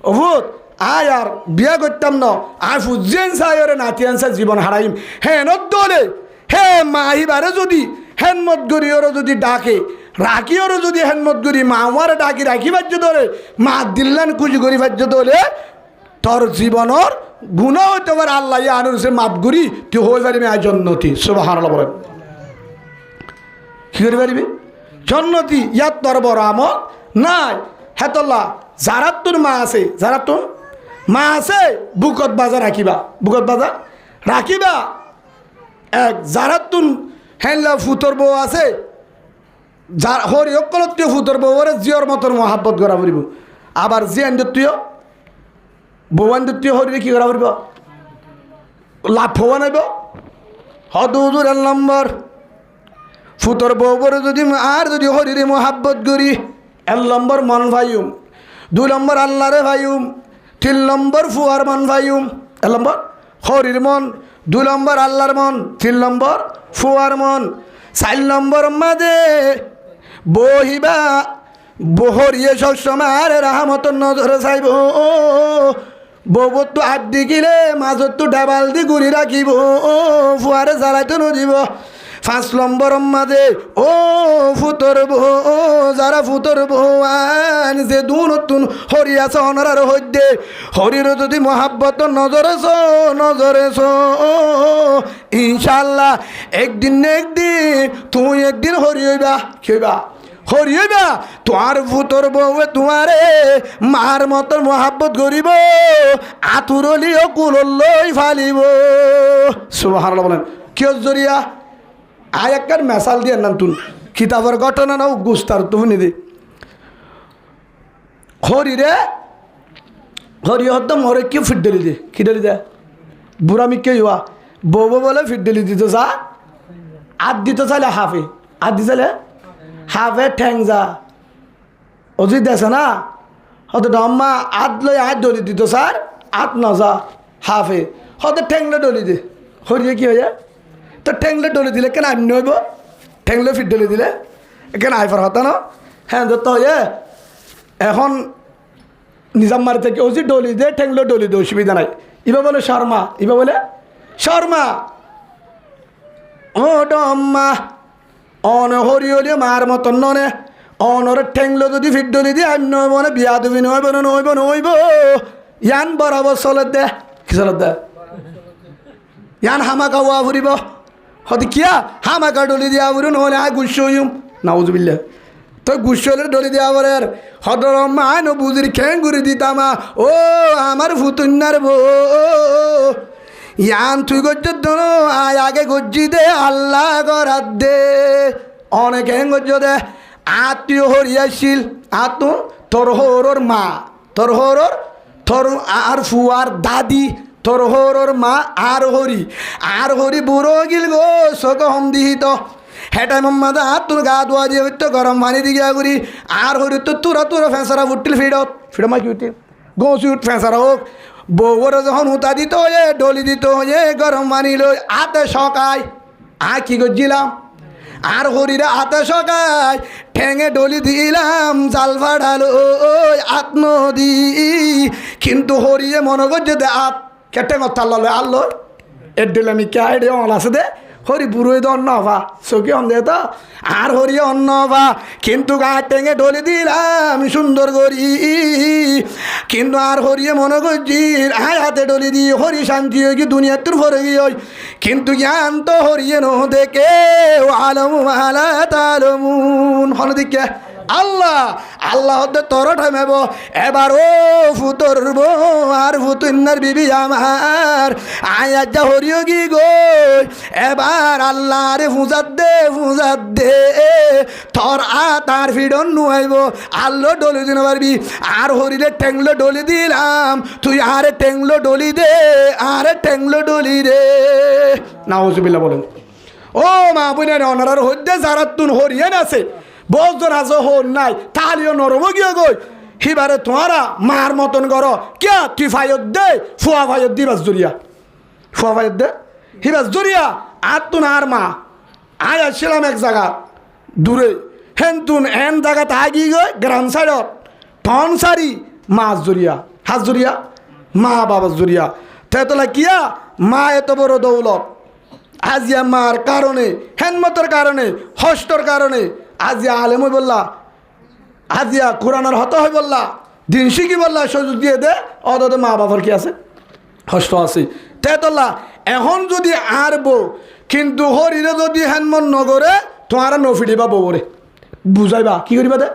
অফুত আয় আর বিয়া করতাম ন আয় ফুজেন চাই ওরে নাতিয়ান চাই জীবন হারাইম হ্যাঁ নদলে হে মা আহিবারে যদি হেনমত গরি ওরা যদি ডাকে রাখি ওরা যদি হেনমত গরি মা আমারে ডাকি রাখি বাজ্য ধরে মা দিল্লান কুচি করি বাজ্য ধরে তোর জীবনের গুণা হইতে পারে আল্লাহ আনুর সে মাপ করি তুই হয়ে পারিবি আর জন্নতি সুবহানাল্লাহ বলেন কি করে পারিবি জন্নতি ইয়াত তোর বড় আমল নাই। হেতল্লা যারা তোর মা আছে যারা তোর মা আছে বুকত বাজার রাখিবা, বুকত বাজার রাখিবা। এক যারা তুন হেনলা ফুতর বউ আছে যার হরি অকলত ফুতর বউরে জিয়র মতন মহাব্বত করা পড়িব, আবার জিয়ান দত্তীয় বৌয়ান দত্তীয় হরি কি করা পড়িব লাভ হওয়া নাইব হদুজুর 1 নম্বর ফুতর বউরে যদি আর যদি হরিরে মহাব্বত করি 1 নম্বর মন ভাইম, 2 নম্বর আল্লাহরে ভাইম, 3 নম্বর ফুয়ার মন ভাইম, 1 নম্বর হরির মন, 2 নম্বর আল্লাহর মন, 3 নম্বর ফুয়ার মন, 4 নম্বর মাঝে বহিবা বহরিয়ে সবসময় রাহমত নজরে চাইব, বউর তো হাত দি গিলে মাজত তো ডাবাল দি ঘুরি রাখিব, ফুয়ারে জ্বালাইতে নদিব, 5 নম্বর মাঝে ও ফুতর বউ যারা ফুতর বউয়ান যে দুনতুন হরি আছে অনরার হইতে হরির যদি মহাব্বত নজরেছ ইনশাআল্লাহ একদিন না একদিন তুই একদিন হরি হইবা কি হইবা হরি হইবা তোমার ফুতর বউয়ে তোমারে মার মতন মহাব্বত করিব আতুরলিও কুললই ফালিব সুবহানাল্লাহ বলেন কিয় জরিয়া আয় একবার মেসাল দিয়ে নাম তুন কিতাবের ঘটনা নাও গুস্তার তুমি দে হরিরে হরি হতো মরে কি ফিট ডেলি দে কি ডেলি দে বুড়ামি কে হওয়া বউ বলে ফিট ডেলি দিত যা আদ দিত চাইলে হাফে আদ দি চাইলে হাফে ঠ্যাং যা অজিত দেছে না হয়তো ডম্মা আদ লই আদ ডলি দিত স্যার আত ন যা হাফে হয়তো ঠ্যাংলে ডলি দে হরিয়ে কি হয়ে যায় তো ঠ্যাংলে ডলি দিলে কেন আমি নইব ঠ্যাংলে ফিট ডলি দিলে কেন আইফার হতো না হ্যাঁ যত হয়ে এখন নিজামমারি থেকে ওজি ডলি দে ঠ্যাংলে ডলি দে অসুবিধা নাই ইবা বলে শর্মা ইবা বলে শর্মা ও ডম্মা অন হরি হলি মার মতন ননে অনর ঠেংলো যদি ফিট ডলি দিয়ে আমি নইব না বিয়া দিবি নইব ইয়ান বরাবর চলে দে কি চলে দে ইয়ান হামাকা ওয়া ফুরিব হতে কিয়া হামাকা ডলি দিয়া ফুরি নহলে আয় গুস্স হইম নাউজুবিল্লাহ তো গুস্স হলে ডলি দিয়া বরের হদর মা ন বুজির খেং গুড়ি দিতামা ও আমার ফুতুন্নার বউ ইয়ান তুই গজ্জর দোনো আয় আগে গজ্জি দে আল্লাহ করাত দে অনেক হেং গজ্জ দে আত্মীয় হরিয়াছিল আত তোর হরর মা তোর হরর তোর আর ফুয়ার দাদি তোর হরর মা আর হরি বুড়ো গিল গো চোখ হম দিহিত হেটাই মাদা তোর গা ধোয়া দিয়ে হইতো গরম পানি দিকে করি আর হরি তো তোরা ফেঁসারা উঠিল ফিড মা কি উঠিল গোসি উঠ ফেঁসারা হোক বউর যখন উতা দিত হয়ে ডলি দিত হয়ে গরম পানি লই আতে সকায় কি করছিলাম আর হরিরে আতে সকায় ঠেঙে ডলি দিলাম জাল ফাড়ালো আত নদী কিন্তু হরিয়ে মনে করছে দে আত কেটে কথা আল্লো এর দিলে আমি কে এডে অন আছে দে হরি বুড়োই তো অন্ন হবা চকি অন দে তো আর হরিয়ে অন্ন হবা কিন্তু গা টেঙে ডলি দিলাম সুন্দর করি কিন্তু আর হরিয়ে মনে করছি আয় হাতে ডলি দি হরি শান্তি হই কি দুনিয়ার তোর ভরে গিয়ে কিন্তু জ্ঞান তো হরিয়ে ন দেখে আলম আলা তালমুন হন দিকে আল্লাহ তোর ঠামেব এবার ও ফুতর আর ফুতুন্নার বিবি আমার আয়া যা হরিও গি গো এবার আল্লাহ রে ফুজাত দে তোর তার ফিডন নুয়াইব আল্লাহ ডলি দিন পারবি আর হরিলে ঠেংলো ডলি দিলাম তুই আরে ঠেংলো ডলি দে আরে ঠেংলো ডলি রে নাউজুবিল্লাহ বলেন ও মা বোনের অনারার হইতে যারা তুন হরিয়ান আছে বজন আজ হন নাই তাহলেও নরম গিয়ে গই হিবারে তোমারা মার মতন কর কে তুই ফায়ত দে ফুয়া ফায়ত দিবাস জরিয়া ফুয়া ফায়ত দে হিবাস জরিয়া আর তুন আর মা আয় আসছিলাম এক জায়গা দূরে হেন তুন এন জায়গাতে আগি গই গ্রাম সাইডত টন সারি মাছ জরিয়া হাত জরিয়া মা বাবার জরিয়া তেতলা কিয়া মা এত বড় দৌলত আজিয়া মার কারণে হেনমতের কারণে হষ্টর কারণে আজিয়া আলেম হই বললা আজিয়া কোরআনের হত হই বললা দিন শিখি বললা সুযোগ দিয়ে দে অত মা বাবার কি আছে হষ্ট আছে তেতলা এখন যদি আর বউ কিন্তু হরিরে যদি হেনমন নগরে তোমার নফিডিবা বউরে বুঝাইবা কি করিবা দে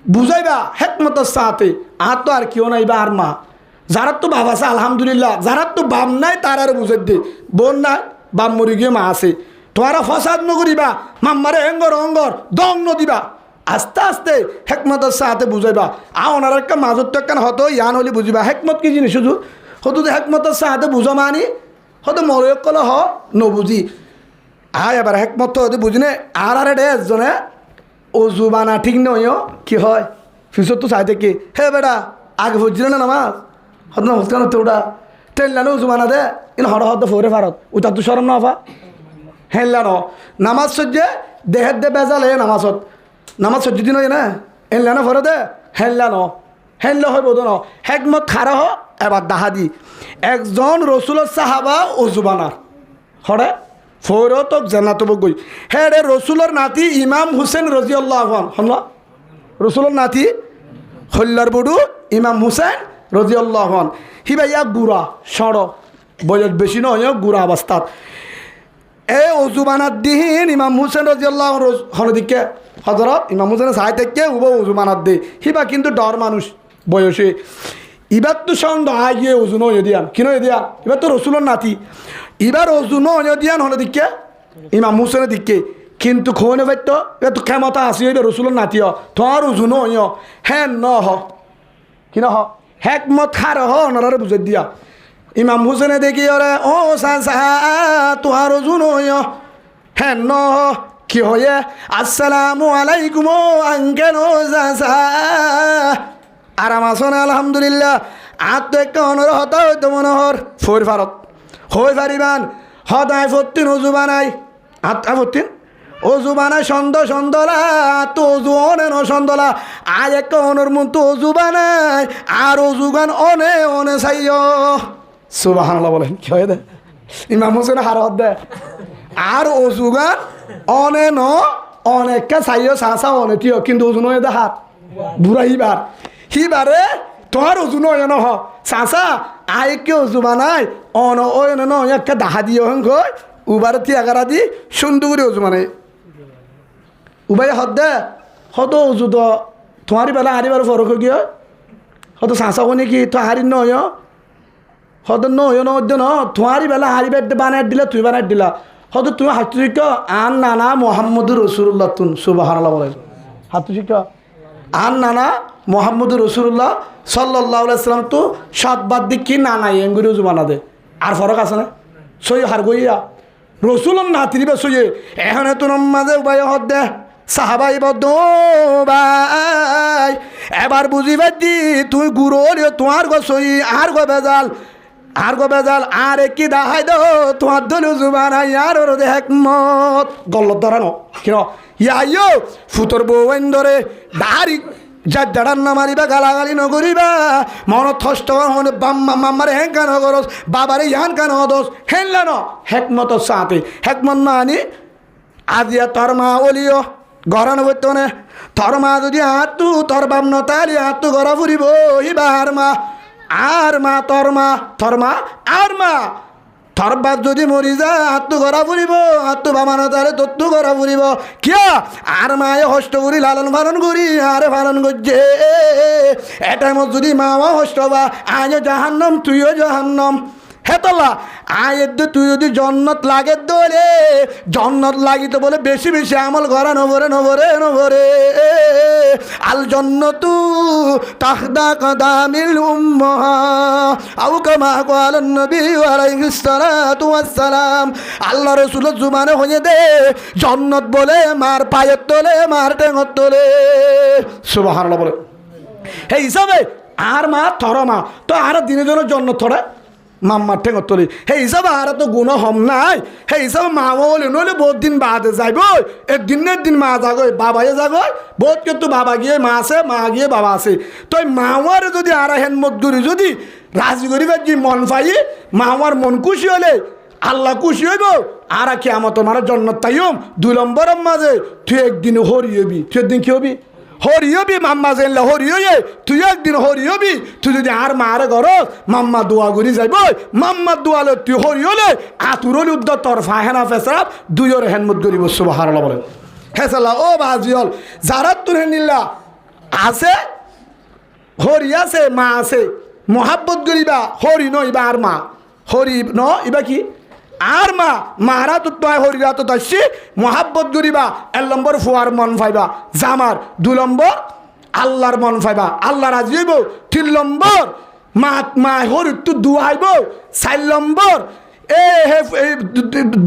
বুঝাইবা হেকমতের সাথে আর তো আর কেউ নাইবা আর মা যারা তো বাপ আছে আলহামদুলিল্লাহ যারা তো বাপ নাই তার আর বুঝাই দে বোন নাই বাপ মরি গিয়ে মা আছে তোরা ফসাদ নকরিবা মাম্মারে অঙ্গর দং নদিবা আস্তে আস্তে হেকমতের সাথে বুঝাইবা ওনার একটা মাজত তো একখান হতো ইয়ান হলে বুঝিবা হেকমত কি জিনিস শুধু হতো হেকমতের সাথে বুঝা মানি হয়তো মরে কলে নবুঝি এবার হেকমত তো হয়তো বুঝিনে আর এটা এজনে ও জুবানা ঠিক নয় কি হয় ফিসর তো চাইতে কি হে বেটা আগে বুঝছিল না নামাজ হতো নমস্কার হতো ওটা টেনলানো জুবানা দে কিন্তু হর হতো ফোরে ভারত ওটা তো সরম না হবা হেনলানো নামাজ সহ্যে দেহের দে বেজাল হে নামাজ সহ্য দিন হয় না হেনলানো ফরে দে হেনলানো হেনলে হয় বোধ ন হেকমত খারা হ এবার দাহা দি একজন রসুলের সাহাবা ও জুবানার হরে ফৌরতক জান্নাত গই হ্যাঁ রে রসুলের নাতি ইমাম হুসেন রাদিয়াল্লাহু আনহু হল রসুলের নাতি হল্লার বুড়ু ইমাম হুসেন রাদিয়াল্লাহু আনহু হি ভাইয়া গুড়া সড় বয়স বেশি নয় গুড়া অবস্থাত এ অজুবানাত দিন ইমাম হুসেন রাদিয়াল্লাহু আনহু হলদিকে হযরত ইমাম হুসেন সাই থেকে উব অজুবানাত দে হিবা কিন্তু ডর মানুষ বয়সে এবার তো সন্দেহ আইয়ে অজু নয় দিয়ান কি নয় দিয়ান এবার তো রসুলের নাতি এবার অজু নয় দিয়ান হলে দিকে ইমাম হুসেনের দিকে কিন্তু খোনে ভাইতো এ তো ক্ষমতা আসি এবার রসুলের নাতি তোমার অজু নয় হ্যাঁ ন হ কি না হ হেকমত খার হ ওনারা বুঝে দিয়া ইমাম হুসেনে দেখি ওরে ও সাসা তোমার অজু নয় হ্যাঁ ন হ কি হয়ে আসসালামু আলাইকুম আঙ্কেল ও সাসা আরাম আসন আলহামদুলিল্লাহ আর তো একটা অনর হতা হইতো মনোহর ফোর ভারত হই পারিবান হতায় ফত্তিন অজু বানাই আত্মা ফত্তিন অজু বানাই সন্দলা তো অজু অনে ন সন্দলা আজ একটা অনর মন তো অজু বানাই আর অজু গান অনে চাইয় সুবহানাল্লাহ বলেন কি হয় দে ইমাম হোসেন হারত দে আর অজু গান অনেকটা চাইয় চা অনেক কিন্তু অজু নয় দে হাত বুড়াইবার হিবারে তোমার অজু নয় নহ চাচা আই কে অজু বানাই অন ওই ন একটা দাহা দিয়ে হং উবারে তিয়াগারা দি সুন্দর করে অজু মানে উবাই হদ দে হত অজু তো তোমারই বেলা হারিবার ফরক গিয়ে হত চাচা কোনে কি তো হারি নয় হত নয় ন তোমারই বেলা হারিবার বানাই দিলা তুই বানাই দিলা হত তুমি হাত শিখ আন নানা মোহাম্মদুর রসুল্লাহ তুন সুবহানাল্লাহ বলেন হাত শিখ আর নানা মোহাম্মদুর রসুল্লাহ সাল্লাল্লাহু আলাইহি সাল্লাম তো সাতবার দিক কি নানা এঙ্গুরি উজু বানা দে আর ফরক আছে না সই হার গইয়া রসুলন না তিরিবে সইয়ে এখন তো মাঝে উপায় হদ দে সাহাবাই বদ্ধ ভাই এবার বুঝি পাচ্ছি তুই গুরো তোমার গো সই আর গো বেজাল আর কি দাহাই দো তোমার দল উজু বানাই আর ওর দে হেকমত গল্লত ধরানো কিন ইয়ো ফুতর বউন ধরে দাড়ি যার দাঁড়ান না মারিবা গালাগালি নগরিবা মনত হষ্ট হনে বাম্মা মাম্মারে হ্যাঁ কেন করস বাবারে ইয়ান কেন দোষ হেনলা ন হেকমত সাথে হেকমত না আনি আজিয়া তোর মা ওলিও গড়ানো করতো না তোর মা যদি আতু তোর বাম নতালি আতু গড়া ফুরিব হিবার মা আর মা তোর মা আর মা তোর বাপ যদি মরি যায় আত্মু গড়া ফুরিব আত্মু বামানো তাহলে তত্তু গড়া ফুরিব কিয়া আর মায়ে হষ্ট করি লালন পালন করি আরে পালন করছে এটা মত যদি মাও হষ্ট বা আজ জাহান্নম তুইও জাহান্নম হেতলা আয়ের দে তুই যদি জন্নত লাগে দোলে জন্নত লাগিতে বলে বেশি বেশি আমল করা নভরে আল জন্নতু তাহদা কদামিল উম্মাহা আও কামা ক্বালান নবী আলাইহিস সালাতু ওয়াস সালাম আল্লাহ রাসূলের জুবানে হয়ে দে জন্নত বলে মার পায়ের তলে মার টেঙর তলে সুবহানাল্লাহ বলে হে হিসাবে আর মা থর মা তো আর দিনের জন্য জন্নত থরে মাম্মার ঠেঙর তলি সেই হিসাবে আর তো গুণ হম নাই সেই হিসাবে মা বলে নইলে বহুত দিন বাদে যাইব একদিন মা যাগই বাবাই যাগই বহুত কিন্তু বাবা গিয়ে মা আছে মা গিয়ে বাবা আছে তো মাওয়ার যদি আর হেনমত করি যদি রাজি করিবার যে মন পাই মাওয়ার মন খুশি হলে আল্লাহ খুশি হইব আর কি আমার তোমার জন্নত তাইম 2 নম্বরের মাঝে তুই একদিন হরি হবি তুই একদিন কি হবি হরি হবি মাম্মা জানলে হরি হয়ে তুই একদিন হরি হবি তুই যদি আর মারে ঘর মাম্মা দোয়া করি যাইব মাম্মা দোয়ালে তুই হরি হলে আতুরলি উদ্দর তোর ফাহেনা ফেসরাব দুইয়ের হেনমত করিব সুবহানাল্লাহ বলেন হেসালা ও বাজিয়ল যারা তোর হেনিল্লা আছে হরি আছে মা আছে মহাব্বত করিবা হরি নইবা আর মা হরি ন ইবা কি আর মা মারা তো তয় হরিরা তো তাসি মহাব্বত করিবা 1 নম্বর ফুয়ার মন পাইবা জামার 2 নম্বর আল্লাহর মন পাইবা আল্লাহ রাজি হইব 3 নম্বর মা হরি তো দুয়াইব 4 নম্বর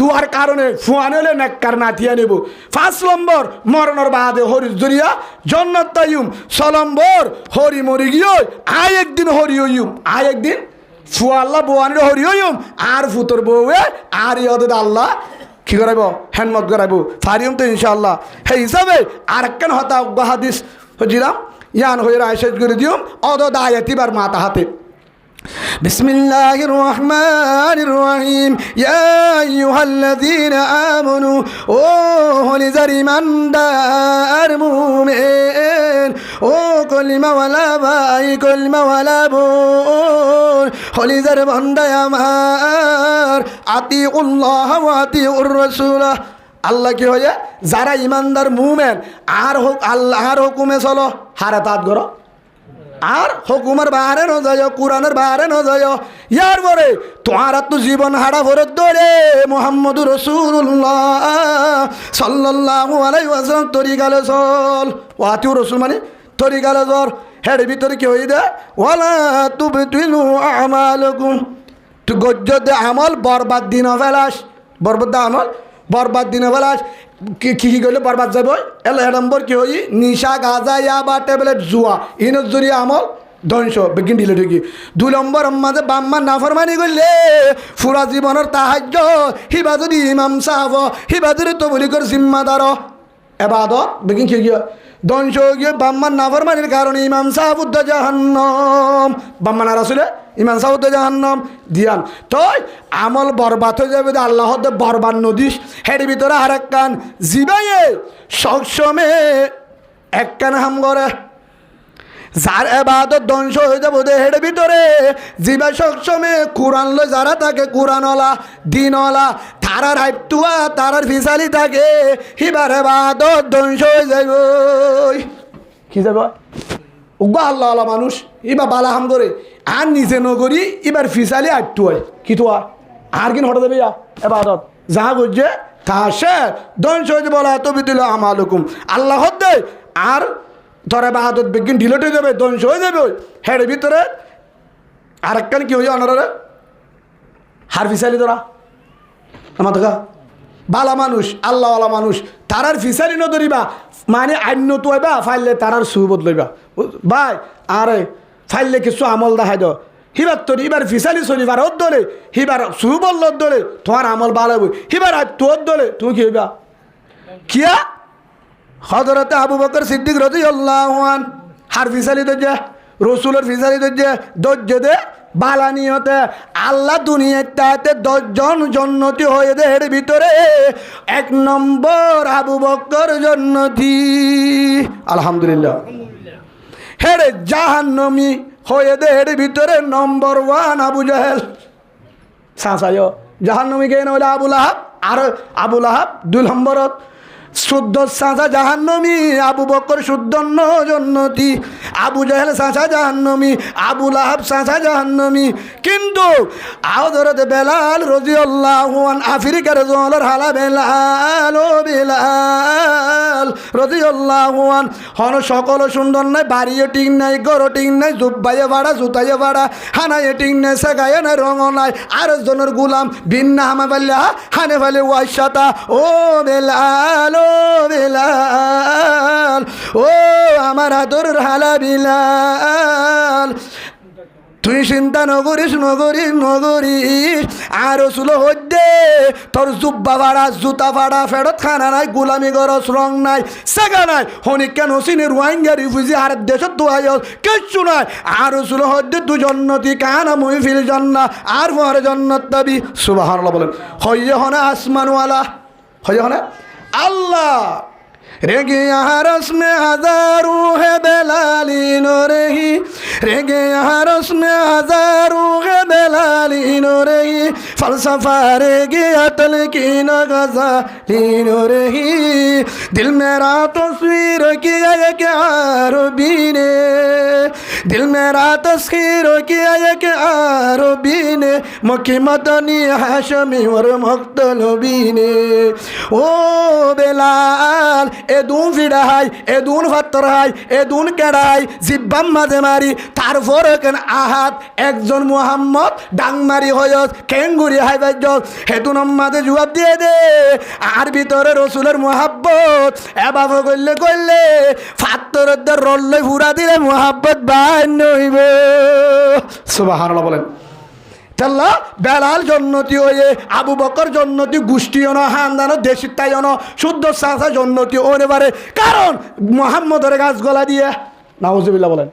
দুয়ার কারণে ফুয়ান হলে নেককার নাথিয়া নেব 5 নম্বর মরণের বাদে হরির জরিয়া জন্নত তাইম 6 নম্বর হরি মরি গিয়ে আয় একদিন হরি হইম আয় একদিন ফুয়া আল্লাহ বোয়ানির হরি হইম আর ফুতর বউয়ে আর ইয়দ আল্লাহ কি করাইব হেনমত করাইব ফারিম তো ইনশাআল্লাহ সেই হিসাবে আর একখান হতা হাদিস হচ্ছিলাম ইয়ান হয়ে রায় শেষ করে দিম অদ দায়াতিবার মাতা হাতে بسم الله الرحمن الرحيم يا أيها الذين آمنوا هل زرمان دار مؤمن كلمة ولا باي كلمة ولا بون هل زرمان دار أطيعوا الله وأطيعوا الرسول আল্লাহ কি হয়ে যারা ইমানদার মুমিন আর হুকুমে চলো হারে তাত করো আর হুকুমের বাহারে ন যায় কোরআনের বাহারে ন যায় ইয়ার পরে তোমার তো জীবন হারা ভরত ধরে মুহাম্মদুর রাসূলুল্লাহ সাল্লাল্লাহু আলাইহি ওয়াসাল্লাম তরিকালে চল ওয়াতিউ রাসূল মানে তরিকালে চল হের ভিতরে কি হই দে ওয়ালা তুবতিলু আমালাকুম তু গজ্জতে আমল বরবাদ দিন ফেলাস বরবাদ আমল বরবাদ দিন ফেলাস কি করলে বরবাদ যাব এলো এক নম্বর কি হই নিশা গাঁজা ইয়াবা ট্যাবলেট জুয়া ইনের জরিয়া আমল ধ্বংস বেগিন ঢিলে ঢুকি 2 নম্বর মাঝে বাম্মা নাফরমানি করলে পুরা জীবনের তাহাজ্য হিবা যদি ইমাম সাহেব হিবা যদি তো বলি কর জিম্মাদার এবাদত বেগিন কি গিয়া ধ্বংস গিয়ে বাম্মার নাফরমানির কারণে ইমাম সাহেব উদ্দা জাহান্নাম বাম্মা না রাসূলে ইমাম সাহেব উদ্দা জাহান্নাম দিয়ান তো আমল বরবাদ হয়ে যাবে আল্লাহ বরবাদ নদীস হের ভিতরে আর এক কান জিবাইয়ে সবসময় এক কান হাম করে যার এবাদত ধ্বংস হয়ে যাবো দেহের ভিতরে জিবা সবসময় কোরআন লয় যারা থাকে কোরআনওয়ালা দিনওয়ালা তারার আইতুয়া তারার ফিসালি থাকে হিবার এবাদত ধ্বংস হয়ে যাইব কি যাব উগা আল্লাহওয়ালা মানুষ ইবা বালা হাম করে আর নিজে নগরী এবার ফিসালি আইতু হয় কি তো আর কিন হঠাৎ দেবে এবাদত যাহা বুঝছে তা সে ধ্বংস হয়ে যাবো বলা তবি দিল আমালুকুম আল্লাহ দে আর ধরে বাহাদুর বিজ্ঞান ঢিলট হয়ে যাবে ধ্বংস হয়ে যাবে হের ভিতরে আরেকখান কি হয়ে অনারে হার ফিসালি তোরা আমার দেখা বালা মানুষ আল্লাহওয়ালা মানুষ তারার ফিসালি ন ধরিবা মানে আইন তো হইবা ফাইলে তারার সুবদ লইবা ভাই আরে ফাইলে কিছু আমল দেখাই দাও হিবার তোর এবার ফিসালি চলিবার ওর দলে হিবার সুবল দলে তোমার আমল ভালো হইব হিবার তোর দলে তুমি কি হইবা কিয়া হযরতে আবু বকর সিদ্দিক রাদিয়াল্লাহু আন হার ফিসালি দজ্জা রাসূলের ফিসালি দজ্জা দে বালা নিয়তে আল্লাহ দুনিয়াতে 10 জন জান্নাতি হয়ে দে এর ভিতরে 1 নম্বর আবু বকর জান্নাতি আলহামদুলিল্লাহ হেরে জাহান্নামী হয়ে দে এর ভিতরে নম্বর 1 আবু জাহেল সাসায় জাহান্নামী কেন হলো আবু লাহাব আর আবু লাহাব 2 নম্বরত শুদ্ধ সাঁচা জাহান্নমী আবু বকর শুদ্ধ জান্নাতি আবু জাহেল সাঁচা জাহান্নমী আবু লাহাব সাঁচা জাহান্নমী কিন্তু হযরত বেলাল রাদিয়াল্লাহু আন আফ্রিকার জলের হালা বেলাল ও বেলাল রাদিয়াল্লাহু আন হন সকল সুন্দর নাই বাড়িও ঠিক নাই গরো ঠিক নাই জুব্বাইয়ে ভাড়া জুতাইয়ে ভাড়া হানাইয়ে ঠিক নাই সেগাইয়ে নাই রঙ নাই আর জনের গুলাম ভিন্না হামা বাল্লা হানে ফেলে ওয়াইশাতা ও বেলাল বেলাল ও আমার আদর হালা বিলাল তুই চিন্তা নগরিস আর রসুল হদ্দে তোর জুব্বা ভাড়া জুতা ভাড়া ফেরত খানা নাই গুলামি গরস রং নাই সেগা নাই হনিকা নসিনি রোহিঙ্গা রিফিউজি আর দেশত দোয়াই কিচ্ছু নাই আর রসুল হদ্দে তু জন্নতি কানা মুই ফিল জান্নাহ আর মোহরে জন্নত দাবি সুবহানাল্লাহ বলেন হইয়ে হনে আসমানওয়ালা হইয়ে হনে अल्लाह रेगे यहाँ रस में हजारों है बेलाली नो रही रेगे यहाँ रस में हजारों है बेलाली नो रही फलसफा रेगे अतल की न गज़ाली नो रही दिल मेरा तस्वीर किया है कि आरबी ने दिल मेरा तस्वीर किया है कि आरबी ने मक्की मदनी हाशमी और मक्तलबी ने ओ बेलाल এদুন ফিডাই এদুন ফাত্তরাই এদুন কেড়াই জিব্বাম মাঝে মারি তারপর কেন আহাত একজন মুহাম্মদ ডাংমারি হয়স কেঙ্গুরি হাই বাজ্যস হেতু নম্মাদে জবাব দিয়ে দে আর ভিতরে রসুলের মোহাব্বত এবাব করলে ফাত্তরদের রল্লে ফুরা দিলে মোহাব্বত বান্য হইব সুবহানাল্লাহ বলেন আল্লাহ বেলাল জন্নতি হয়ে আবু বকর জন্নতি গোষ্ঠী অন হান্দানো দেশির তাই অন শুদ্ধ সাঁচা জন্নতি ওরে বারে কারণ মোহাম্মদের গাছ গলা দিয়ে নাউজুবিল্লাহ বলেন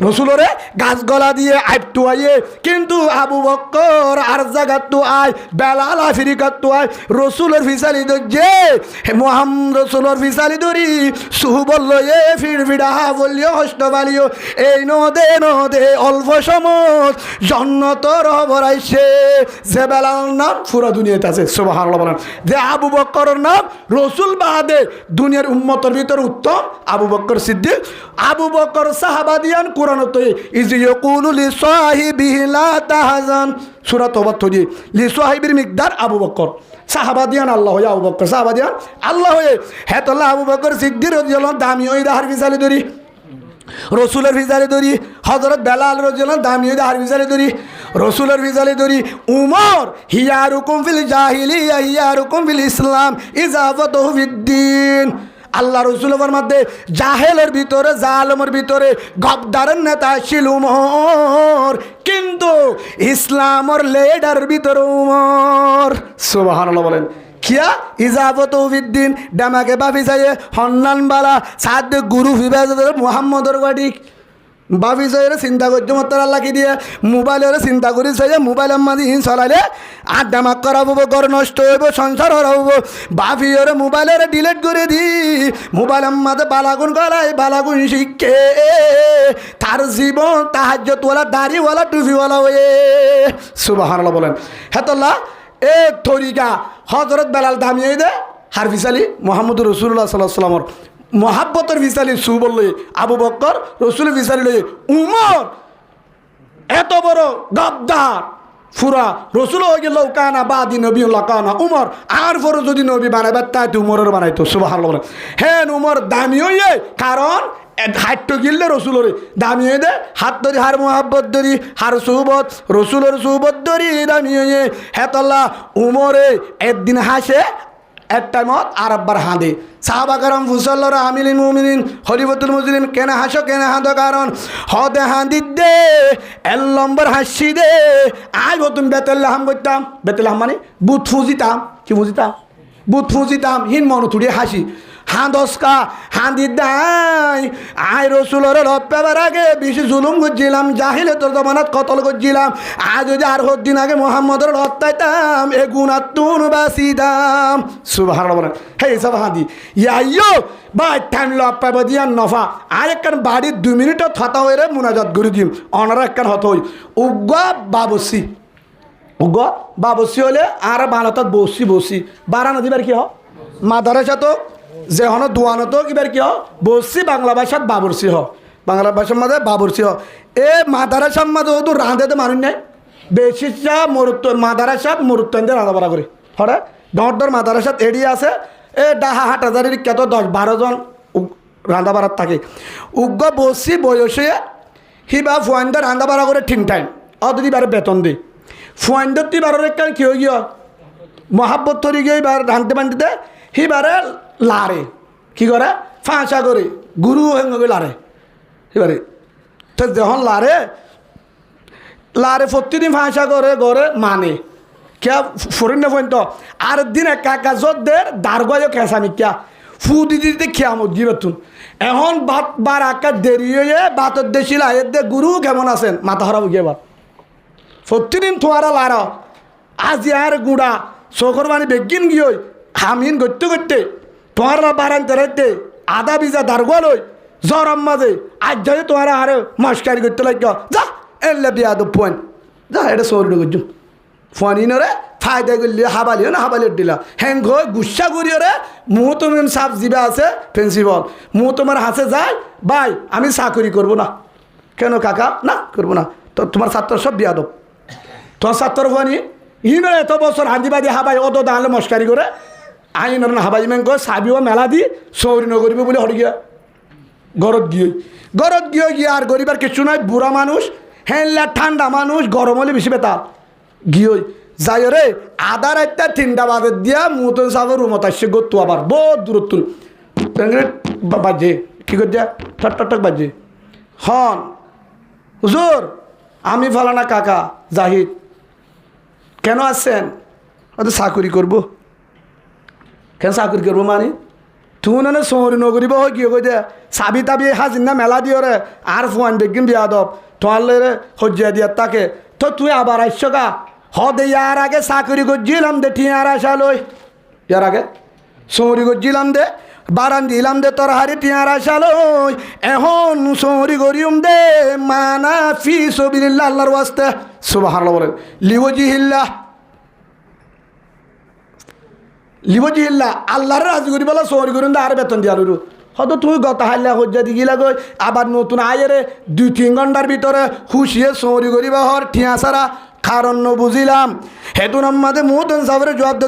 রসুলরে গাছ গলা দিয়ে আইপটু আইয়ে কিন্তু আবু বক্কর আর জাগাতু আয় বেলাল আফ্রিকাতু আয় রসুলের ফিসালি দে মোহাম্মদ রসুলের ফিসালি দরি সুহু বলল এ ফির ফিডাহা বলিও হস্ত বালিও এই নদে অল্প সময় জন্নতর বরাইছে যে বেলাল নাম পুরা দুনিয়াতে আছে সুবহানাল্লাহ বলেন যে আবু বক্করের নাম রসুল বাদে দুনিয়ার উম্মতের ভিতরে উত্তম আবু বক্কর সিদ্দিক আবু বক্কর সাহাবাদিয়ান কোরআনতে ইজ ইয়াকুলু লিসাহিবিহি লা তাহজান সূরা তওবা তজি লিসাহিবির মিকদার আবু বক্কর সাহাবাদিয়ান আল্লাহ হয়ে আবু বক্কর সাহাবাদিয়ান আল্লাহ হয়ে হেতল্লাহ আবু বক্কর সিদ্দিক রাদিয়াল্লাহু দামি ওই দাহার বিসালি দরি রসুলের ফিজালি দরি হযরত বেলাল রাদিয়াল্লাহু দামি ওই দাহার বিসালি দরি রসুলের ফিজালি দরি উমর হিয়ারুকুম ফিল জাহিলিয়া হিয়ারুকুম ফিল ইসলাম ইজাফাতুহু ফিদ্দিন আল্লাহ রসুলের মধ্যে জাহেলের ভিতরে জালেমের ভিতরে গদ্দারের নেতা ছিল উমর কিন্তু ইসলামের লিডার ভিতরে উমর সুবহানাল্লাহ বলেন কিয়া ইজাফাতুহু ফিদ্দিন ডামাকে বাফি চাইয়ে হন্নান বালা সাদ গুরু ফিবাজ মুহাম্মদর বাড়ি বাফি চাইয়ে চিন্তা করছে মতার আল্লাহ কি দিয়ে মোবাইলের চিন্তা করি চাইয়ে মোবাইলের মাঝে হিন চলাইলে আর ডামাক করাবো ঘর নষ্ট হইব সংসার হরাবো বাফিওরে মোবাইলের ডিলেট করে দি মোবাইলের মাঝে বালাগুন গলায় বালাগুন শিখে তার জীবন তাহাজ্জুদওয়ালা দাড়িওয়ালা টুপিওয়ালা হয়ে সুবহানাল্লাহ বলেন হেতল্লাহ এ তরিকা হযরত বেলাল দামিয়ে দে হার ফিসালি মোহাম্মদ রসুল্লাহ সাল্লাল্লাহু আলাইহি ওয়াসাল্লামর মহাব্বতের ফিসালি সু বললে আবু বক্কর রসুলের ফিসালি লই উমর এত বড় গদ্দার ফুরা রসুল হয়ে গেল কানা বাদি নবী কানা উমর আর পরে যদি নবী বানাইবার তাই উমরের বানাইতো সুবহানাল্লাহ হ্যাঁ উমর দামি হইয়ে কারণ হাইট গিললে রসুলরে দামিয়ে দে হাত ধরি হার মোহাব্বত ধরি হার সুবত রসুলের সুবত ধরি দামিয়ে হেতল্লাহ উমরে একদিন হাসে এক টাইমত আর আব্বার হাঁদে সাহাবা কারাম ফুসল্লরা আমিলিন মুমিনিন হরিবতুল মুসলিম কেন হাসো কেন হাঁদো কারণ হদে হাঁদি দে এল নম্বর হাসি দে আজ তুমি বেতেল্লাহাম করতাম বেতেল্লাহাম মানে বুথ ফুজিতাম কি বুঝিতাম বুথ ফুজিতাম হিন মন থুড়িয়ে হাসি হাঁদসকা হাঁদি দাই আয় রসুলের লপ্পাবার আগে বেশি জুলুম করছিলাম জাহিলে তোর জমানাত কতল করছিলাম আজ যদি আর দিন আগে মোহাম্মদের লত্তাইতাম এ গুণাতুন বাসিদাম সুবহানাল্লাহ বলেন হে সব হাঁদি ইয়াইয়ো বা টাইম লপ্পাব দিয়ান নফা আয় একখান বাড়ির 2 মিনিট থতা হয়ে রে মুনাজাত করে দিম অনারা একখান হত হই উগ্গা বাবসি উগ্গা বাবসি হলে আর বানাতত বসি বারানো দিবার কি হ মাদারাসা তো যে হন দোয়ানত কিবার কি বসছি বাংলা ভাষাত বাবরসি হ বাংলা ভাষার মাঝে বাবরসি হ এ মাদারাসার মাঝে তো রাঁধেতে মানুষ নাই বেশি চা মাদারাসাত মরুত্তানদের রাঁধা বাড়া করে হরে ডর মাদারাসাত এড়িয়ে আছে এ ডাহা 8,000 কত 10-12 জন রাঁধা বাড়ার থাকে উগ্র বসছি বয়সে হিবা ফুয়াইন্দার রাঁধা বাড়া করে ঠিক টাইম অদি বারে বেতন দিই ফুয়াইন্দার তুই বারোর একখান কি হয়ে গিয়ে মহাব্বত তরি গিয়ে এবার রাঁধতে বানতে হিবারে লারে কি করে ফাঁসা করে গুরু হেঙ্গে লারে এবারে তো যখন লারে প্রতিদিন ফাঁসা করে ঘরে মানে কে ফরিন না ফোন তো আর দিন একা কাজদের দারগয় খেসামি কিয়া ফু দিতে খেয়া মজি বেতুন এখন ভাত বার আকা দেরি হয়ে ভাতর দেশিল আয়ের দে গুরু কেমন আছেন মাথা হারাব গিয়ে এবার প্রতিদিন তোমারা লারা আজ আর গুড়া চোখর মানে বেগিন গিয়ে হামিন করতে তোমার বারান তেরাইতে আদা বিজা দারগোয়া লই জ্বর মাঝে আজ যাই তোমার আরে মাস্কারি করতে লাগ যা এলে বিয়া দো ফোন যা এটা সৌর করছুন ফোন ইনরে ফায়দা করলি হাবালিও না হাবালিও দিলা হ্যাং হয়ে গুসা করিও রে মুহ তুমি সাপ জিবা আছে প্রিন্সিপাল মুহ তোমার হাসে যায় ভাই আমি চাকরি করবো না কেন কাকা না করবো না তো তোমার ছাত্র সব বিয়া দো তোমার ছাত্র ফোন ইনরে এত বছর হাঁদিবাদি হাবাই অত দাঁড়ালে মস্কারি করে আইন না হাবাই মেঙ্গ চাবিও মেলা দি চৌরি নকরিব বলে হরি গিয়া ঘরত গিয়ে আর গরিবার কিছু নয় বুড়া মানুষ হেনলা ঠান্ডা মানুষ গরম হলে বেশি বেতাল গিয়ে যাই রে আধা রাতটা 3টা বাজে দিয়া মুতন সাহেবের রুমত আসছে গত্তু আবার বহুত দূরত্ব বাজে কি করছে ঠক বাজে হন হুজুর আমি ফালানা কাকা জাহিদ কেন আসছেন চাকরি করবো কেন চাকরি করবো মানে তুই না সৌরি নগরী বহ কি কই দে চাবি তাবি হাজির না মেলা দিও রে আর ফুয়ান দেখিম বিয়া দব তোয়ালে রে হজ্জিয়া দিয়ার তাকে তো তুই আবার আইস গা হদে ইয়ার আগে চাকরি করছিলাম দে টিয়ার আসা লই ইয়ার আগে সৌরি করছিলাম দে বারান দিলাম দে তোর হারি টিয়ার আসা লই এখন সৌরি করিম দে মানা ফি সবিলিল্লাহ আল্লাহর ওয়াস্তে সুবহানাল্লাহ বলেন লিবজিহিল্লা আল্লাহর রাজি করি বলা সৌরি করুন দে আর বেতন দিয়া লইরু হয়তো তুই গত হাইলা হজ্জা দি গিলা গই আবার নতুন আয়েরে 2-3 ঘন্টার ভিতরে খুশিয়ে সৌরি করিব হর ঠিয়া সারা কারণ বুঝিলাম হেতু আমাদের মুহতন সাবরে জবাব দে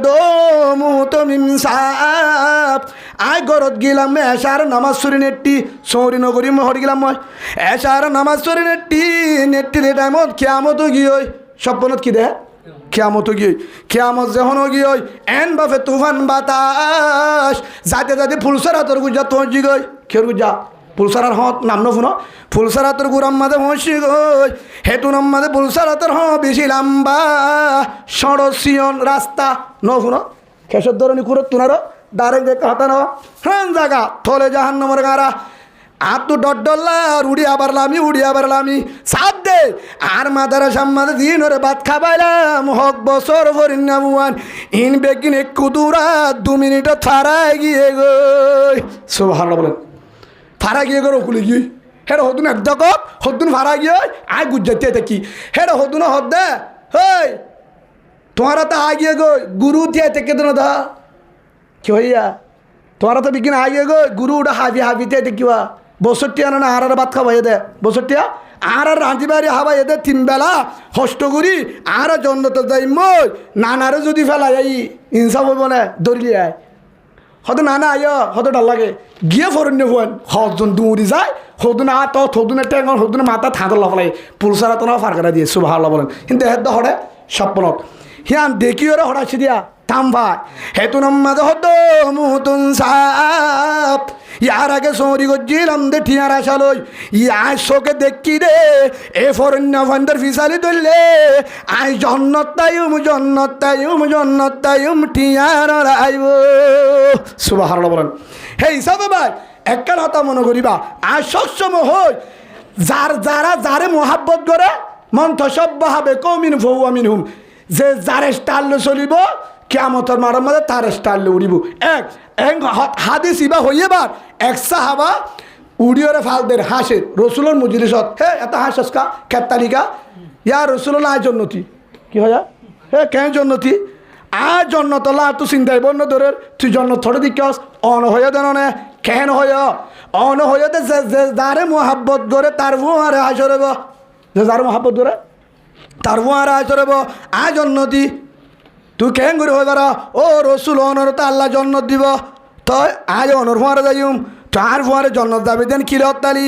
মুহতমিম সাপ আয় গরত গিলাম এশার নামাজ সরি নেট্টি সৌরি নগরী মহর গিলাম মই এশার নামাজ সরি নেট্টি রে টাইমত কিয়ামত গিয়ে স্বপ্নত কি দে কিয়ামত গিয়ে কিয়ামত যখন গিয়ে এন বাফে তুফান বাতাস যাতে যাতে ফুলসরা তোর গুজা তোর জি গই খের গুজা ফুলসারার হত নাম নফুনো ফুলসারাতর গুরাম মাদে হসি গই হেতু নাম মাদে ফুলসারাতর হ বেশি লম্বা সড়সিয়ন রাস্তা নফুনো খেসর ধরনি কুরত তুনারো ডাইরেক্ট দেখ হাতানো হ্যাঁ জায়গা থলে জাহান্নামের গারা আর তো ডল্লার উড়িয়া বারলামি সাপ দে আর মাদারা সাম্মাদে দিন ওরে ভাত খাবাইলাম হক বছর ভরিন নামুয়ান ইন বেগিন একটু দূরা 2 মিনিট থারায় গিয়ে গই সুবহানাল্লাহ বলেন ফারা গিয়ে গো রকুলে গিয়ে হেড হতুন একদক হতুন ফারা গিয়ে আয় গুজ্জাতে দেখি হেড হতুন হদ দে হেই তোমারা তো আগিয়ে গো গুরু দিয়ে থেকে তো না দা কি হইয়া তোমারা তো বিকিন আগিয়ে গো গুরু ওটা হাবিতে দেখিবা বছরটিয়া না আর ভাত খাবাই দে বছরটিয়া আর রাঁধি বাড়ি হাবাই দে 3 বেলা হষ্ট করি আর জন্নত যাই মই নানারে যদি ফেলাই এই ইনসাফ হইব না দরিলি আয় হয়তো নানা আয় হয়তো ডাল লাগে গিয়ে ফরন্য হন হজন দৌড়ি যায় হদুন আত হদুনে টেঙ্গন হদুনে মাথা থাঁদর লাফলাই পুলসারা তো না ফারকাটা দিয়ে সুবহানাল্লাহ বলেন কিন্তু হেদ হরে স্বপ্নত হিয়ান দেখি ওরা হরাছি দিয়া থাম ভাই হেতু নাম্মাদ হদ মুতুন সাপ ইয়ার আগে সৌরি গজিলাম দে ঠিয়ার আসালই ইয়ার চোখে দেখি দে এ ফরন্য ফান্ডার ফিসালি ধরলে আই জন্নত তাইম ঠিয়ার আইব সুবহানাল্লাহ বলেন হে হিসাবে ভাই একটা কথা মনে করিবা আর সবসময় হই যারে মোহাব্বত করে মন তসব্বাহাবে কৌমিন ফৌ আমিন হুম যে যারে স্টাইল চলিব কিয়ামতের মারার মধ্যে তার স্টাইল উড়িব এক হাদিস ইবা হইয়েবার এক সাহাবা উড়িয়রে ফালদের হাসে রসুলের মজলিসত হে এত হাসকা খেতালিকা ইয়া রসুল্লাহ আয় জন্নতি কি হয় হে কেন জন্নতি আর জন্নতলা তো চিন্তাই বন্য ধরে তুই জন্নত থরে দিকস অন হয়ে দেন কেন হয় অন হয়ে দে যে যারে মোহাব্বত করে তার ভুয়ারে হাসরেব যে যার মোহাব্বত করে তার ভুয়ারে হাসরেব আয় জন্নতি তুই কেন করে হয়ে বেড়া ও রসুল অনর তো আল্লাহ জন্নত দিব তই আজ অনর ফুয়ারে যাইম তার ফুয়ারে জন্নত যাবি দেন কি রত্তালি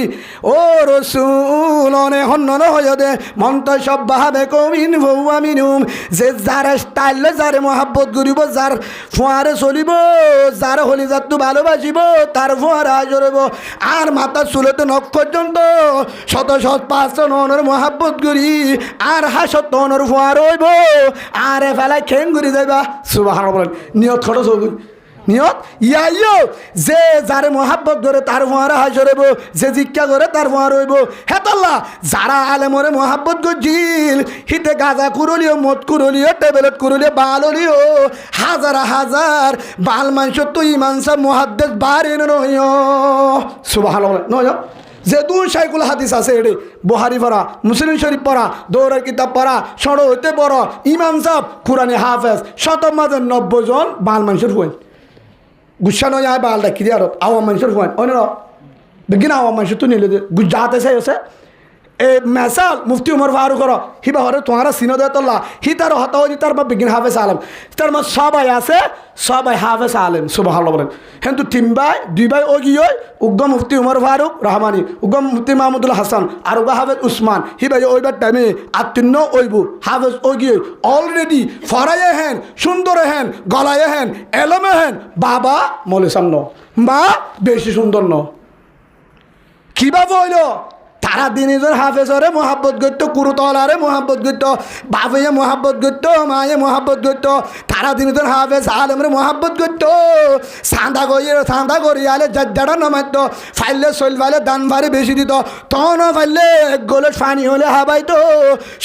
ও রসুল অনে হন্যন হয়ে দে মন্ত সব বাহাবে কমিন বউ আমিনুম যে যার স্টাইলে যারে মহাব্বত করিব যার ফুয়ারে চলিব যার হলি যার তু ভালোবাসিব তার ফুয়ারে আজরব আর মাথা চুলে তো নখ পর্যন্ত শত 500 অনর মহাব্বত করি আর হাসত অনর ফুয়ার হইব আর এ ফেলায় খেং করি যাইবা সুবহানাল্লাহ বলেন নিয়ত খরচ হইব নিয়ত ইয়াইও যে যারে মোহাব্বত ধরে তার ফুয়ারা হাসরেব যে জিজ্ঞা করে তার ফুয়ার হইব হেতল্লা যারা আলেমরে মোহাব্বত গজিল হিতে গাঁজা কুরলিও মদ কুরলিও টেবলেট কুরলিও বাল হলিও হাজার বাল মাংস তুই মাংসা মহাদ্দেশ বারে নয় সুবহানাল্লাহ নয় যে দূর সাইকুল হাদিস আছে এডে বুহারি পড়া মুসলিম শরীফ পড়া দৌড়ের কিতাব পড়া সড়ো হইতে বড় ইমাম সাহেব কুরআনে হাফেজ শতম মাঝে 90 জন বাল মানুষের হুয়েন গুসা নয় আয় বাল ডাকি দিয়ে আর আওয়াম মানুষের হুয়েন অন্য বেগিন আওয়াম মানুষ তো নিলে গুজরাতে চাই আছে এ মেসাল মুফতি উমর ফারুক হিবা হরে তোমারা সিনো দে তোল্লা হি তার হতা হই তার বা বেগিন হাফেজ আলম তার মা সবাই আছে সবাই হাফেজ আলেম সুবহানাল্লাহ বলেন কিন্তু 3 ভাই 2 ভাই ওগিয় উগ্গ মুফতি উমর ফারুক রহমানি উগ্গ মুফতি মাহমুদুল হাসান আর উগ্গ হাফেজ উসমান হিবাই ওইবার টাইমে আত্মীর্ণ ওইবু হাফেজ ওগিয় অলরেডি ফরায়ে হেন সুন্দর হেন গলায় হেন এলমে হেন বাবা মলে সামনে মা বেশি সুন্দর ন কিভাবে হইল তারা দিনজন হাফেজরে মহাব্বত করতো, কুরুতলারে মহাব্বত করতো, বাবাইয়ে মহাব্বত করতো, মায়ে মহাব্বত করতো, তারা দিনজন হাফেজ আলেমরে মহাব্বত করতো। সান্দা করিয়ালে জাড্ডাটা নামাইতো, ফাইলে চলবালে দান ভারি বেশি দিত, তখন ফাইলে এক গোলে পানি হলে হাবাইতো।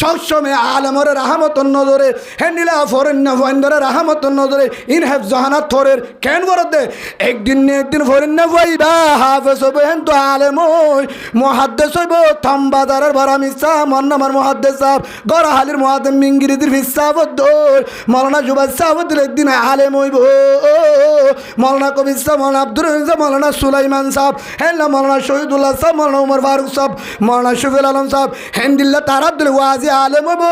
সবসময় আলেমরে রাহমতন নজরে হ্যান্ডিলা ফরেন্না ফয়েন্দরে রাহমতন নজরে ইন হেফ জাহানাত থরের কেন বরদে একদিন ফরেন্না ফাইবা হাফেজ হইব হেন তো আলেম হই মুহাদ্দিস হইব। থামবাজারের ভরা মিসা মন্নামার মুহাদ্দিস সাহেব গড়াহালির মুহাদ্দিস মিঙ্গিরিদির ফিসাবদ্দর মৌলানা জুবাইর সাহেবদের একদিন আলেম হইব। মৌলানা কবির সাহেব, মৌলানা আব্দুর রহিম সাহেব, মৌলানা সুলাইমান সাহেব, হেন মৌলানা শহীদুল্লাহ সাহেব, মৌলানা উমর ফারুক সাহেব, মৌলানা শফিউল আলম সাহেব হেন্দিল্লা তারাদ্দুল ওয়াজি আলেম হইব।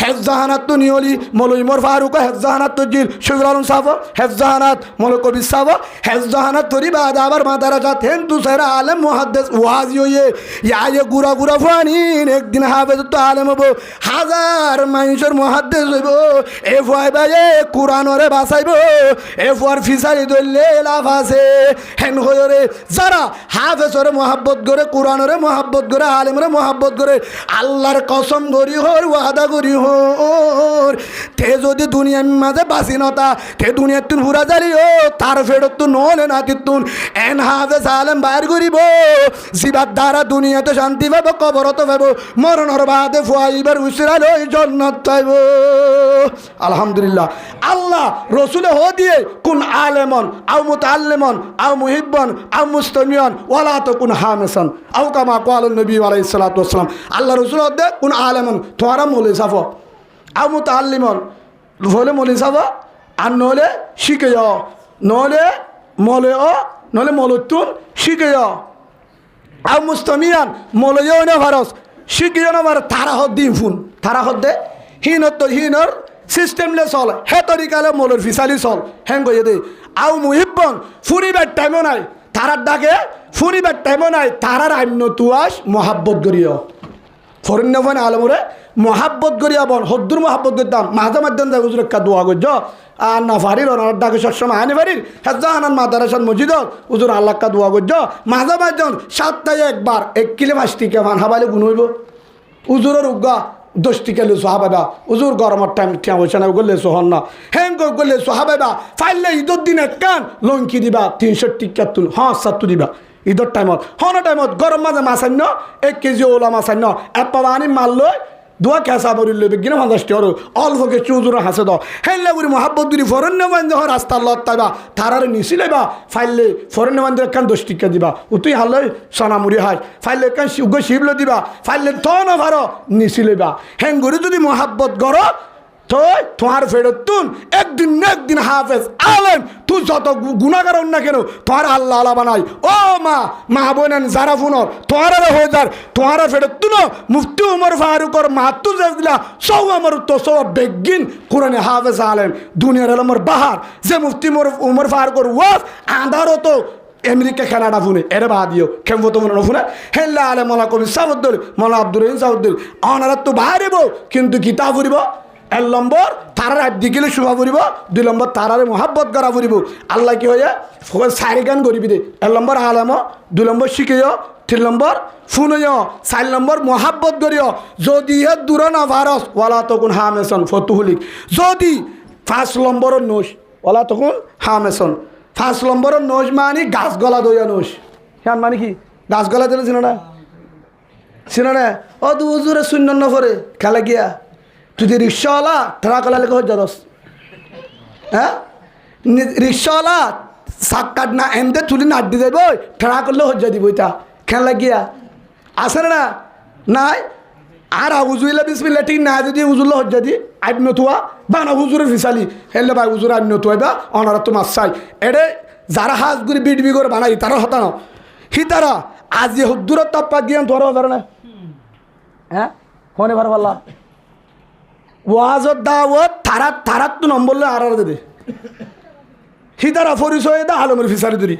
হেফজাহানাত তো নিয়লি মৌলানা উমর ফারুক, হেফজাহানাত তো জিল শফিউল আলম সাহেব, হেফজাহানাত মৌলানা কবির সাহেব, হেফজাহানাত তরি বাদ আবার মাদারাজাত হেন তু সারা আলেম মুহাদ্দিস ওয়াজি হইয়ে ইয়ে গুড়া গুড়া ফানিন একদিন হাফেজ তো আলেম হইব। হাজার মানুষের মুহাদ্দিস হইব। এ ফুয়াই ভাইয়ে কোরআনরে বাঁচাইব, এ ফুয়ার ফিসারি ধরলে লাভ আছে। হেন হয়ে যারা হাফেজরে মহাব্বত করে, কোরআনরে মহাব্বত করে, আলেমরে মহাব্বত করে, আল্লাহর কসম করি হর ওয়াদা করি হর তে যদি দুনিয়ার মাঝে বাঁচি নতা তে দুনিয়ার তুন পুরা জালিও তার ফেরত তো নলে না তিতুন এন হাফেজ আলেম বাইর করিব। জিবার দ্বারা দুনিয়াতে শান্তি পাবো, কবরত পাবো, মরণর বাদে ফুয়াইবার উসরা লই জান্নাত পাইব। আলহামদুলিল্লাহ। আল্লাহ রসুলে হ দিয়ে কোন আলেমন আও মুতাআল্লিমন আও মুহিব্বন আও মুস্তামিয়ান ওয়ালা তাকুন হামিসান আও কামা ক্বালা নবী আলাইহিস সালাতু ওয়াস সালাম। আল্লাহ রসুল দে কোন আলেমন তোরা মৌলি সাফ আও মুতাআল্লিমন বলে মৌলি সাফ আর নহলে শিখে যাও, নহলে মলে ও নহলে মলতুন শিখে যাও, আও মুস্তামিয়ান মলইও না ভারস শিখিও না ভার তারা হদ দিন ফোন তারা হদ দে হিনর সিস্টেমলে চল হে তরিকালে মলর ফিসালি চল হেন গিয়ে দে। আও মুহিব্বন ফুরিবার টাইমও নাই তারার ডাকে, ফুরিবার টাইমও নাই তারার আইন তুয়াস মহাব্বত করিও ফরিন্য ফোন আলমরে মহাব্বত করিয়া বন হদ্দুর মহাব্বত করতাম মাঝে মাধ্যম দেখ হুজুর একটা দোয়া করছ আর না ফারির ওনার ডাকে সবসময় আনি ফারির হেজাহানান মাদারাসান মসজিদ হুজুর আল্লাহকা দোয়া করছ মাঝে মাধ্যম সাতটায় একবার 1 কিলো 5 টিকা মান হাবালে গুণ হইব হুজুরের উগা 10 টিকা লেছো হাবাইবা হুজুর গরমের টাইম ঠিয়া হয়েছে না ওগুলো লেছো হন না হ্যাং করলে হাবাইবা ফাইলে ঈদের দিন এক কান লঙ্কি দিবা 300 টিকা তুল হ্যাঁ 7 দিবা ঈদের টাইমত হন টাইমত গরম মাঝে মাছান্য 1 কেজি ওলা মাছান্য এক পাবা আনি মাল লই দোয়া কেঁচা বরি লইবে কিনা 50 টাকা অল্পকে চুজুর হাসে দাও হেললে বুড়ি মহাব্বত দুরি ফরেন বান্ধ হয় রাস্তার লত তাইবা তারারে নিচি লাইবা ফাইলে ফরেন বান্ধব একখান 10 টিকা দিবা উতুই হালই সোনামুড়ি হাস ফাইলে একখান উগ্র শিবল দিবা ফাইলে থন ভারো নিচি লইবা হেং করে যদি মহাব্বত গর তো তোমার ফেরত তুন একদিন হাফেজ আলেম তুই যত গুণাগার না কেন তোমার আল্লাহ আল্লাহ বানাই ও মা বোনেন যারা ফুনর তোমার হয়ে যার তোমার ফেরত তুন মুফতি উমর ফারুকর মাতু দিলা সৌ আমার তো সৌ বেগিন কোরআনে হাফেজ আলেম দুনিয়ার আলমর বাহার যে মুফতি উমর ফারুকর ওয়াফ আন্ধারও তো আমেরিকা কানাডা ফুনে এরে বা দিও কেমন তো মনে ফুনে হেল্লা আলে মলা কবি সাউদ্দুল মলা আব্দুর রহিম সাউদ্দুল অনারা তো বাহারিব কিন্তু কিতাব ফুরিব 1 নম্বর তারার আদি গেলে শোভা ফুরিব 2 নম্বর তারারে মহাব্বত করা ফুরিব আল্লাহ কি হয়ে 4 গান করিবি দে 1 নম্বর আলেম 2 নম্বর শিখিও 3 নম্বর ফুনইও 4 নম্বর মহাব্বত করিও যদি হে দূর না ভারস ওয়ালা তকুন হামেসন ফতুহুলিক যদি 5 নম্বরের নোশ ওয়ালা তকুন হামেসন 5 নম্বরের নোশ মানে গাছ গলা দইয়া নোশ হ্যাঁ মানে কি গাছ গলা দিলে চিনো না ও দু হুজুরে শূন্য নফরে খেলা গিয়া তুই রিক্সাওয়ালা ট্রাকওয়ালা লেগে হয়ে যাস হ্যাঁ রিক্সাওয়ালা শাক কাট না এমতে তুলি নাট দিয়ে দেব ট্রাক করলে হজ্জা দিব এটা খেলা গিয়া আসে না নাই আর হুজুইলা বিসমিল্লা ঠিক না যদি হুজুল্লা হজ্জা দি আইব নতুয়া বানা হুজুরের ফিসালি হেললে ভাই হুজুর আইব নতুয়া বা অনারা তো মাছ চাই এরে যারা হাজ করে বিডবি করে বানাই তারা হতানো হিতারা আজি হুদ্দুরের তপ্পা দিয়ে ধরা হবে না হ্যাঁ ফোনে ভালো পাল্লা ওয়াজত দাওয়াত থারাত তো নম্বর আর দে হিতারা পরিচয় দা আলমের ফিসালি ধরি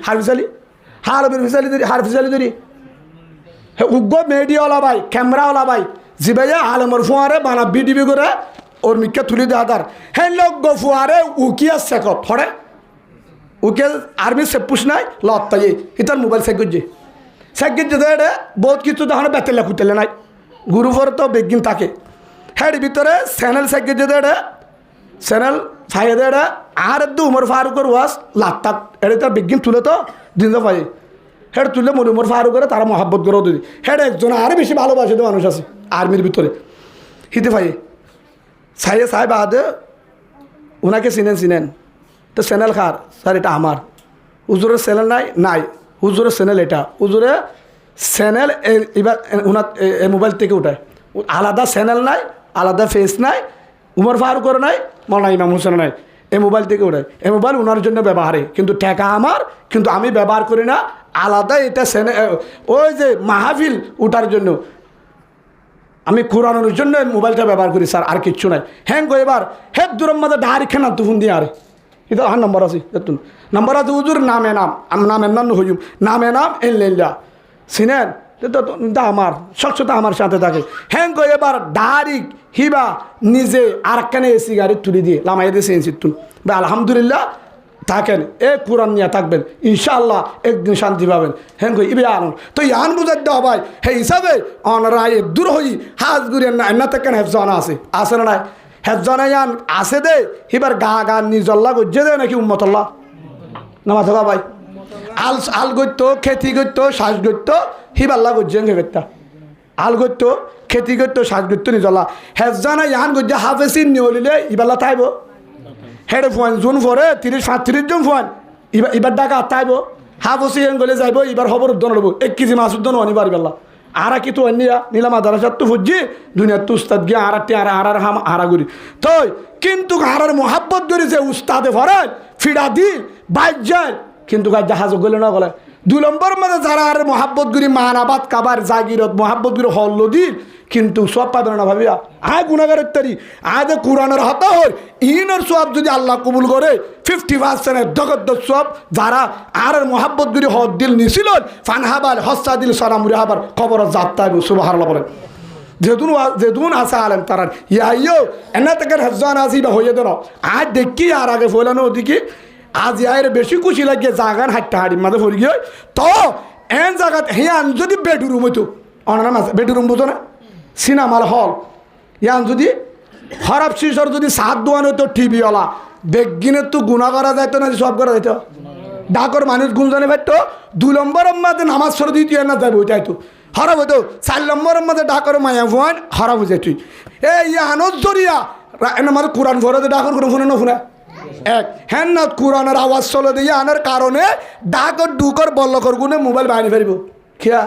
হালমের ফিসালি ধরি হার ফিসালি ধরি উগ্র মেডিয়াওয়ালা ভাই ক্যামেরাওয়ালা ভাই জি ভাইয়া আলমের ফুয়ারে বানা বিডিবি করে ওর মিক্কা তুলি দেওয়া তার হ্যাঁ লোক গো ফুয়ারে উকিয়া সেকত হরে উকে আর্মি সে পুষ নাই লত্তাই হিতার মোবাইল চেক করছে সাইকেল যেতে এটা বহুত কিছু তখন বেতেলে খুঁতেলে নাই গুরুফর তো বেগিন থাকে হ্যাঁ ভিতরে চ্যানেল সাইকেল যেতে এটা চ্যানেল ফাইদে এটা আর একটু উমর ফারুকের ওয়াজ লাত্তাক এটা তার বিজ্ঞান তুলে তো দিন তো পাই হেড তুললে মনে উমর ফারুক করে তারা মহাব্বত করেও দিদি হেড একজন আরও বেশি ভালোবাসে তো মানুষ আছে আর্মির ভিতরে হিতে পাই সাইয়ে সাহেব আদে ওনাকে চিনেন তো চ্যানেল খার স্যার এটা আমার হুজুরের চ্যানেল নাই হুজুরের চ্যানেল এটা হুজুরে চ্যানেল এবার ওনার মোবাইল থেকে উঠায় আলাদা চ্যানেল নাই আলাদা ফেস নাই উমর ফারুকের নাই মৌলানা ইমাম হোসেন নাই এই মোবাইল থেকে ওঠায় এই মোবাইল ওনার জন্য ব্যবহারে কিন্তু টাকা আমার কিন্তু আমি ব্যবহার করি না আলাদা এটা ওই যে মাহফিল উঠার জন্য আমি কোরআনের জন্য মোবাইলটা ব্যবহার করি স্যার আর কিচ্ছু নাই হ্যাঁ গো এবার হেব দূরের মধ্যে ডাহারি খেনা তুফুন দিয়ে আরে এটা আর নম্বর আছে নম্বর আছে হুজুর নামে নাম হইম নামে নাম এল্লা চিনেন এটা আমার স্বচ্ছতা আমার সাথে থাকে হ্যাঁ গো এবার ডাহারি হিবা নিজে আর একখানে এসি গাড়ি তুলে দিয়ে লামাই দিয়েছে এনসিতুন বা আলহামদুলিল্লাহ থাকেন এ কোরআন নিয়ে থাকবেন ইনশাআল্লাহ একদিন শান্তি পাবেন হ্যাঁ গো ইবে আন তো ইয়ান বুঝার দেওয়া ভাই হে হিসাবে অনারা দূর হই হাজ গুড়ি না থাকেন হেফজানা আছে না নাই হেফজানা ইয়ান আছে দে এবার গা নিজল্লা গজ্জে দেয় নাকি উম্মতল্লাহ না মাথা ভাই আল গত্য খেতি গত্য শ্বাস গত্য হিবাল্লা গজ্জে গেতা আল গত্য খেতি গত্য শ্বাস গত্য নিজল্লা হেফজানা ইয়ান গজ্জে হাফেসিন নিয়লিলে ইবাল্লা থাইব হেডে ফোন জোন ফরে 30-35 জন ফোন এবার ডাকা আত্মাইব হাফসি গলে যাইব এবার খবর উদ্দন লব 1 কেজি মাছ উদ্দন আনি পারবে আল্লাহ আর কি তো অন্যা নীলা মাদ্রাসাত তো ফুজি দুনিয়ার তো উস্তাদ গিয়ে আর হাম আরা করি তো কিন্তু আরার মোহাব্বত করি যে উস্তাদে ফরান ফিডা দি বাইক যায় কিন্তু জাহাজ গলে না গলে 2 নম্বর মানে যারা আর মোহাব্বত করি মানাবাদ কাবার জাগিরত মোহাব্বত করি হল্লদির কিন্তু সব পাবে না ভাবিয়া আয় গুণাগারের তারি আয় যে কোরআনের হতহর ইনের সব যদি আল্লাহ কবুল করে 50% জগদ্দ সব যারা আর মোহাব্বত করি হদ দিল নিছিল ফানহাবাল হস্তা দিল সালামুরি হাবার খবর যাত্রা সুবহানাল্লাহ বলেন যেদুন আসা আলেন তারা ইয়াইও এনা থেকে হেজান আসিবা হয়ে দেন আজ দেখি আর আগে ফলানো ওদিকে আজ ইয়ার বেশি খুশি লাগে জাগান হাঁটতে হাঁড়ি মাঝে ফরি গিয়ে তো এন জায়গাত হিয়ান যদি বেডরুম হইতো অনার মাঝে বেডরুম বুঝো না সিনেমার হল ইয়ান যদি খারাপ শিশর যদি সাত দোয়ান হইতো টিভিওয়ালা বেগিনের তো গুণা করা যাইতো না সব করা যাইতো ডাকর মানুষ গুঞ্জনে পাইতো 2 নম্বরের মধ্যে নামাজ সর দিতে না যাবে ওইটাই তো খারাপ হইতো 4 নম্বরের মধ্যে ডাকর মায়া ফোন খারাপ হয়ে যাইতুই ইয়ানোর জরিয়া আমার কোরআন ফরাতে ডাকর কোনো ফোনে না ফোনে এক হ্যাঁ না কোরআনের আওয়াজ চলে দিয়ে আনার কারণে ডাকর ডুকর বল্লকর গুনে মোবাইল বাইরে ফেরিব খেয়া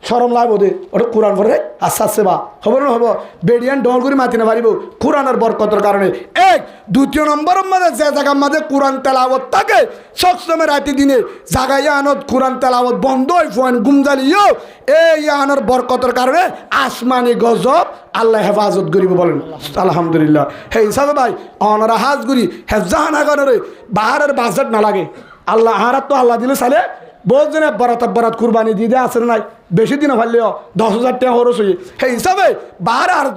সরম লাগবো দে ওটা কোরআন পড়ে আস্তে আস্তে বা হব না হব বেডিয়ান ডল করে মাতি না পারিব কোরআনের বরকতের কারণে এক 2 নম্বরের মধ্যে যে জায়গার মধ্যে কোরআন তেলাওয়াত থাকে সবসময় রাতে দিনে জায়গায় আনত কোরআন তেলাওয়াত বন্ধ হয় ফোন গুমজালিও এই আনার বরকতের কারণে আসমানি গজব আল্লাহ হেফাজত করিব বলেন আলহামদুলিল্লাহ হে হিসাবে ভাই অনারা হাজ করি হেফজাহানা করে বাহারের বাজেট না লাগে আল্লাহ আহারাত তো আল্লাহ দিলে চালে বহুত জনে বরাত কুরবানি দিয়ে দেয় আসে নাই বেশি দিনে ভাললেও 10,000 টাকা খরচ হয়ে সেই হিসাবে বাহার আর